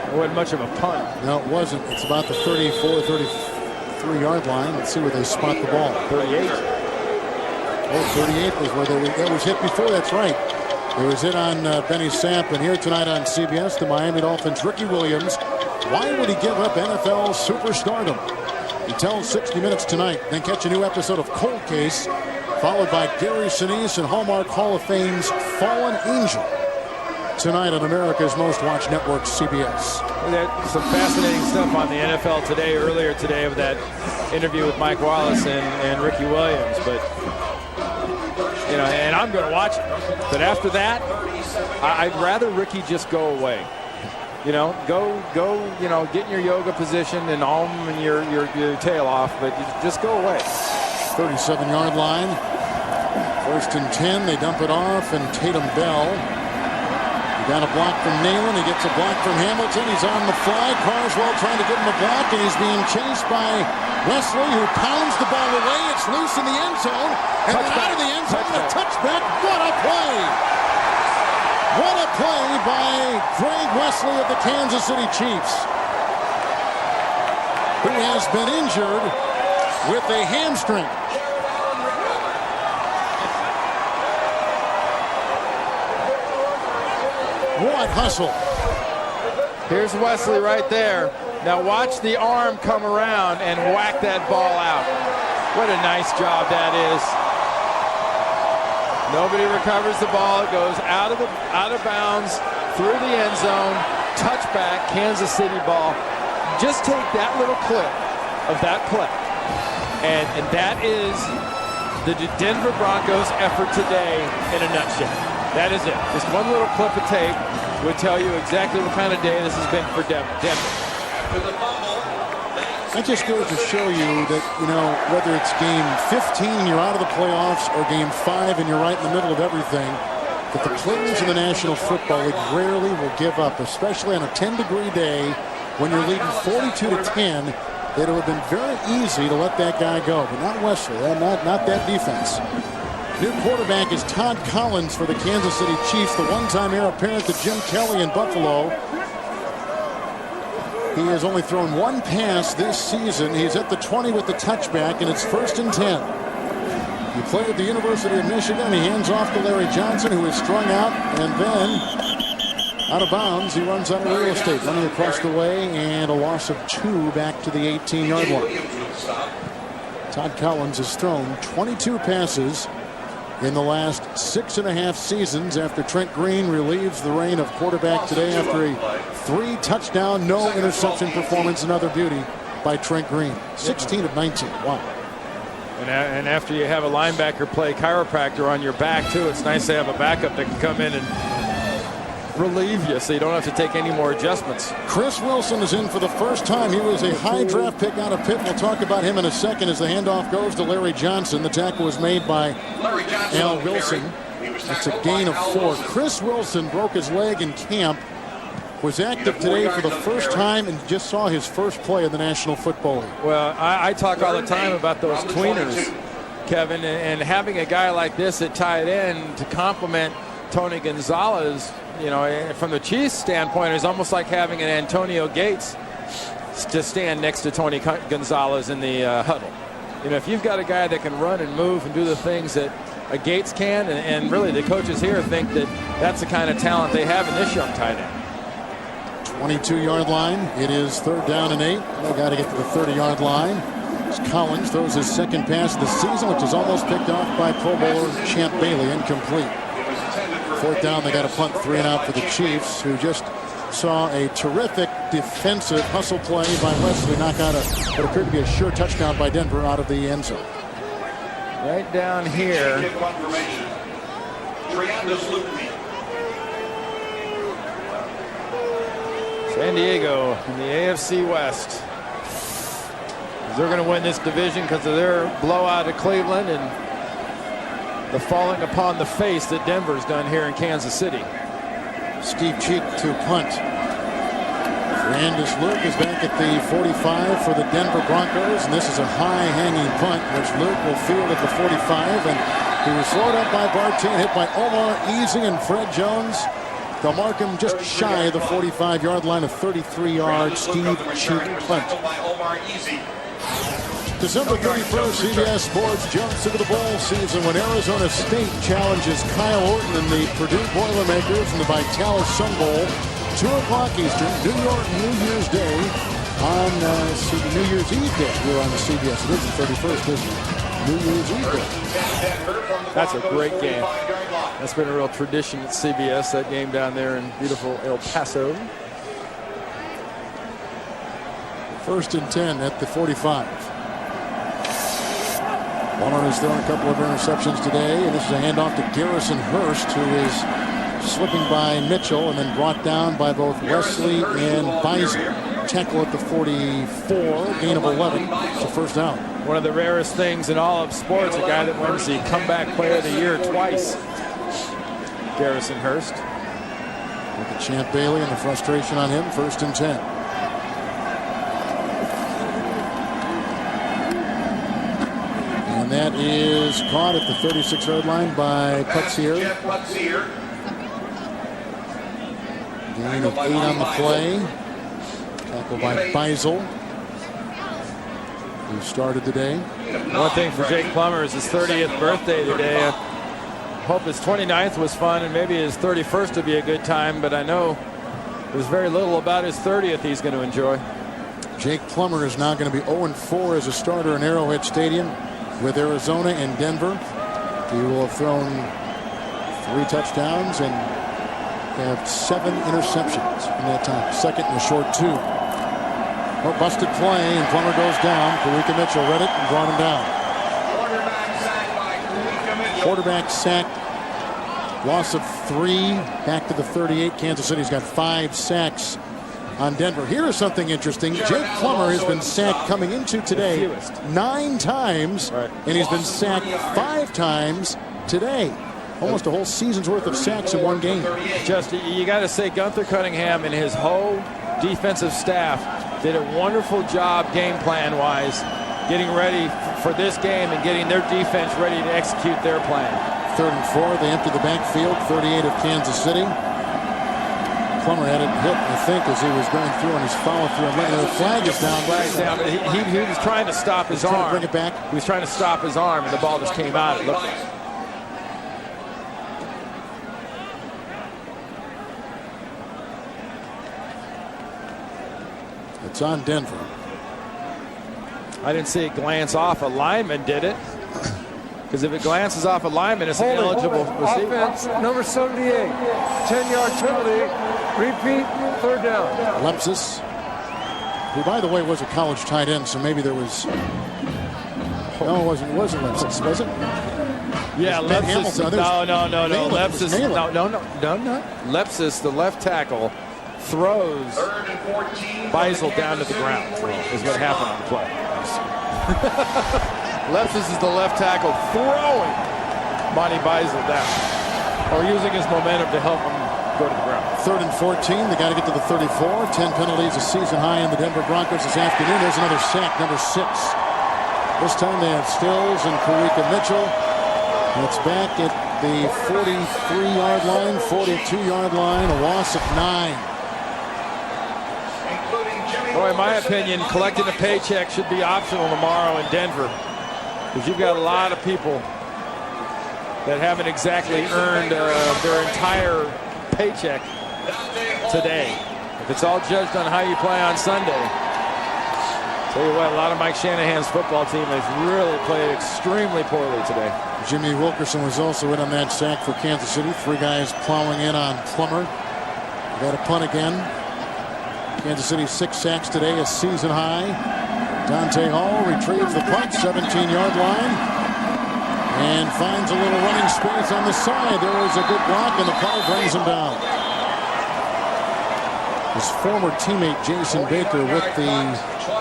It wasn't much of a punt. No, it wasn't. It's about the 34, 33-yard line. Let's see where they spot the ball. 38. Oh, 38 was where that was hit before. That's right. It was hit on Benny Samp. And here tonight on CBS, the Miami Dolphins, Ricky Williams. Why would he give up NFL superstardom? He tells 60 Minutes tonight. Then catch a new episode of Cold Case, followed by Gary Sinise and Hallmark Hall of Fame's Fallen Angel. tonight on America's most watched network, CBS. There's some fascinating stuff on the NFL Today earlier today of that interview with Mike Wallace and Ricky Williams. But, you know, and I'm going to watch it. But after that, I'd rather Ricky just go away. You know, go, you know, get in your yoga position and almond your tail off, but just go away. 37-yard line. 1st and 10. They dump it off, and Tatum Bell. He got a block from Nalen. He gets a block from Hamilton. He's on the fly. Carswell trying to give him a block, and he's being chased by Wesley, who pounds the ball away. It's loose in the end zone, and then out of the end zone, a touchback. What a play! What a play by Greg Wesley of the Kansas City Chiefs, who has been injured with a hamstring. What hustle. Here's Wesley right there. Now watch the arm come around and whack that ball out. What a nice job that is. Nobody recovers the ball. It goes out of bounds through the end zone. Touchback, Kansas City ball. Just take that little clip of that play. And that is the Denver Broncos effort today in a nutshell. That is it. Just one little clip of tape would tell you exactly what kind of day this has been for Denver. That just goes to show you that, you know, whether it's game 15 and you're out of the playoffs or game 5 and you're right in the middle of everything, that the players in the National Football League rarely will give up, especially on a 10-degree day when you're leading 42-10. It would have been very easy to let that guy go, but not Wesley, not that defense. New quarterback is Todd Collins for the Kansas City Chiefs, the one-time heir apparent to Jim Kelly in Buffalo. He has only thrown one pass this season. He's at the 20 with the touchback, and it's 1st and 10. He played at the University of Michigan. He hands off to Larry Johnson, who is strung out, and then out of bounds. He runs out of real estate, running across the way, and a loss of 2 back to the 18-yard line. Todd Collins has thrown 22 passes in the last 6.5 seasons after Trent Green relieves the reign of quarterback today after a 3-touchdown, no interception performance. Another beauty by Trent Green. 16 of 19. Wow. And after you have a linebacker play chiropractor on your back too, it's nice to have a backup that can come in and relieve you so you don't have to take any more adjustments. Chris Wilson is in for the first time. He was a high draft pick out of Pitt. We'll talk about him in a second as the handoff goes to Larry Johnson. The tackle was made by Al Wilson. It's a gain of 4. Chris Wilson broke his leg in camp, was active today for the first time, and just saw his first play in the National Football League. Well, I talk all the time about those tweeners, Kevin, and having a guy like this at tight end to complement Tony Gonzalez, you know, from the Chiefs' standpoint, is almost like having an Antonio Gates to stand next to Tony Gonzalez in the huddle. You know, if you've got a guy that can run and move and do the things that a Gates can, and really the coaches here think that that's the kind of talent they have in this young tight end. 22-yard line. It is 3rd down and 8. They got to get to the 30-yard line. As Collins throws his second pass of the season, which is almost picked off by Pro Bowler Champ Bailey, incomplete. 4th down, they got a punt, 3 and out for the Chiefs, who just saw a terrific defensive hustle play by Wesley knock out what appeared to be a sure touchdown by Denver out of the end zone. Right down here. San Diego in the AFC West. They're going to win this division because of their blowout at Cleveland and the falling upon the face that Denver's done here in Kansas City. Steve Cheek to punt. Brandis Luke is back at the 45 for the Denver Broncos, and this is a high-hanging punt, which Luke will field at the 45, and he was slowed up by Bartine, hit by Omar Easy and Fred Jones. They'll mark him just shy of the 45-yard line, a 33-yard Steve Cheek punt. December 31st, CBS Sports jumps into the bowl season when Arizona State challenges Kyle Orton and the Purdue Boilermakers in the Vitalis Sun Bowl. 2 o'clock Eastern, New York, New Year's Day on New Year's Eve Day here on the CBS. It is the 31st, isn't it? New Year's Eve. That's a great game. That's been a real tradition at CBS, that game down there in beautiful El Paso. 1st and 10 at the 45. Plummer has thrown a couple of interceptions today, and this is a handoff to Garrison Hurst, who is slipping by Mitchell and then brought down by both Wesley and Beisel. Tackle at the 44, gain of 11. It's a first down. One of the rarest things in all of sports, a guy that wins the comeback player of the year twice. Garrison Hurst. With the Champ Bailey and the frustration on him, 1st and 10. And that is caught at the 36-yard line by Putzier. Gain of 8 on the play. Tackle by Beisel, who started today. One thing for Jake Plummer is his 30th birthday today. I hope his 29th was fun, and maybe his 31st will be a good time, but I know there's very little about his 30th he's going to enjoy. Jake Plummer is now going to be 0-4 as a starter in Arrowhead Stadium with Arizona and Denver. He will have thrown 3 touchdowns and have 7 interceptions in that time. Second and a short 2. Oh, busted play, and Plummer goes down. Kawika Mitchell read it and brought him down. Quarterback sack. Loss of 3. Back to the 38. Kansas City's got 5 sacks on Denver. Here is something interesting. Jake Plummer has been sacked coming into today 9 times, and he's been sacked 5 times today. Almost a whole season's worth of sacks in one game. Just, you got to say Gunther Cunningham and his whole defensive staff did a wonderful job game plan wise, getting ready for this game and getting their defense ready to execute their plan. 3rd and 4, they enter the backfield, 38 of Kansas City. Plummer had it hit, I think, as he was going through on his follow through. And the flag is down. Flag's down, but he was trying to stop his arm. Bring it back. He was trying to stop his arm, and the ball just came out. It looked. It's on Denver. I didn't see it glance off a lineman, did it? Because if it glances off a lineman, it's an eligible receiver. Offense, number 78. 10-yard penalty. Repeat, 3rd down. Lepsis, who, by the way, was a college tight end, so maybe there was... No, it wasn't Lepsis, was it? Yeah, Lepsis. No. Lepsis. Malin. No. Lepsis, the left tackle, throws Beisel down to the ground, is what happened on the play. Lepsis is the left tackle throwing Monty Beisel down, or using his momentum to help him go to the ground. 3rd and 14, they got to get to the 34. 10 penalties, a season high in the Denver Broncos this afternoon. There's another sack, number 6. This time they have Stills and Kawika Mitchell. It's back at the 43-yard line, 42-yard line, a loss of 9. Boy, in my opinion, collecting a paycheck should be optional tomorrow in Denver, because you've got a lot of people that haven't exactly earned their entire paycheck today. If it's all judged on how you play on Sunday, tell you what, a lot of Mike Shanahan's football team has really played extremely poorly today. Jimmy Wilkerson was also in on that sack for Kansas City. 3 guys plowing in on Plummer. Got a punt again. Kansas City 6 sacks today, a season high. Dante Hall retrieves the punt, 17-yard line, and finds a little running space on the side. There was a good block, and the punter brings him down. His former teammate Jason Baker with the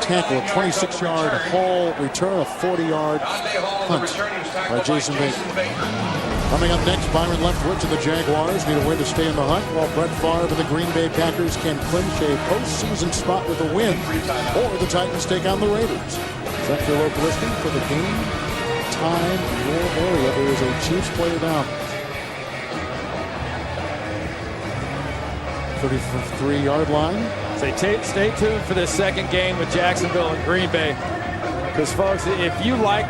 tackle, a 26-yard Hall return, a 40-yard punt by Jason Baker. Coming up next, Byron Leftwich and the Jaguars need a win to stay in the hunt, while Brett Favre and the Green Bay Packers can clinch a postseason spot with a win, or the Titans take on the Raiders. Check your local listing for the game, time, in your area. There is a Chiefs player down. 33-yard line. Stay tuned for this second game with Jacksonville and Green Bay, because, folks, if you like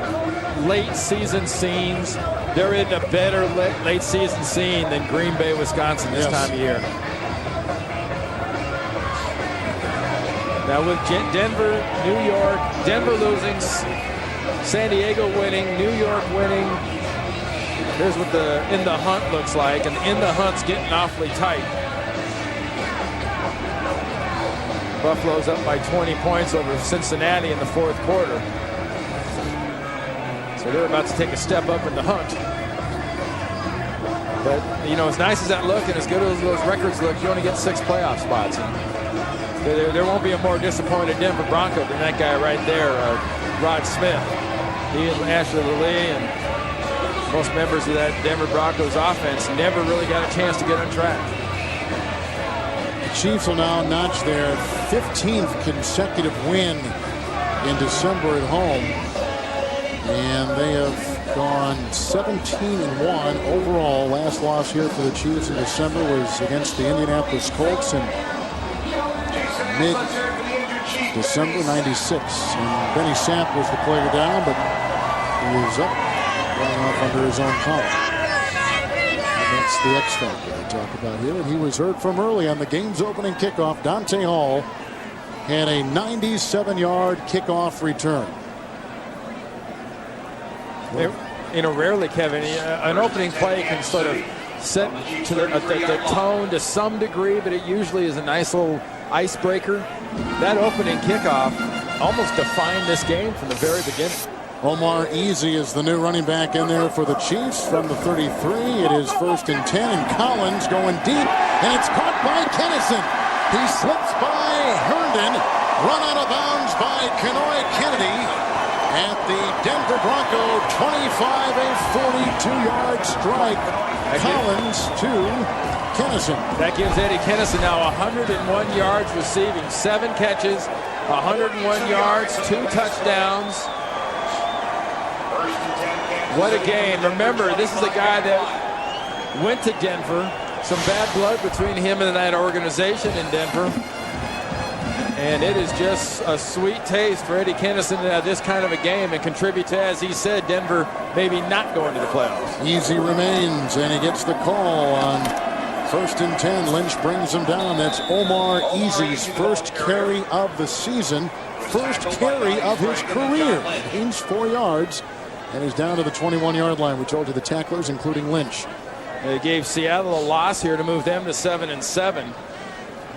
late season scenes, there isn't a better late season scene than Green Bay, Wisconsin this time of year. Now with Denver, New York, Denver losing San Diego winning, New York winning. Here's what the in the hunt looks like, and in the hunt's getting awfully tight. Buffalo's up by 20 points over Cincinnati in the fourth quarter. So they're about to take a step up in the hunt. But, you know, as nice as that look and as good as those records look, you only get 6 playoff spots. And there won't be a more disappointed Denver Bronco than that guy right there, Rod Smith. He and Ashley Lee and most members of that Denver Broncos offense never really got a chance to get on track. The Chiefs will now notch their 15th consecutive win in December at home. And they have gone 17-1 overall. Last loss here for the Chiefs in December was against the Indianapolis Colts in mid-December '96. And Benny Sapp was the player down, but he is up, running off under his own collar. And that's the X factor they talk about here. And he was heard from early on the game's opening kickoff. Dante Hall had a 97-yard kickoff return. You know, rarely, Kevin, an opening play can sort of set to the tone to some degree, but it usually is a nice little icebreaker. That opening kickoff almost defined this game from the very beginning. Omar Easy is the new running back in there for the Chiefs from the 33. It is 1st and 10, and Collins going deep, and it's caught by Kennison. He slips by Herndon, run out of bounds by Kenoy Kennedy at the Denver Bronco 25, a 42-yard strike. Collins to Kennison. That gives Eddie Kennison now 101 yards receiving, 7 catches, 101 yards, 2 touchdowns. What a game. Remember, this is a guy that went to Denver. Some bad blood between him and that organization in Denver. And it is just a sweet taste for Eddie Kennison to have this kind of a game and contribute to, as he said, Denver maybe not going to the playoffs. Easy remains, and he gets the call on 1st and 10. Lynch brings him down. That's Omar Easy's first carry of the season, first carry of his career. Gains 4 yards, and he's down to the 21-yard line. We told you the tacklers, including Lynch. They gave Seattle a loss here to move them to 7-7.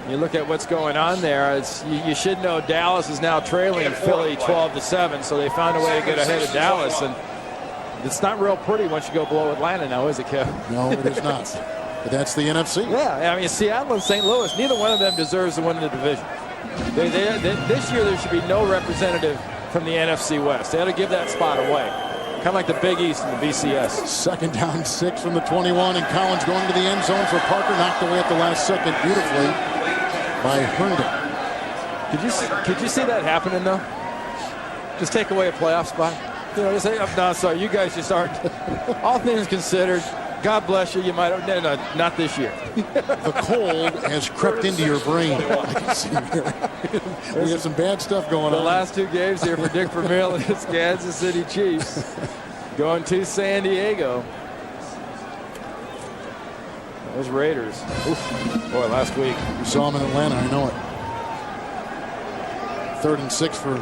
You look at what's going on there. You should know Dallas is now trailing Philly 12-7, so they found a way to get ahead of Dallas. And it's not real pretty once you go below Atlanta now, is it, Kev? No, it is not. But that's the NFC. Yeah, I mean, Seattle and St. Louis, neither one of them deserves to win the division. This year there should be no representative from the NFC West. They ought to give that spot away. Kind of like the Big East and the BCS. 2nd down 6 from the 21, and Collins going to the end zone for Parker, knocked away at the last second beautifully by Herndon. Could you see that happening, though? Just take away a playoff spot? You know, just say, no, sorry, you guys just aren't. All things considered, God bless you. You might have, no, not this year. The cold has crept into your brain. I can see here. We got some bad stuff going on. The last 2 games here for Dick Vermeil and his Kansas City Chiefs. Going to San Diego. Those Raiders. Oof. Boy, last week. We saw them in Atlanta, I know it. 3rd and 6 for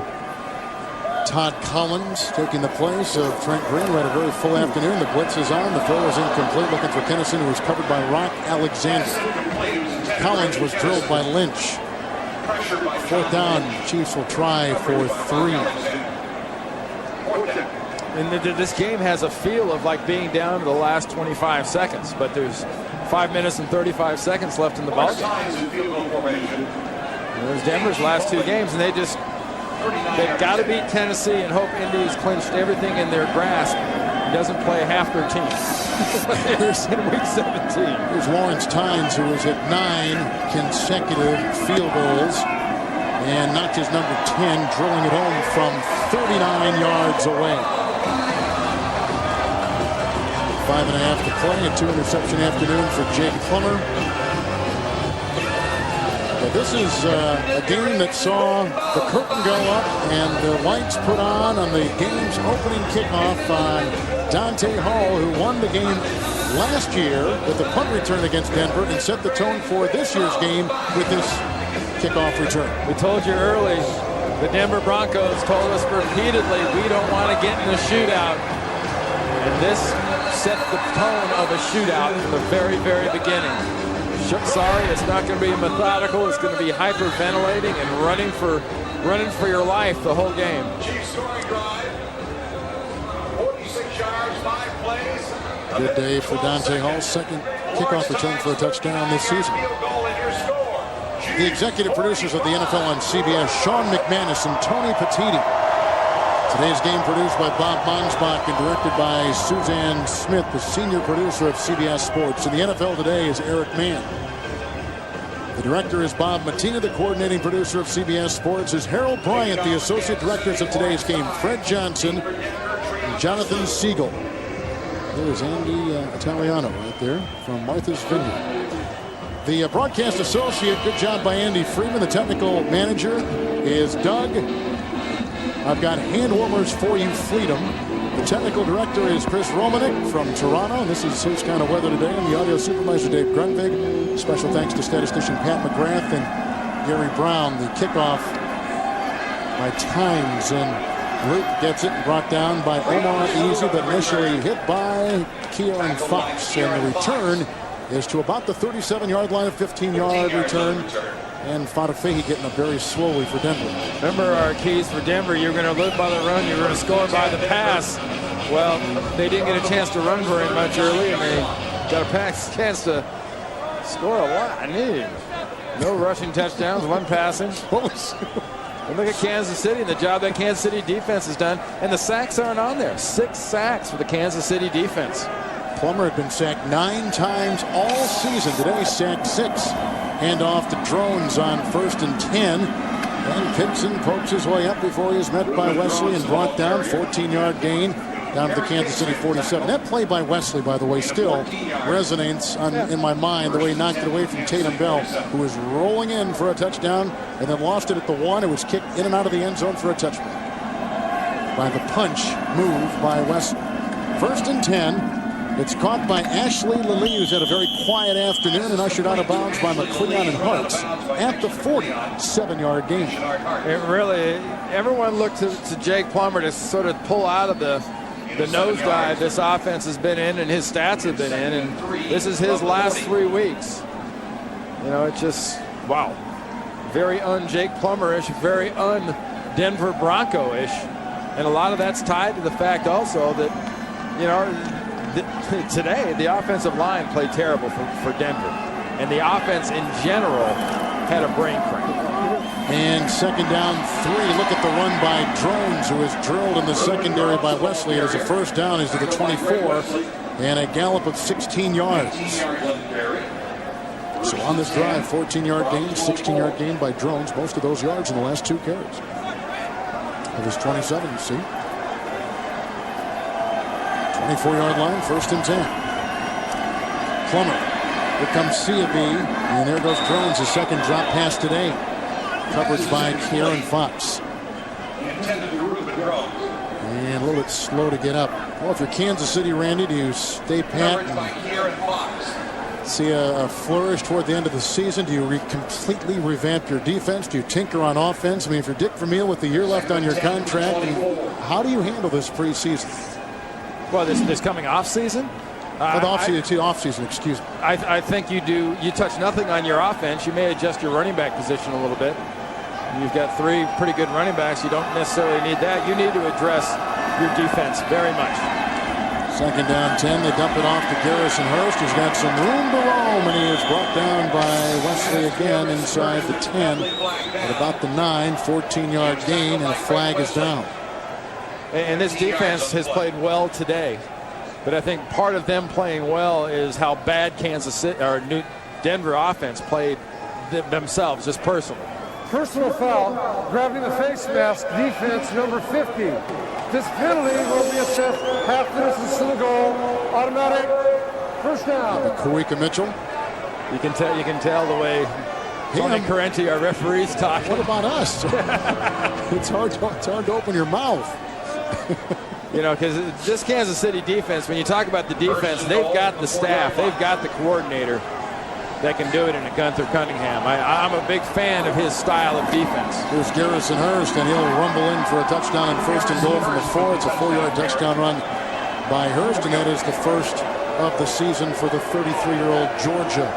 Todd Collins, taking the place of Trent Green. We had a very full afternoon. The blitz is on. The throw is incomplete. Looking for Kennison, who was covered by Rock Alexander. Collins was drilled by Lynch. 4th down. Chiefs will try for 3. And this game has a feel of like being down to the last 25 seconds, but there's 5 minutes and 35 seconds left in the ball game. There's Denver's last 2 games, and they've got to beat Tennessee and hope Indy's clinched everything in their grasp and doesn't play half their team. Here's in week 17. Here's Lawrence Tynes, who has hit 9 consecutive field goals and knocked his number 10, drilling it home from 39 yards away. 5.5 to play, a 2-interception afternoon for Jake Plummer. But this is a game that saw the curtain go up and the lights put on the game's opening kickoff on Dante Hall, who won the game last year with the punt return against Denver and set the tone for this year's game with this kickoff return. We told you early, The Denver Broncos told us repeatedly we don't want to get in a shootout. And this set the tone of a shootout from the very, very beginning. Sorry, it's not going to be methodical. It's going to be hyperventilating and running for your life the whole game. Scoring drive. 46 yards, 5 plays. Good day for Dante Hall. Second kickoff return for a touchdown this season. The executive producers of the NFL on CBS, Sean McManus and Tony Petitti. Today's game produced by Bob Monsbach and directed by Suzanne Smith, the senior producer of CBS Sports. And the NFL Today is Eric Mann. The director is Bob Matina. The coordinating producer of CBS Sports is Harold Bryant. The associate directors of today's game, Fred Johnson and Jonathan Siegel. There's Andy Italiano right there from Martha's Vineyard. The broadcast associate, good job by Andy Freeman. The technical manager is Doug. I've got hand warmers for you, Freedom. The technical director is Chris Romanek from Toronto. This is his kind of weather today. And the audio supervisor, Dave Grunvig. Special thanks to statistician Pat McGrath and Gary Brown. The kickoff by Times, and Luke gets it brought down by Omar Easy, but initially hit by Keelan Fox. And the return is to about the 37-yard line, a 15-yard return. And Fadafehi getting up very slowly for Denver. Remember our keys for Denver, you're going to live by the run, you're going to score by the pass. Well, they didn't get a chance to run very much early, and they got a chance to score a lot. No rushing touchdowns, one passing. And look at Kansas City and the job that Kansas City defense has done. And the sacks aren't on there. 6 sacks for the Kansas City defense. Plummer had been sacked 9 times all season. Today, sacked 6. Handoff to Drones on 1st and 10. And Pitson pokes his way up before he is met by Wesley and brought down. 14-yard gain down to the Kansas City 47. That play by Wesley, by the way, still resonates in my mind, the way he knocked it away from Tatum Bell, who was rolling in for a touchdown and then lost it at the 1. It was kicked in and out of the end zone for a touchback by the punch move by Wesley. 1st and 10. It's caught by Ashley Lilly, who's had a very quiet afternoon, and ushered out of bounds by McCleon and Hartz at the 47-yard gain. It really, everyone looked to Jake Plummer to sort of pull out of the nosedive this offense has been in and his stats have been in, and this is his last 3 weeks. It's just, wow. Very un-Jake Plummer-ish, very un-Denver Bronco-ish. And a lot of that's tied to the fact also that, today, the offensive line played terrible for Denver. And the offense in general had a brain cramp. And 2nd down 3. Look at the run by Drones, who is drilled in the secondary by Wesley. As a 1st down is to the 24. And a gallop of 16 yards. So on this drive, 14-yard gain, 16-yard gain by Drones. Most of those yards in the last 2 carries. Of his 27, see? 24-yard line, 1st and 10. Plummer. Here comes Ciabi, and there goes Drones, his 2nd drop pass today. Coverage by Kearon Fox. And a little bit slow to get up. Well, if you're Kansas City, Randy, do you stay pat and see a flourish toward the end of the season? Do you completely revamp your defense? Do you tinker on offense? I mean, if you're Dick Vermeil with the year left on your contract, how do you handle this preseason? Well, this coming off season? Off season, excuse me. I think you touch nothing on your offense. You may adjust your running back position a little bit. You've got 3 pretty good running backs. You don't necessarily need that. You need to address your defense very much. 2nd down 10. They dump it off to Garrison Hurst. He's got some room to roam, and he is brought down by Wesley again inside the 10 at about the 9. 14-yard gain, and a flag is down. And this defense has played well today. But I think part of them playing well is how bad Kansas City or Denver offense played themselves, just personally. Personal foul, grabbing the face mask, defense number 50. This penalty will be assessed half the distance to the goal, automatic, 1st down. Kawika Mitchell. You can tell the way Tony Correnti, our referees, talk. What about us? It's hard to open your mouth. Because this Kansas City defense, when you talk about the defense, they've got the staff, they've got the coordinator. that can do it in a Gunther Cunningham. I'm a big fan of his style of defense. Here's Garrison Hurst, and he'll rumble in for a touchdown on 1st and goal from the 4. It's a 4-yard touchdown run by Hurst, and that is the first of the season for the 33-year-old Georgia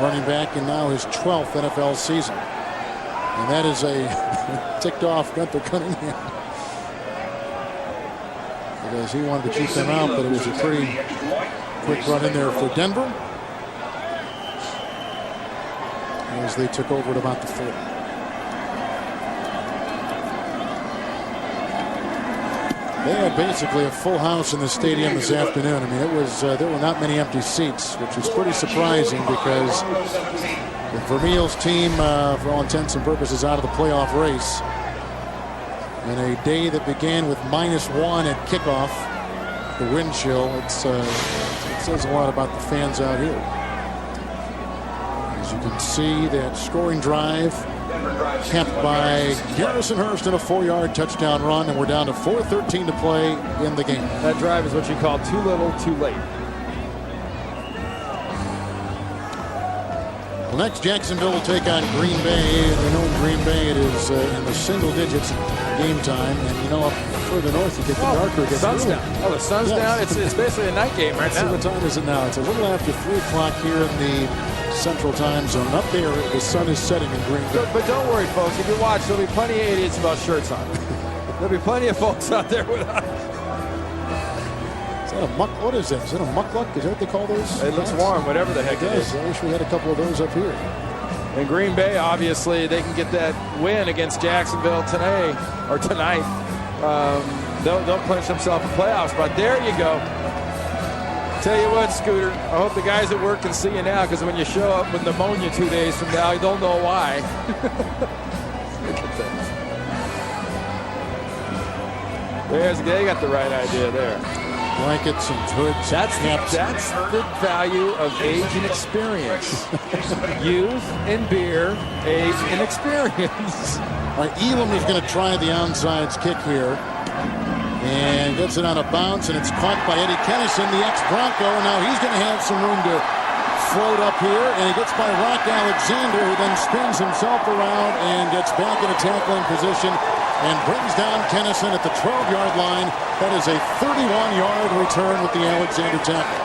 running back in now his 12th NFL season. And that is a ticked off Gunther Cunningham, because he wanted to keep them out, but it was a pretty quick run in there for Denver as they took over at about the 40. They had basically a full house in the stadium this afternoon. I mean, it was there were not many empty seats, which was pretty surprising, because the Vermeil's team, for all intents and purposes, out of the playoff race. In a day that began with -1 at kickoff, the wind chill, it says a lot about the fans out here. As you can see, that scoring drive capped by Garrison Hurst in a 4-yard touchdown run, and we're down to 4:13 to play in the game. That drive is what you call too little, too late. Well, next, Jacksonville will take on Green Bay. We know in Green Bay it is in the single digits game time, and you know, up further north you get the darker. The sun's down. Oh, the sun's down. It's basically a night game right now. What time is it now? It's a little after 3 o'clock here in the Central Time Zone. Up there, the sun is setting in Green Bay. But don't worry, folks. If you watch, there'll be plenty of idiots without shirts on. There'll be plenty of folks out there without. Is that a muck? What is that? Is that a muckluck? Is that what they call those? It looks warm, whatever the heck it is. I wish we had a couple of those up here. In Green Bay, obviously, they can get that win against Jacksonville tonight. They'll clinch themselves a playoff spot. There you go. Tell you what, Scooter, I hope the guys at work can see you now, because when you show up with pneumonia 2 days from now, you don't know why. Look at that. They got the right idea there. Blankets and hoods. That's the value of age and experience. Youth and beer, age and experience. All right, Elam is going to try the onside kick here. And gets it on a bounce, and it's caught by Eddie Kennison, the ex-Bronco. Now he's going to have some room to float up here, and he gets by Rock Alexander, who then spins himself around and gets back in a tackling position and brings down Kennison at the 12-yard line. That is a 31-yard return with the Alexander tackle.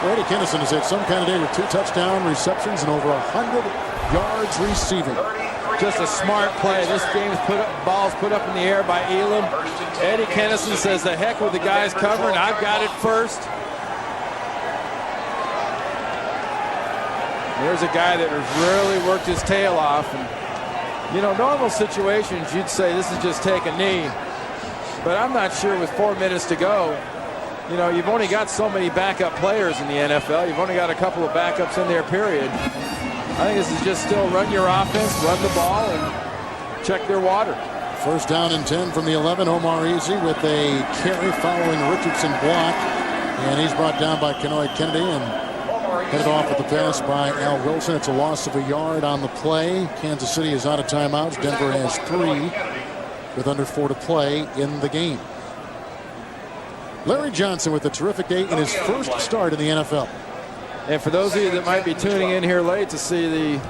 Eddie Kennison has had some kind of day with 2 touchdown receptions and over 100 yards receiving. Just a smart play. This game's balls put up in the air by Elam. Eddie Kennison says, the heck with the guys covering. I've got it first. There's a guy that has really worked his tail off. And, you know, normal situations, you'd say this is just take a knee. But I'm not sure with 4 minutes to go. You know, you've only got so many backup players in the NFL. You've only got a couple of backups in there, period. I think this is just still run your offense, run the ball, and check their water. First down and 10 from the 11. Omar Easy with a carry following Richardson block. And he's brought down by Kenoid Kennedy and headed off with the pass by Al Wilson. It's a loss of a yard on the play. Kansas City is out of timeouts. Denver has 3 with under 4 to play in the game. Larry Johnson with a terrific day in his first start in the NFL. And for those of you that might be tuning in here late to see the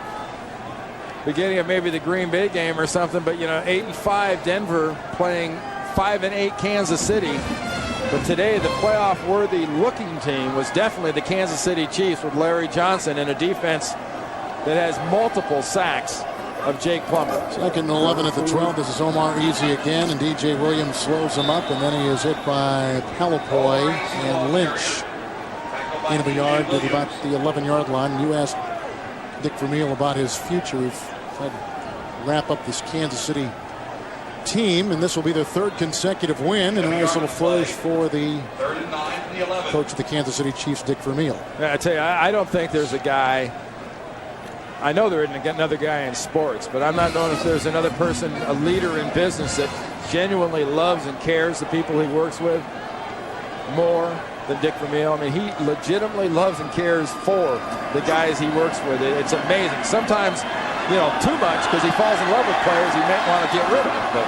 beginning of maybe the Green Bay game or something, but you know, 8-5 Denver playing 5-8 Kansas City. But today the playoff-worthy looking team was definitely the Kansas City Chiefs with Larry Johnson in a defense that has multiple sacks of Jake Plummer. Second and 11 at the 12. This is Omar Easy again, and DJ Williams slows him up, and then he is hit by Palapoy and Lynch. Gain of a yard to about the 11-yard line. You asked Dick Vermeil about his future. We've had to wrap up this Kansas City team, and this will be their 3rd consecutive win, and a nice little flourish for the coach of the Kansas City Chiefs, Dick Vermeil. I tell you, I don't think there's a guy. I know there isn't another guy in sports, but I'm not knowing if there's another person, a leader in business, that genuinely loves and cares the people he works with more than Dick Vermeil. I mean, he legitimately loves and cares for the guys he works with. It's amazing. Sometimes, you know, too much, because he falls in love with players he may want to get rid of. But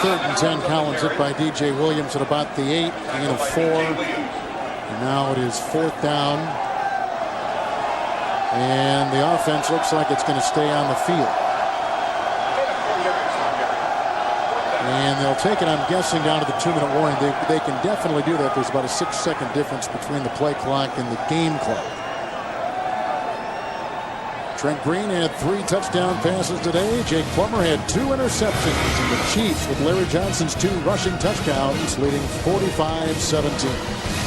3rd and 10. Collins hit by DJ Williams at about the 8. Gain of 4. And now it is 4th down And the offense looks like it's going to stay on the field. And they'll take it, I'm guessing, down to the 2-minute warning. They can definitely do that. There's about a 6-second difference between the play clock and the game clock. Trent Green had 3 touchdown passes today. Jake Plummer had 2 interceptions. And the Chiefs, with Larry Johnson's 2 rushing touchdowns, leading 45-17.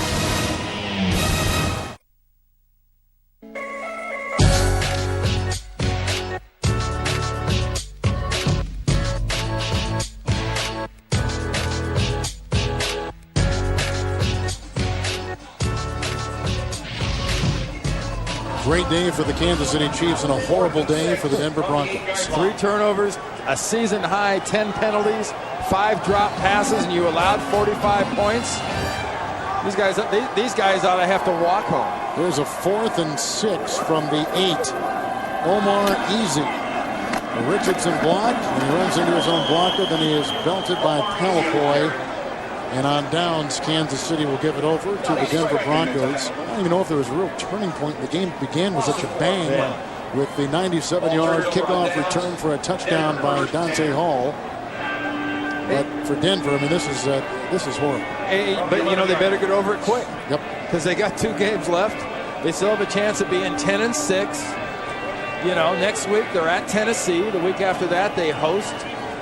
Great day for the Kansas City Chiefs and a horrible day for the Denver Broncos. 3 turnovers, a season high 10 penalties, 5 drop passes, and you allowed 45 points. These guys ought to have to walk home. There's a 4th and 6 from the 8. Omar Easy. Richardson blocked, and he runs into his own blocker. Then he is belted by Palafoy. And on downs, Kansas City will give it over to the Denver Broncos. I don't even know if there was a real turning point. The game began with such a bang with the 97-yard kickoff return for a touchdown by Dante Hall. But for Denver, I mean, this is horrible. But, you know, they better get over it quick. Yep. Because they got 2 games left. They still have a chance of being 10-6. You know, next week they're at Tennessee. The week after that they host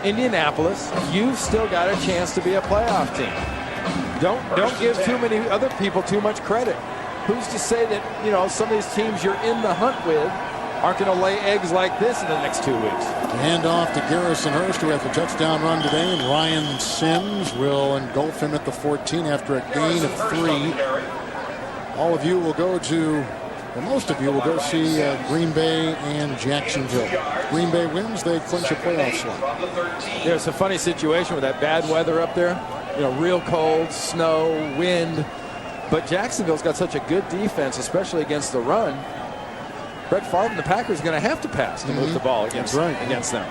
Indianapolis. You've still got a chance to be a playoff team. Don't give too many other people too much credit. Who's to say that, you know, some of these teams you're in the hunt with aren't going to lay eggs like this in the next 2 weeks? Hand off to Garrison Hurst, who has a touchdown run today, and Ryan Sims will engulf him at the 14 after a gain of 3. All of you will go to, or most of you will go see Green Bay and Jacksonville. Green Bay wins, they clinch a playoff slot. There's a funny situation with that bad weather up there. You know, real cold, snow, wind. But Jacksonville's got such a good defense, especially against the run. Brett Favre and the Packers are going to have to pass to move the ball against them.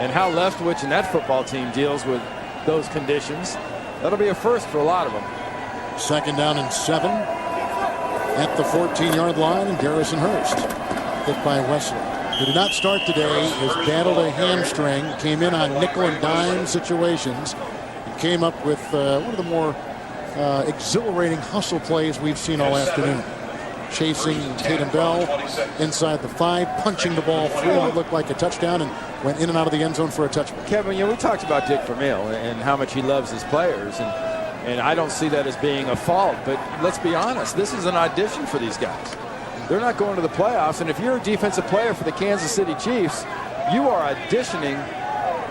And how Leftwich and that football team deals with those conditions, that'll be a first for a lot of them. 2nd down and 7 at the 14-yard line, and Garrison Hurst hit by Wesley, who did not start today, has battled a hamstring, came in on nickel and dime situations, and came up with one of the more exhilarating hustle plays we've seen all afternoon. Chasing Tatum Bell inside the 5, punching the ball through, and it looked like a touchdown, and went in and out of the end zone for a touchdown. Kevin, you know, we talked about Dick Vermeil and how much he loves his players, and I don't see that as being a fault, but let's be honest, this is an audition for these guys. They're not going to the playoffs, and if you're a defensive player for the Kansas City Chiefs, you are auditioning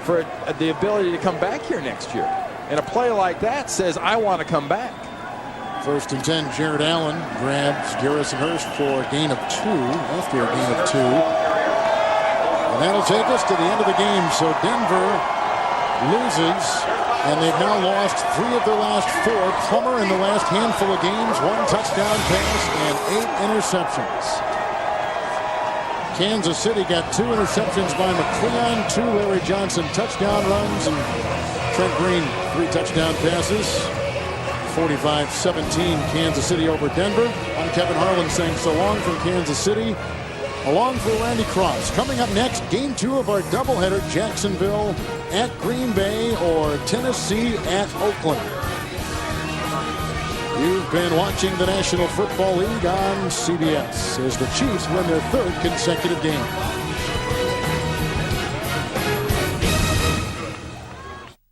for the ability to come back here next year. And a play like that says, I want to come back. 1st and 10, Jared Allen grabs Garrison Hurst for a gain of 2, after a gain of 2. And that'll take us to the end of the game. So Denver loses, and they've now lost 3 of their last 4. Plummer in the last handful of games, 1 touchdown pass and 8 interceptions. Kansas City got 2 interceptions by McCleon, 2 Larry Johnson touchdown runs, and Trent Green 3 touchdown passes. 45-17 Kansas City over Denver. I'm Kevin Harlan saying so long from Kansas City. Along for Randy Cross. Coming up next, game 2 of our doubleheader, Jacksonville at Green Bay or Tennessee at Oakland. You've been watching the National Football League on CBS as the Chiefs win their 3rd consecutive game.